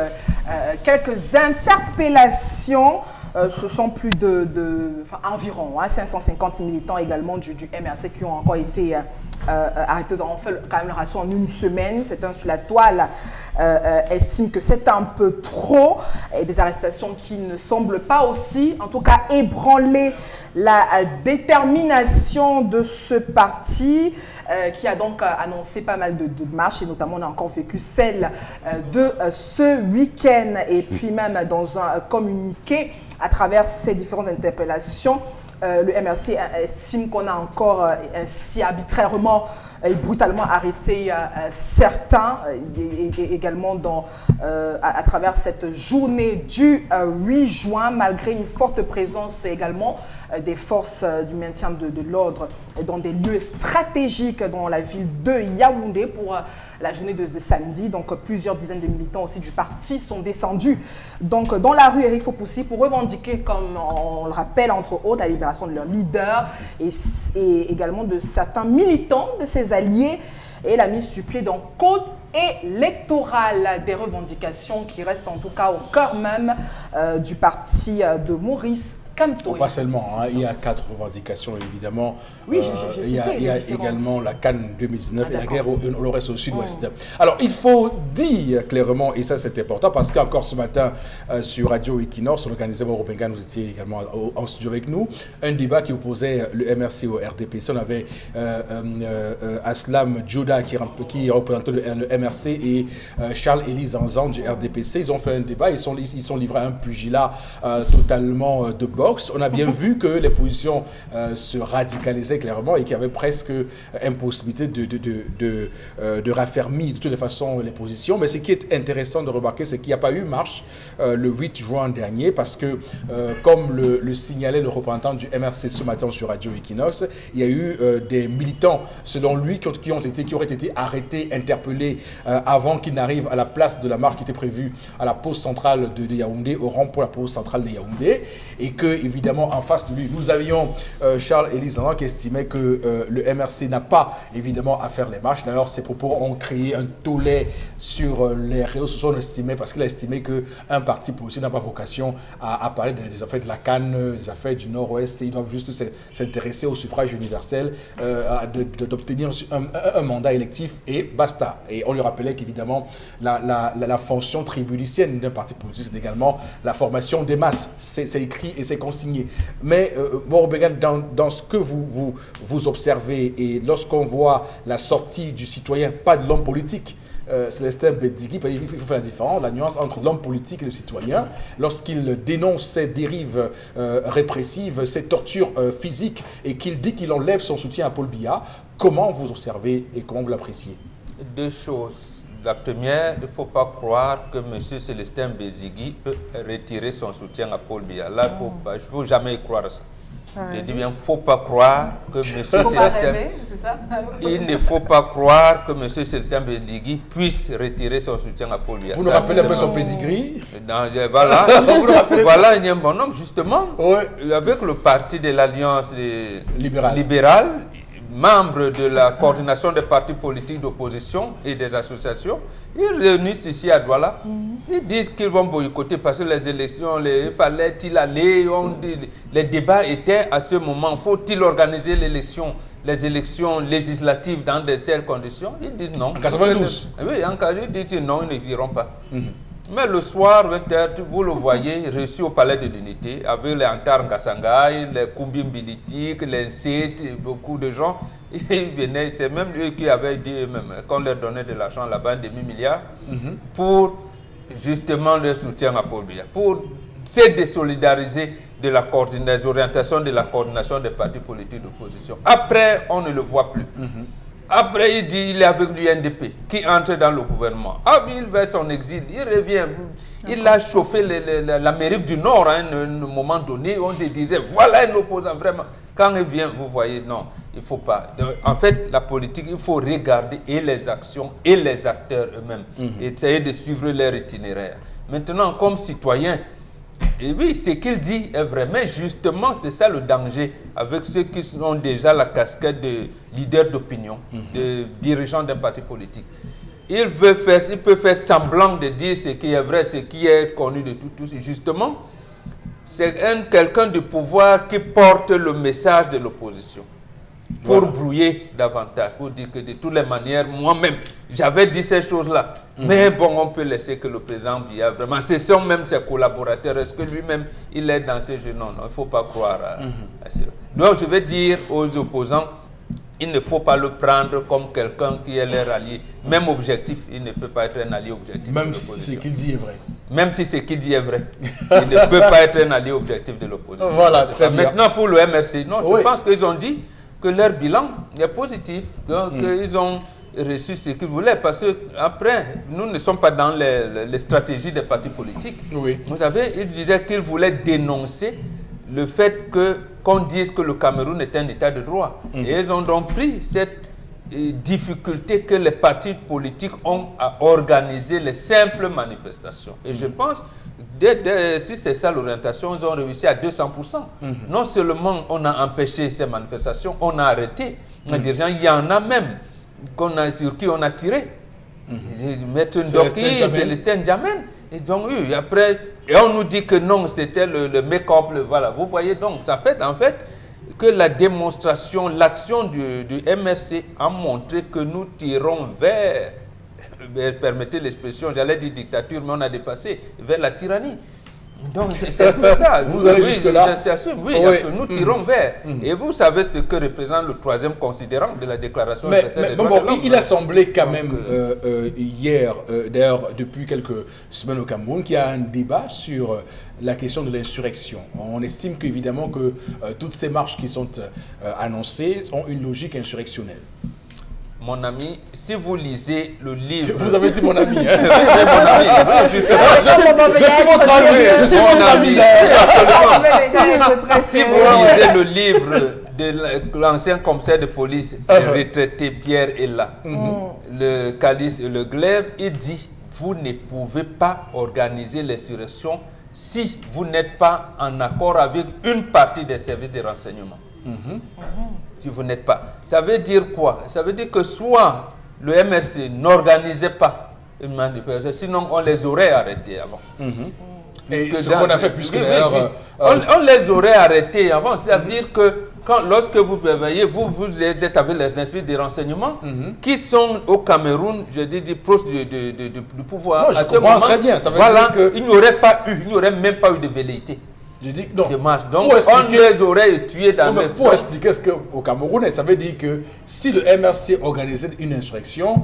S3: quelques interpellations. Ce sont plus environ 550 militants également du MRC qui ont encore été arrêtés. On fait quand même le ratio en une semaine. Certains sur la toile estiment que c'est un peu trop. Et des arrestations qui ne semblent pas aussi, en tout cas, ébranler la détermination de ce parti qui a donc annoncé pas mal de marches, et notamment on a encore vécu celle de ce week-end. Et puis même dans un communiqué à travers ces différentes interpellations, le MRC estime qu'on a encore ainsi arbitrairement et brutalement arrêté certains, et également à travers cette journée du 8 juin, malgré une forte présence également des forces du maintien de l'ordre dans des lieux stratégiques dans la ville de Yaoundé pour la journée de samedi. Donc plusieurs dizaines de militants aussi du parti sont descendus donc dans la rue Éric Fopoussi pour revendiquer, comme on le rappelle entre autres, la libération de leur leader et également de certains militants de ses alliés et la mise sur pied d'un code électoral, des revendications qui restent en tout cas au cœur même du parti de Maurice Kamto.
S1: Pas seulement, il y a 4 revendications évidemment.
S3: Oui,
S1: il y a également la Cannes 2019 et la guerre au reste au sud-ouest. Alors il faut dire clairement, et ça c'est important, parce qu'encore ce matin sur Radio Equinox, on organisait European, vous étiez également en studio avec nous, un débat qui opposait le MRC au RDPC. On avait Aslam Djouda qui représentait le MRC et Charles-Élie Zanzan du RDPC. Ils ont fait un débat, ils sont livrés à un pugilat totalement de boxe. On a bien vu que les positions se radicalisaient clairement et qu'il y avait presque impossibilité de raffermir de toutes les façons les positions. Mais ce qui est intéressant de remarquer, c'est qu'il n'y a pas eu marche le 8 juin dernier parce que, comme le signalait le représentant du MRC ce matin sur Radio Equinox, il y a eu des militants, selon lui, qui auraient été arrêtés, interpellés avant qu'ils n'arrivent à la place de la marche qui était prévue à la pause centrale de Yaoundé, au rond pour la pause centrale de Yaoundé, et que évidemment en face de lui nous avions Charles-Élie Zanzan qui estimait que le MRC n'a pas évidemment à faire les marches. D'ailleurs ses propos ont créé un tollé sur les réseaux sociaux, parce qu'il a estimé qu'un parti politique n'a pas vocation à parler des affaires de la Cannes, des affaires du Nord-Ouest. Ils doivent juste s'intéresser au suffrage universel, d'obtenir un mandat électif et basta. Et on lui rappelait qu'évidemment la fonction tribunicienne d'un parti politique, c'est également la formation des masses. C'est écrit et c'est consigné. Mais dans ce que vous observez, et lorsqu'on voit la sortie du citoyen, pas de l'homme politique, Célestin Bédigui, il faut faire la différence, la nuance entre l'homme politique et le citoyen. Lorsqu'il dénonce ces dérives répressives, ces tortures physiques, et qu'il dit qu'il enlève son soutien à Paul Biya, comment vous observez et comment vous l'appréciez?
S4: Deux choses. La première, il ne faut pas croire que M. Célestin Bédigui peut retirer son soutien à Paul Biya. Là, il ne faut jamais y croire ça. Je dis bien, il ne faut pas croire que M. Célestin... Il ne faut pas croire que M. Célestin Bédigui puisse retirer son soutien à Paul Biya.
S1: Vous nous rappelez un peu son pedigree?
S4: Voilà. Voilà un bon homme, justement. Oui. Avec le parti de l'Alliance libérale, membre de la coordination des partis politiques d'opposition et des associations, ils réunissent ici à Douala. Ils disent qu'ils vont boycotter parce que les élections, il fallait-il aller, les débats étaient à ce moment, faut-il organiser les élections législatives dans de telles conditions? Ils disent non.
S1: En 92?
S4: Oui, ils disent non, ils n'iront pas. Mais le soir, 20h, vous le voyez, reçu au Palais de l'Unité, avec les Antar Ngassangaï, les Kumbim Bilitik, les Ncet, beaucoup de gens. Ils venaient, c'est même eux qui avaient dit qu'on leur donnait de l'argent là-bas, un demi-milliard, pour justement leur soutien à Paul Biya, pour se désolidariser des orientations de la coordination des partis politiques d'opposition. Après, on ne le voit plus. Après, il dit qu'il est avec l'UNDP, qui entre dans le gouvernement. Ah, il va son exil, il revient. Il a chauffé l'Amérique du Nord à un moment donné. On se disait, voilà un opposant, vraiment. Quand il vient, vous voyez, non, il ne faut pas. Donc, en fait, la politique, il faut regarder et les actions et les acteurs eux-mêmes. Essayer de suivre leur itinéraire. Maintenant, comme citoyen, et oui, ce qu'il dit est vrai, mais justement, c'est ça le danger avec ceux qui ont déjà la casquette de leader d'opinion, de dirigeant d'un parti politique. Il peut faire semblant de dire ce qui est vrai, ce qui est connu de tous. Justement, c'est quelqu'un du pouvoir qui porte le message de l'opposition pour brouiller davantage, pour dire que de toutes les manières, moi-même, j'avais dit ces choses-là. Mais bon, on peut laisser que le président Biya, vraiment, ce sont même ses collaborateurs. Est-ce que lui-même, il est dans ces jeux? Non, il ne faut pas croire à cela. Donc, je vais dire aux opposants, il ne faut pas le prendre comme quelqu'un qui est leur allié. Même objectif, il ne peut pas être un allié objectif.
S1: Même si ce qu'il dit est vrai.
S4: Même si ce qu'il dit est vrai. Il ne peut pas être un allié objectif de l'opposition.
S1: Voilà, très bien.
S4: Maintenant, pour le MRC, non, je pense qu'ils ont dit que leur bilan est positif, qu'ils ont reçu ce qu'ils voulaient, parce que après, nous ne sommes pas dans les stratégies des partis politiques.
S1: Oui.
S4: Vous savez, ils disaient qu'ils voulaient dénoncer le fait qu'on dise que le Cameroun est un état de droit. Et ils ont donc pris cette difficulté que les partis politiques ont à organiser les simples manifestations. Et je pense, si c'est ça l'orientation, ils ont réussi à 200%. Non seulement on a empêché ces manifestations, on a arrêté les dirigeants, il y en a même sur qui on a tiré. Maître Ndoki, Célestin Djamène. Ils ont eu, après, et on nous dit que non, c'était le make-up, voilà. Vous voyez donc, ça fait en fait que la démonstration, l'action du MRC a montré que nous tirons vers, permettez l'expression, j'allais dire dictature, mais on a dépassé, vers la tyrannie. Donc c'est tout ça.
S1: Vous allez jusque-là?
S4: Oui, nous tirons vers. Et vous savez ce que représente le troisième considérant de la Déclaration universelle des droits de l'homme.
S1: Il a semblé quand même hier, d'ailleurs depuis quelques semaines au Cameroun, qu'il y a un débat sur la question de l'insurrection. On estime qu'évidemment que toutes ces marches qui sont annoncées ont une logique insurrectionnelle.
S4: Mon ami, si vous lisez le livre...
S1: Vous avez dit mon ami, hein?
S4: Oui, mon ami.
S1: Je suis votre ami. Je suis votre ami.
S4: Si vous lisez le livre de l'ancien commissaire de police retraité Pierre Ella, le calice et le glaive, il dit, vous ne pouvez pas organiser l'insurrection si vous n'êtes pas en accord avec une partie des services de renseignement. Si vous n'êtes pas. Ça veut dire quoi? Ça veut dire que soit le MRC n'organisait pas une manifestation, sinon on les aurait arrêtés avant.
S1: Et ce qu'on a fait, puisque d'ailleurs...
S4: On les aurait arrêtés avant. Ça veut dire que lorsque vous voyez, vous êtes avec les inspecteurs des renseignements qui sont au Cameroun, je dis proches du pouvoir.
S1: Non, je comprends très bien. Ça veut dire que...
S4: il n'y aurait même pas eu de velléité.
S1: Je dis non.
S4: de marche. Donc, on les aurait tués dans les...
S1: Pour expliquer ce qu'au Cameroun, ça veut dire que si le MRC organisait une insurrection,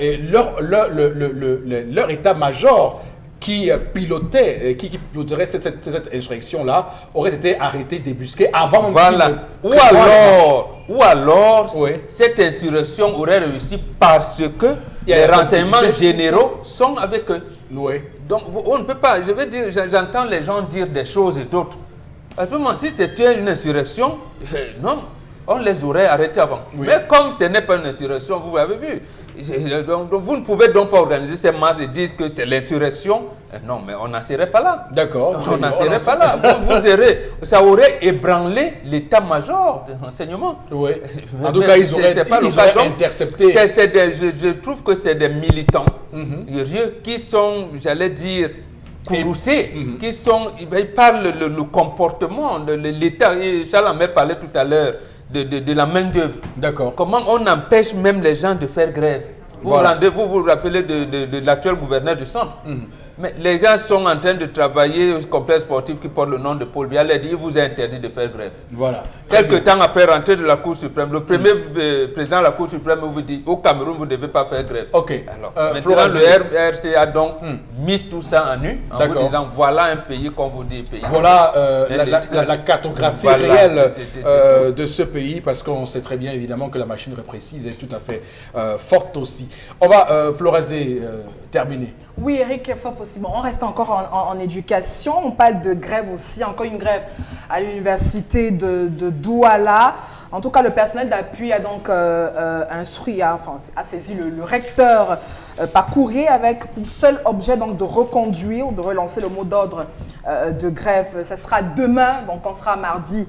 S1: et leur état-major qui piloterait cette insurrection-là aurait été arrêté, débusqué avant même.
S4: Voilà. Ou alors, oui, cette insurrection aurait réussi parce que les renseignements généraux sont avec eux.
S1: Oui.
S4: Donc, on ne peut pas, je veux dire, j'entends les gens dire des choses et d'autres. Actuellement, si c'était une insurrection, non, on les aurait arrêtés avant. Oui. Mais comme ce n'est pas une insurrection, vous avez vu, donc vous ne pouvez donc pas organiser ces marches et dire que c'est l'insurrection. Non, mais on n'en serait pas là.
S1: D'accord.
S4: On n'en serait pas là. Ça aurait ébranlé l'état-major de renseignement.
S1: Oui. En tout cas, ils auraient intercepté.
S4: Je trouve que c'est des militants qui sont, j'allais dire, courroucés, qui sont, ils parlent le comportement de l'État. Charles Amel parlait tout à l'heure de la main-d'œuvre. D'accord. Comment on empêche même les gens de faire grève. Voilà. Vous rappelez de l'actuel gouverneur du centre. Mais les gars sont en train de travailler au complexe sportif qui porte le nom de Paul Biya. Il vous a interdit de faire grève. Voilà. Quelques temps après rentrer de la Cour suprême, le premier président de la Cour suprême vous dit au Cameroun, vous ne devez pas faire grève. Ok. Alors, maintenant, le RC a donc mis tout ça en nu en vous disant voilà un pays qu'on vous dit pays.
S1: Voilà la cartographie réelle de ce pays, parce qu'on sait très bien évidemment que la machine répressive est tout à fait forte aussi. On va, Florazé, terminer.
S3: Oui, Eric, fort possible. On reste encore en éducation. On parle de grève aussi, encore une grève à l'université de Douala. En tout cas, le personnel d'appui a donc instruit, a saisi le recteur par courrier avec pour seul objet donc, de reconduire ou de relancer le mot d'ordre de grève. Ça sera demain, donc on sera mardi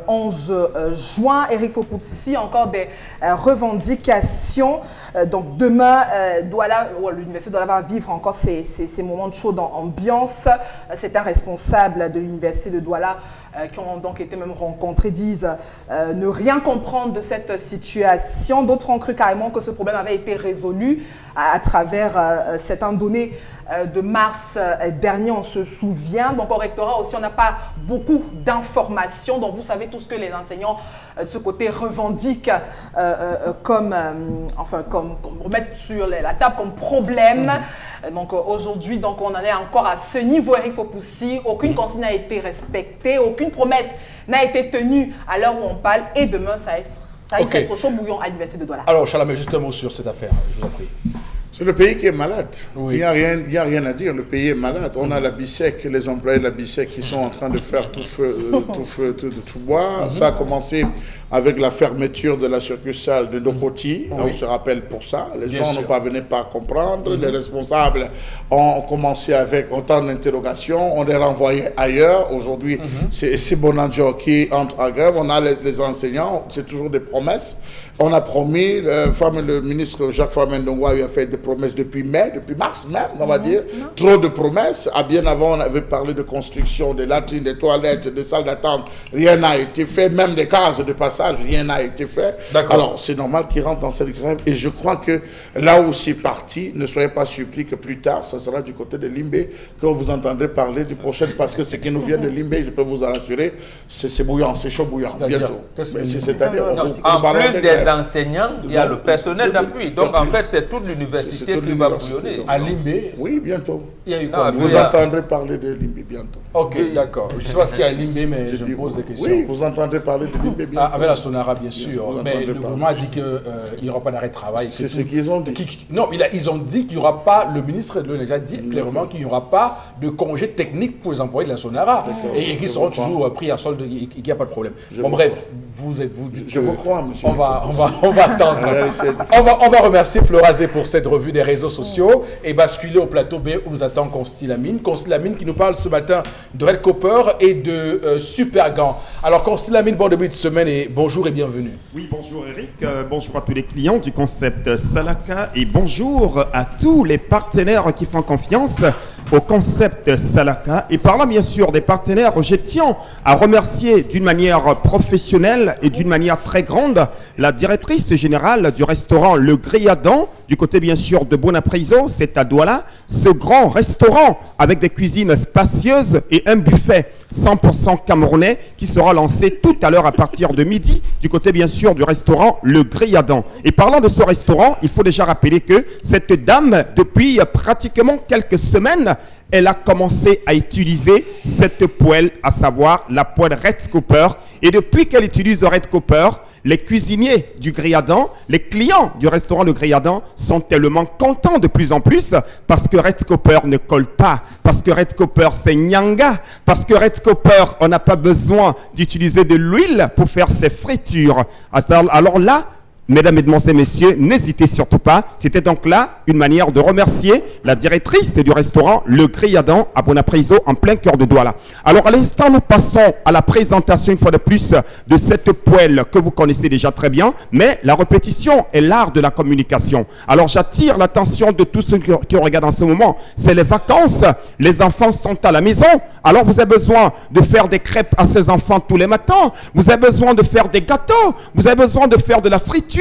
S3: 11 juin. Eric Fopoutissi, encore des revendications. Donc demain, l'université Douala va vivre encore ces moments de chaude ambiance. C'est un responsable de l'université de Douala qui ont donc été même rencontrés, disent ne rien comprendre de cette situation. D'autres ont cru carrément que ce problème avait été résolu à travers cette donné de mars dernier, on se souvient. Donc au rectorat aussi, on n'a pas beaucoup d'informations. Donc vous savez tout ce que les enseignants de ce côté revendiquent comme remettre sur la table comme problème. Donc aujourd'hui, donc on en est encore à ce niveau, Eric Fopoutissi. Aucune consigne n'a été respectée, aucune promesse n'a été tenue à l'heure où on parle. Et demain, ça risque d'être chaud bouillon à l'université de Douala.
S1: Alors, Chalamé, juste un mot sur cette affaire, je vous en prie.
S2: C'est le pays qui est malade. Oui. Il n'y a rien à dire. Le pays est malade. On a la BICEC, les employés de la BICEC qui sont en train de faire tout tout bois. Ça a commencé avec la fermeture de la succursale de Nokoti. On se rappelle pour ça. Les gens n'ont pas venu pas comprendre. Les responsables ont commencé avec autant d'interrogations. On les renvoyait ailleurs. Aujourd'hui, c'est Bonanjo qui entre en grève. On a les enseignants. C'est toujours des promesses. On a promis, le ministre Jacques Famendongwa lui a fait des promesses depuis mars même, on va dire. Trop de promesses. Bien avant, on avait parlé de construction, des latrines, des toilettes, des salles d'attente. Rien n'a été fait, même des cases de passage, rien n'a été fait. Alors, c'est normal qu'il rentre dans cette grève. Et je crois que là où c'est parti, ne soyez pas surpris que plus tard, ça sera du côté de Limbé que vous entendrez parler du prochain, parce que ce qui nous vient de Limbé, je peux vous en assurer, c'est bouillant, c'est chaud bouillant, bientôt. C'est-à-dire,
S4: en plus des enseignants, il y a le personnel d'appui. Donc en fait, c'est toute l'université qui va bouillonner.
S1: À Limbé?
S2: Oui, bientôt.
S1: Il y a eu quoi?
S2: Vous entendrez parler de Limbé bientôt.
S1: Ok, d'accord. Je sais pas ce qu'il y a à Limbé, mais je me pose des questions.
S2: Oui, vous entendrez parler de Limbé bientôt.
S1: Avec la Sonara, bien sûr. Mais le gouvernement a dit qu'il n'y aura pas d'arrêt de travail.
S2: C'est ce qu'ils ont dit.
S1: Non, ils ont dit qu'il n'y aura pas, le ministre l'a déjà dit clairement qu'il n'y aura pas de congé technique pour les employés de la Sonara. Et qu'ils seront toujours pris à solde et qu'il n'y a pas de problème. Bon, bref, vous dites.
S2: Je vous crois, monsieur.
S1: On va attendre. On va remercier Florazé pour cette revue des réseaux sociaux et basculer au plateau B où nous attend Constilamine. Constilamine qui nous parle ce matin de Red Copper et de Supergan. Alors Constilamine, bon début de semaine et bonjour et bienvenue.
S6: Oui, bonjour Eric, bonjour à tous les clients du concept Salaka et bonjour à tous les partenaires qui font confiance au concept Salaka. Et par là, bien sûr, des partenaires, je tiens à remercier d'une manière professionnelle et d'une manière très grande la directrice générale du restaurant Le Griadan, du côté bien sûr de Bonapriso, c'est à Douala, ce grand restaurant avec des cuisines spacieuses et un buffet 100% camerounais qui sera lancé tout à l'heure à partir de midi du côté bien sûr du restaurant Le Gré-Adam. Et parlant de ce restaurant, il faut déjà rappeler que cette dame, depuis pratiquement quelques semaines, elle a commencé à utiliser cette poêle, à savoir la poêle Red Cooper. Et depuis qu'elle utilise le Red Cooper, les cuisiniers du Gré-Adam, les clients du restaurant Le Gré-Adam sont tellement contents de plus en plus parce que Red Cooper ne colle pas, parce que Red Cooper c'est nyanga, parce que Red Cooper on n'a pas besoin d'utiliser de l'huile pour faire ses fritures. Alors là, mesdames, mesdemoiselles, messieurs, n'hésitez surtout pas. C'était donc là une manière de remercier la directrice du restaurant Le Gré-Adam à Bonapriso en plein cœur de Douala. Alors à l'instant, nous passons à la présentation une fois de plus de cette poêle que vous connaissez déjà très bien, mais la répétition est l'art de la communication. Alors j'attire l'attention de tous ceux qui regardent en ce moment. C'est les vacances, les enfants sont à la maison. Alors vous avez besoin de faire des crêpes à ces enfants tous les matins. Vous avez besoin de faire des gâteaux. Vous avez besoin de faire de la friture.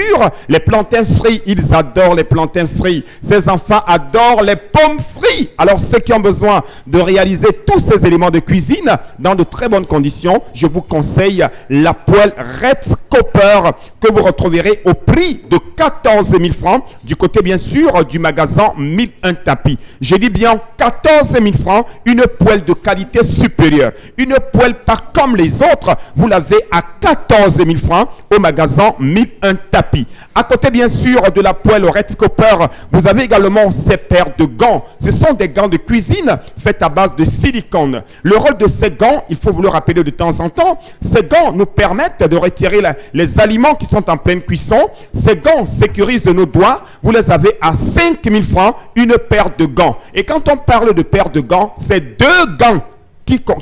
S6: Les plantains frits, ils adorent les plantains frits. Ces enfants adorent les pommes frites. Alors ceux qui ont besoin de réaliser tous ces éléments de cuisine dans de très bonnes conditions, je vous conseille la poêle Red Cooper que vous retrouverez au prix de 14 000 francs du côté bien sûr du magasin 1001 tapis. Je dis bien 14 000 francs, une poêle de qualité supérieure. Une poêle pas comme les autres, vous l'avez à 14 000 francs au magasin 1001 tapis. À côté bien sûr de la poêle Red Cooper, vous avez également ces paires de gants. Ce sont des gants de cuisine faits à base de silicone. Le rôle de ces gants, il faut vous le rappeler de temps en temps, ces gants nous permettent de retirer les aliments qui sont en pleine cuisson. Ces gants sécurisent nos doigts. Vous les avez à 5 000 francs, une paire de gants. Et quand on parle de paire de gants, c'est 2 gants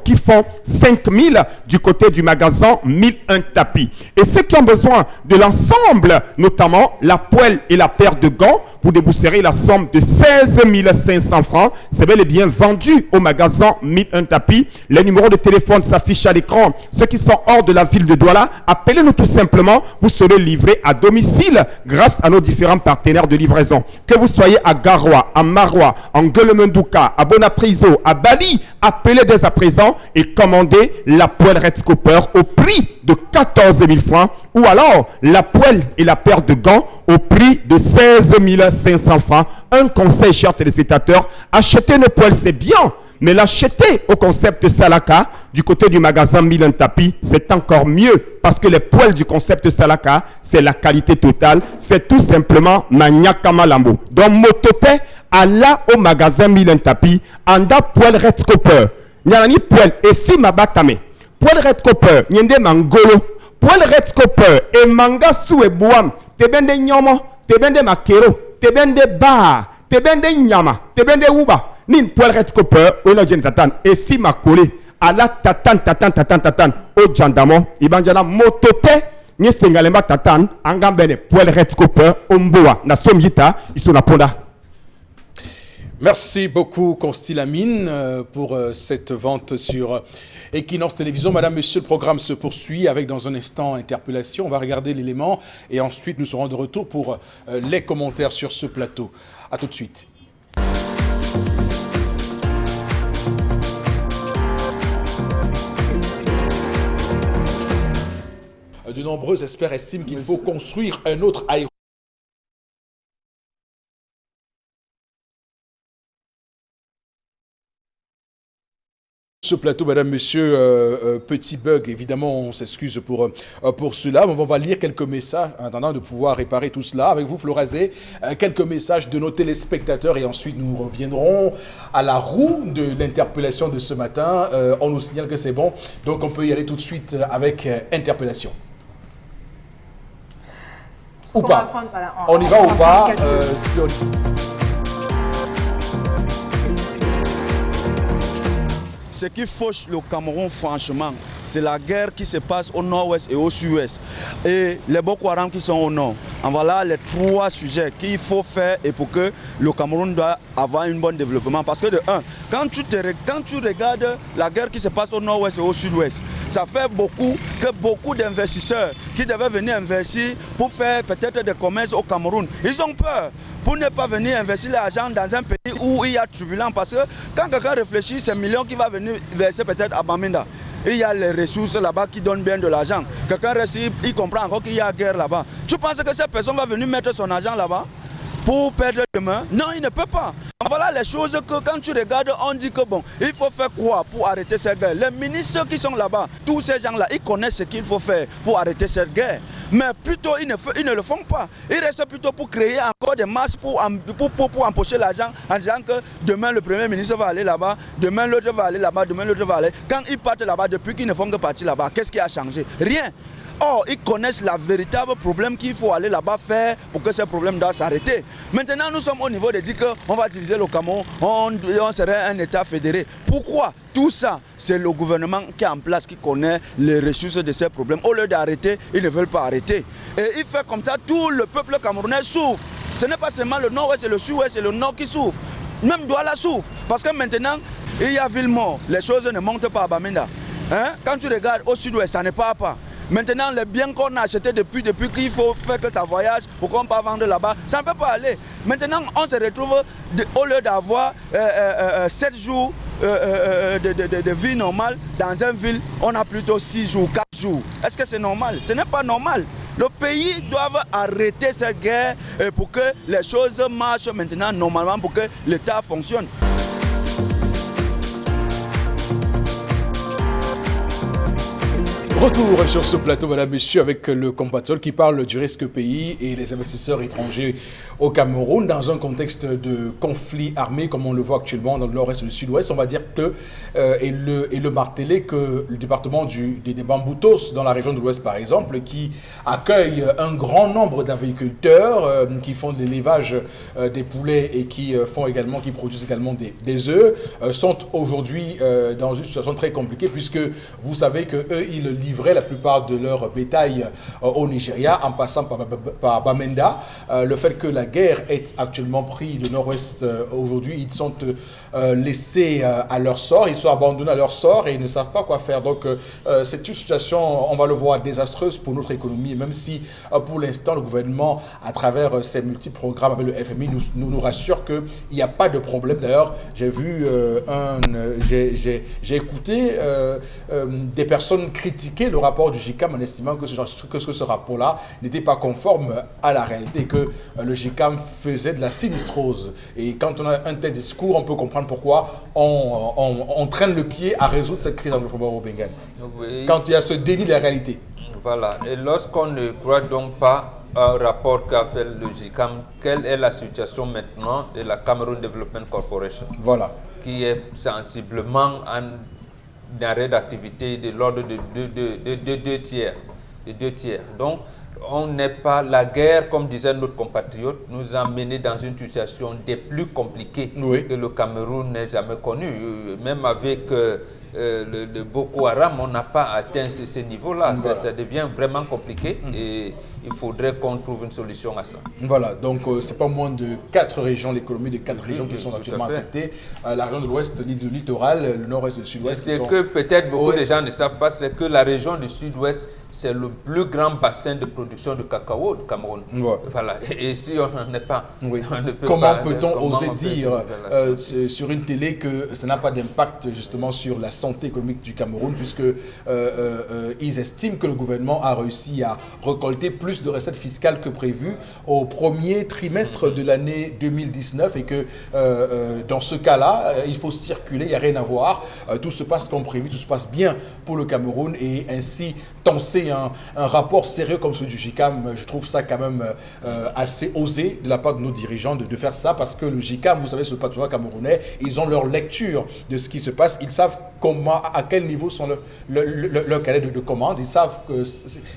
S6: qui font 5 000 du côté du magasin 1001 tapis. Et ceux qui ont besoin de l'ensemble, notamment la poêle et la paire de gants, vous débousserez la somme de 16 500 francs. C'est bel et bien vendu au magasin 1001 tapis. Les numéros de téléphone s'affichent à l'écran. Ceux qui sont hors de la ville de Douala, appelez-nous tout simplement. Vous serez livré à domicile grâce à nos différents partenaires de livraison. Que vous soyez à Garoua, à Maroua, en Guelemendouka, à Bonapriso, à Bali, appelez dès à présent et commandez la poêle Red Cooper au prix de 14 000 francs ou alors la poêle et la paire de gants au prix de 16 500 francs. Un conseil, chers téléspectateurs, acheter une poêle c'est bien, mais l'acheter au concept Salaka du côté du magasin 1001 tapis, c'est encore mieux parce que les poêles du concept Salaka, c'est la qualité totale, c'est tout simplement Maniaka Malambo. Donc motote à la au magasin 1001 tapis, anda poêle Red Cooper. Nyani poêle et si mabatame. Poêle Red Cooper, nyende mangolo. Poêle Red Cooper et manga sou e boam. Te bende nyomo, te bende makero, te bende ba, te bende nyama, te bende uba. Nin poêle Red Cooper, ono jen tatan. Et si makole, ala tatan, o jandamo, ibanjana motote, nye sengalemba tatan, angambene poêle Red Cooper, omboa, na somjita, isona ponda.
S1: Merci beaucoup, Constilamine, pour cette vente sur Equinox Télévision. Madame, monsieur, le programme se poursuit avec dans un instant interpellation. On va regarder l'élément et ensuite nous serons de retour pour les commentaires sur ce plateau. À tout de suite. De nombreux experts estiment qu'il faut construire un autre aéroport. Ce plateau, madame, monsieur, petit bug, évidemment, on s'excuse pour cela. On va lire quelques messages en attendant de pouvoir réparer tout cela. Avec vous, Florazé, quelques messages de nos téléspectateurs et ensuite nous reviendrons à la roue de l'interpellation de ce matin. On nous signale que c'est bon, donc on peut y aller tout de suite avec interpellation. Ou pas. On y va ou pas si on...
S7: Ce qui fauche le Cameroun, franchement, c'est la guerre qui se passe au nord-ouest et au sud-ouest. Et les Boko Haram qui sont au nord. En voilà les 3 sujets qu'il faut faire et pour que le Cameroun doit avoir un bon développement. Parce que de un, quand tu regardes la guerre qui se passe au nord-ouest et au sud-ouest, ça fait que beaucoup d'investisseurs qui devaient venir investir pour faire peut-être des commerces au Cameroun, ils ont peur pour ne pas venir investir l'argent dans un pays où il y a turbulence. Parce que quand quelqu'un réfléchit, c'est millions qui va venir verser peut-être à Bamenda. Il y a les ressources là-bas qui donnent bien de l'argent. Quelqu'un reste, il comprend encore qu'il y a guerre là-bas. Tu penses que cette personne va venir mettre son argent là-bas pour perdre demain? Non, il ne peut pas. Voilà les choses que quand tu regardes, on dit que bon, il faut faire quoi pour arrêter cette guerre? Les ministres qui sont là-bas, tous ces gens-là, ils connaissent ce qu'il faut faire pour arrêter cette guerre. Mais plutôt, ils ne le font pas. Ils restent plutôt pour créer encore des masses pour empocher l'argent en disant que demain le Premier ministre va aller là-bas, demain l'autre va aller là-bas, demain l'autre va aller. Quand ils partent là-bas, depuis qu'ils ne font que partir là-bas, qu'est-ce qui a changé? Rien. Or, ils connaissent le véritable problème qu'il faut aller là-bas faire pour que ce problème doit s'arrêter. Maintenant, nous sommes au niveau de dire qu'on va diviser le Cameroun, on serait un État fédéré. Pourquoi? Tout ça, c'est le gouvernement qui est en place, qui connaît les ressources de ces problèmes. Au lieu d'arrêter, ils ne veulent pas arrêter. Et il fait comme ça, tout le peuple camerounais souffre. Ce n'est pas seulement le nord-ouest et le sud-ouest, c'est le nord qui souffre. Même Douala souffre. Parce que maintenant, il y a Villemort, les choses ne montent pas à Bamenda. Hein? Quand tu regardes au sud-ouest, ça ne part pas. Maintenant, les biens qu'on a achetés depuis qu'il faut faire que ça voyage pour qu'on peut vendre là-bas, ça ne peut pas aller. Maintenant, on se retrouve, au lieu d'avoir 7 jours de vie normale, dans une ville, on a plutôt 6 jours, 4 jours. Est-ce que c'est normal? Ce n'est pas normal. Le pays doit arrêter cette guerre pour que les choses marchent maintenant normalement, pour que l'État fonctionne.
S1: Retour sur ce plateau, madame, messieurs, avec le compatriote qui parle du risque pays et les investisseurs étrangers au Cameroun dans un contexte de conflit armé comme on le voit actuellement dans le nord-est et le sud-ouest. On va dire que, et le marteler, que le département des Bamboutos dans la région de l'ouest par exemple, qui accueille un grand nombre d'agriculteurs qui font de l'élevage des poulets et qui produisent également des œufs, sont aujourd'hui dans une situation très compliquée puisque vous savez que eux ils livraient la plupart de leur bétail au Nigeria en passant par Bamenda. Le fait que la guerre ait actuellement pris le nord-ouest aujourd'hui, ils sont laissés à leur sort, ils sont abandonnés à leur sort et ils ne savent pas quoi faire. Donc c'est une situation, on va le voir, désastreuse pour notre économie, même si pour l'instant le gouvernement, à travers ses multiples programmes avec le FMI, nous rassure qu'il n'y a pas de problème. D'ailleurs, j'ai vu j'ai écouté des personnes critiquer le rapport du GICAM en estimant que ce rapport-là n'était pas conforme à la réalité, que le GICAM faisait de la sinistrose. Et quand on a un tel discours, on peut comprendre pourquoi on traîne le pied à résoudre cette crise anglophone au Bengale. Oui. Quand il y a ce déni de la réalité.
S4: Voilà. Et lorsqu'on ne croit donc pas au rapport qu'a fait le GICAM, quelle est la situation maintenant de la Cameroon Development Corporation? Voilà. Qui est sensiblement en arrêt d'activité de l'ordre de 2 tiers. Donc, on n'est pas, la guerre, comme disait notre compatriote, nous a menés dans une situation des plus compliquées que le Cameroun n'ait jamais connue. Même avec le Boko Haram, on n'a pas atteint ce niveau-là. Voilà. Ça devient vraiment compliqué et il faudrait qu'on trouve une solution à ça.
S1: Voilà, donc c'est pas moins de 4 régions, l'économie de 4 régions qui sont actuellement affectées. La région de l'Ouest, l'île littoral, le Nord-Est et le Sud-Ouest.
S4: C'est que peut-être beaucoup de gens ne savent pas, c'est que la région du Sud-Ouest, c'est le plus grand bassin de production de cacao du Cameroun. Ouais. Voilà. Et si on n'en est pas, on ne peut
S1: comment peut-on oser dire sur une télé que ça n'a pas d'impact justement sur la santé économique du Cameroun, puisque ils estiment que le gouvernement a réussi à récolter plus de recettes fiscales que prévu au premier trimestre de l'année 2019 et que dans ce cas-là, il faut circuler, il n'y a rien à voir. Tout se passe comme prévu, tout se passe bien pour le Cameroun et ainsi tenser un rapport sérieux comme celui du GICAM, je trouve ça quand même assez osé de la part de nos dirigeants de faire ça parce que le GICAM, vous savez, ce patronat camerounais, ils ont leur lecture de ce qui se passe, ils savent comment, à quel niveau sont leur cahier de commande, ils savent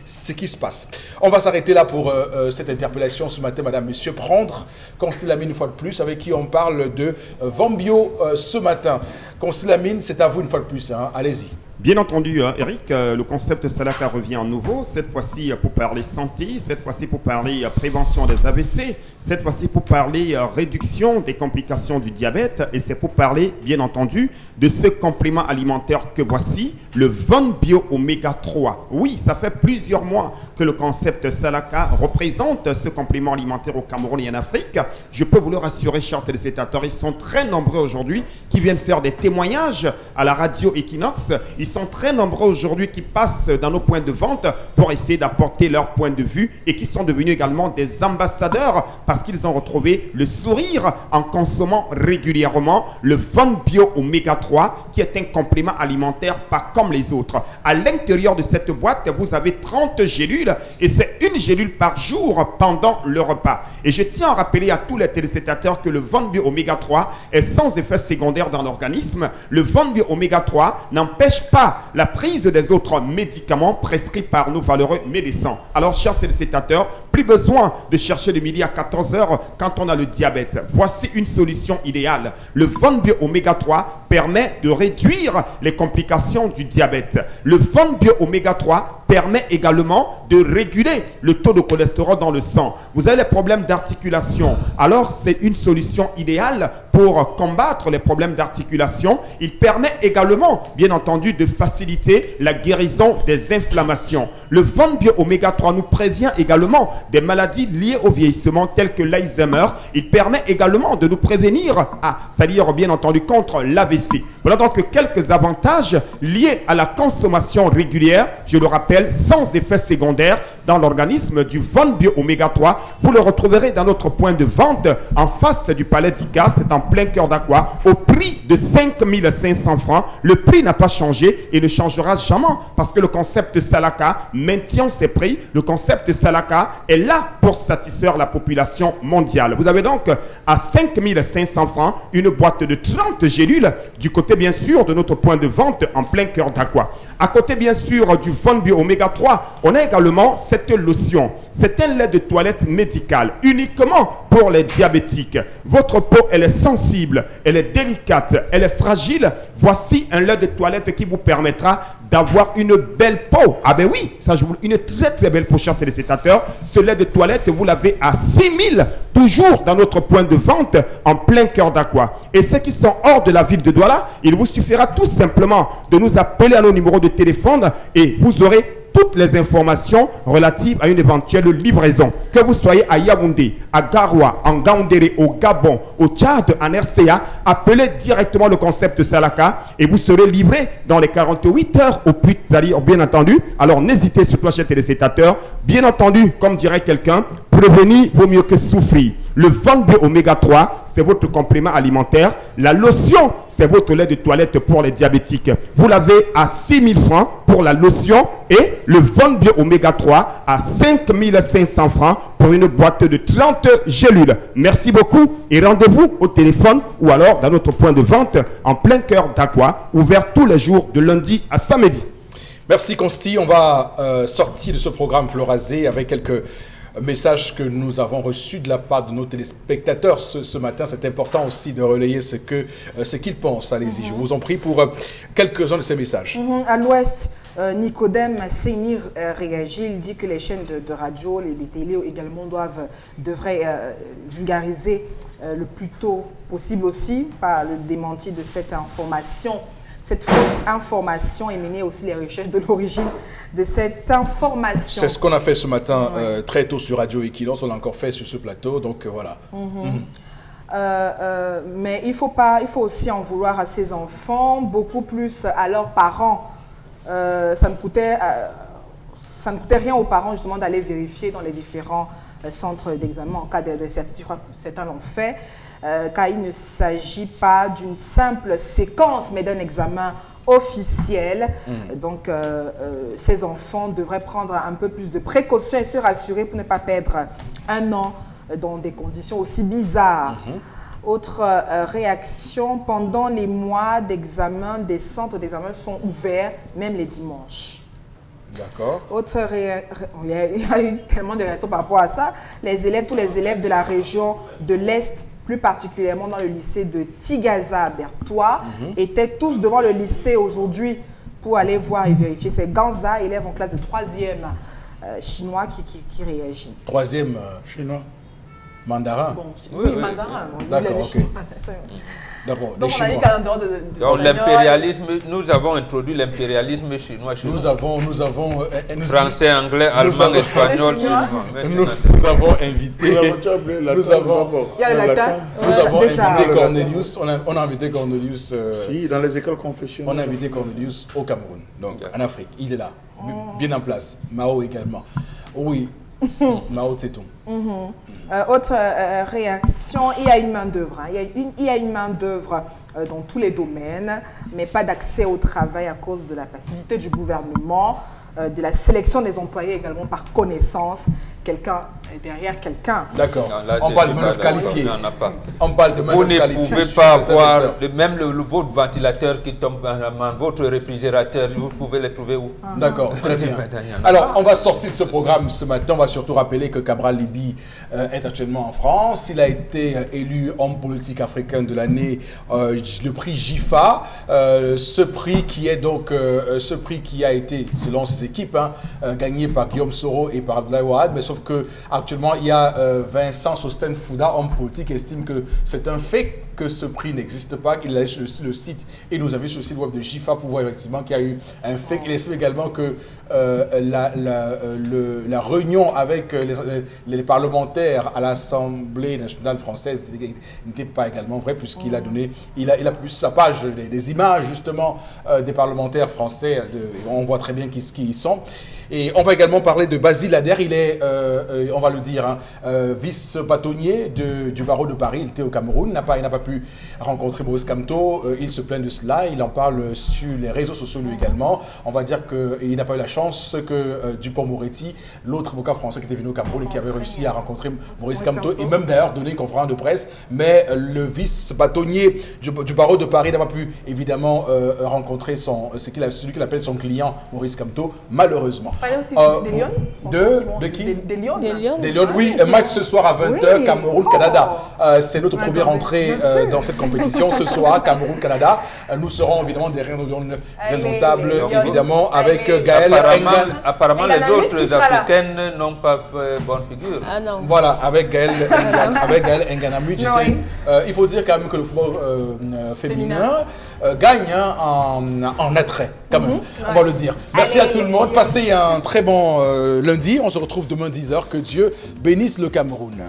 S1: ce qui se passe. On va s'arrêter là pour cette interpellation ce matin, madame, monsieur. Prendre Constille Lamine une fois de plus, avec qui on parle de Vambio ce matin. Constille Lamine, c'est à vous une fois de plus, hein. Allez-y.
S6: Bien entendu, Eric, le concept Salaka revient à nouveau, cette fois-ci pour parler santé, cette fois-ci pour parler prévention des AVC, cette fois-ci pour parler réduction des complications du diabète, et c'est pour parler, bien entendu, de ce complément alimentaire que voici, le Von Bio Oméga 3. Oui, ça fait plusieurs mois que le concept Salaka représente ce complément alimentaire au Cameroun et en Afrique. Je peux vous le rassurer, chers téléspectateurs, ils sont très nombreux aujourd'hui qui viennent faire des témoignages à la radio Equinox. Ils sont très nombreux aujourd'hui qui passent dans nos points de vente pour essayer d'apporter leur point de vue et qui sont devenus également des ambassadeurs parce qu'ils ont retrouvé le sourire en consommant régulièrement le Von Bio Oméga 3 qui est un complément alimentaire pas comme les autres. À l'intérieur de cette boîte, vous avez 30 gélules et c'est une gélule par jour pendant le repas. Et je tiens à rappeler à tous les téléspectateurs que le Von Bio Oméga 3 est sans effet secondaire dans l'organisme. Le Von Bio Oméga 3 n'empêche pas la prise des autres médicaments prescrits par nos valeureux médecins. Alors, chers téléspectateurs, plus besoin de chercher le midi à 14h quand on a le diabète. Voici une solution idéale. Le Von Bio Oméga 3 permet de réduire les complications du diabète. Le Von Bio Oméga 3 permet également de réguler le taux de cholestérol dans le sang. Vous avez les problèmes d'articulation. Alors, c'est une solution idéale pour combattre les problèmes d'articulation. Il permet également, bien entendu, de faciliter la guérison des inflammations. Le Von Bio Oméga 3 nous prévient également des maladies liées au vieillissement telles que l'Alzheimer. Il permet également de nous prévenir, c'est-à-dire bien entendu contre l'AVC. Voilà donc quelques avantages liés à la consommation régulière, je le rappelle, sans effet secondaire dans l'organisme du Von Bio Oméga 3. Vous le retrouverez dans notre point de vente en face du Palais d'Ika, c'est en plein cœur d'Aqua, au prix de 5 500 francs. Le prix n'a pas changé et ne changera jamais parce que le concept Salaka maintient ses prix. Le concept Salaka est là pour satisfaire la population mondiale. Vous avez donc à 5 500 francs une boîte de 30 gélules du côté bien sûr de notre point de vente en plein cœur d'Aqua. À côté bien sûr du Von Bio Oméga 3, on a également cette lotion. C'est un lait de toilette médical uniquement pour les diabétiques. Votre peau, elle est sensible, elle est délicate, elle est fragile. Voici un lait de toilette qui vous permettra d'avoir une belle peau. Ah ben oui, ça joue une très très belle peau, chers téléspectateurs. Ce lait de toilette, vous l'avez à 6 000, toujours dans notre point de vente en plein cœur d'Aqua. Et ceux qui sont hors de la ville de Douala, il vous suffira tout simplement de nous appeler à nos numéros de téléphone et vous aurez toutes les informations relatives à une éventuelle livraison. Que vous soyez à Yaoundé, à Garoua, en Gaoundéré, au Gabon, au Tchad, en RCA, appelez directement le concept Salaka et vous serez livré dans les 48 heures au plus tard, bien entendu. Alors n'hésitez surtout, chers téléspectateurs, bien entendu, comme dirait quelqu'un, prévenir vaut mieux que souffrir. Le Von Bio Oméga 3, c'est votre complément alimentaire. La lotion, c'est votre lait de toilette pour les diabétiques. Vous l'avez à 6 000 francs pour la lotion et le Von Bio Oméga 3 à 5 500 francs pour une boîte de 30 gélules. Merci beaucoup et rendez-vous au téléphone ou alors dans notre point de vente en plein cœur d'Aqua, ouvert tous les jours de lundi à samedi.
S1: Merci Consti. On va sortir de ce programme Florazé avec quelques message que nous avons reçu de la part de nos téléspectateurs ce matin. C'est important aussi de relayer ce qu'ils pensent. Allez-y, je vous en prie pour quelques-uns de ces messages.
S3: À l'ouest, Nicodème Sénir réagit. Il dit que les chaînes de radio, les télés également devraient vulgariser le plus tôt possible aussi par le démenti de cette information. Cette fausse information et mener aussi les recherches de l'origine de cette information.
S1: C'est ce qu'on a fait ce matin très tôt sur Radio Equinox. On l'a encore fait sur ce plateau, donc voilà.
S3: Mais il faut aussi en vouloir à ses enfants, beaucoup plus à leurs parents. Ça ne coûtait rien aux parents justement d'aller vérifier dans les différents centres d'examen en cas d'incertitude. Je crois que certains l'ont fait. Car il ne s'agit pas d'une simple séquence, mais d'un examen officiel. Donc, ces enfants devraient prendre un peu plus de précautions et se rassurer pour ne pas perdre un an dans des conditions aussi bizarres. Autre réaction, pendant les mois d'examen, des centres d'examen sont ouverts, même les dimanches.
S1: D'accord.
S3: Il y a eu tellement de réactions par rapport à ça. Tous les élèves de la région de l'Est, plus particulièrement dans le lycée de Tigaza à Bertois, étaient tous devant le lycée aujourd'hui pour aller voir et vérifier. C'est Ganza, élève en classe de 3e chinois qui réagit.
S1: 3e
S2: chinois.
S1: Mandarin.
S3: Bon, oui, mandarin.
S1: D'accord, ok. D'accord.
S3: Donc, on a dit qu'en dehors de
S4: donc l'impérialisme, nous avons introduit l'impérialisme chinois chez nous.
S1: Nous avons
S4: français, anglais, allemand, espagnol.
S1: Nous avons invité. Nous avons invité Cornelius. On a invité Cornelius.
S2: Si, dans les écoles confessionnelles.
S1: On a invité Cornelius au Cameroun, donc en Afrique. Il est là, bien en place. Mao également. Oui. Mao Tse-tung.
S3: Autre réaction, il y a une main d'œuvre. Il y a une main d'œuvre dans tous les domaines, mais pas d'accès au travail à cause de la passivité du gouvernement, de la sélection des employés également par connaissance. Quelqu'un est derrière quelqu'un.
S1: D'accord. On parle de manœuvre qualifiée. On parle de
S4: manœuvre qualifiée. Vous ne pouvez pas avoir même votre ventilateur qui tombe en la main, votre réfrigérateur, vous pouvez le trouver où?
S1: D'accord, très bien. Alors, on va sortir de ce programme ce matin. On va surtout rappeler que Cabral Libye est actuellement en France. Il a été élu homme politique africain de l'année, le prix JIFA. Ce prix qui est donc, ce prix qui a été, selon ses équipes, gagné par Guillaume Soro et par Abdoulaye Wade, mais sauf que actuellement il y a Vincent Sosten Fouda, homme politique, estime que c'est un fait que ce prix n'existe pas, qu'il allait sur le site et nous a vu sur le site web de JIFA pour voir effectivement qu'il y a eu un fait. Il estime également que la réunion avec les parlementaires à l'Assemblée nationale française n'était pas également vraie, puisqu'il a donné, il a publié sur sa page des images justement des parlementaires français, on voit très bien qui ils sont. Et on va également parler de Basile Ader. Il est, on va le dire, vice-bâtonnier du barreau de Paris. Il était au Cameroun, il n'a pas pu rencontrer Maurice Kamto. Il se plaint de cela, il en parle sur les réseaux sociaux lui également. On va dire qu'il n'a pas eu la chance que Dupond-Moretti, l'autre avocat français qui était venu au Cameroun et qui avait réussi à rencontrer Maurice Kamto et même d'ailleurs donné une conférence de presse. Mais le vice-bâtonnier du barreau de Paris n'a pas pu évidemment rencontrer celui qu'il appelle son client, Maurice Kamto, malheureusement.
S3: Des Lions
S1: de qui?
S3: Des Lions.
S1: Des Lions, oui. Un match ce soir à 20h, Cameroun-Canada. C'est notre première entrée dans cette compétition. Ce soir, Cameroun-Canada. Nous serons évidemment derrière nos indomptables, évidemment, avec Gaël Engan.
S4: Apparemment, les autres Africaines n'ont pas fait bonne figure.
S5: Ah non.
S1: Voilà, avec Gaël Enganamu. Il faut dire quand même que le football féminin gagne en attrait, quand même. On va le dire. Merci à tout le monde. Passez un très bon lundi. On se retrouve demain 10h. Que Dieu bénisse le Cameroun.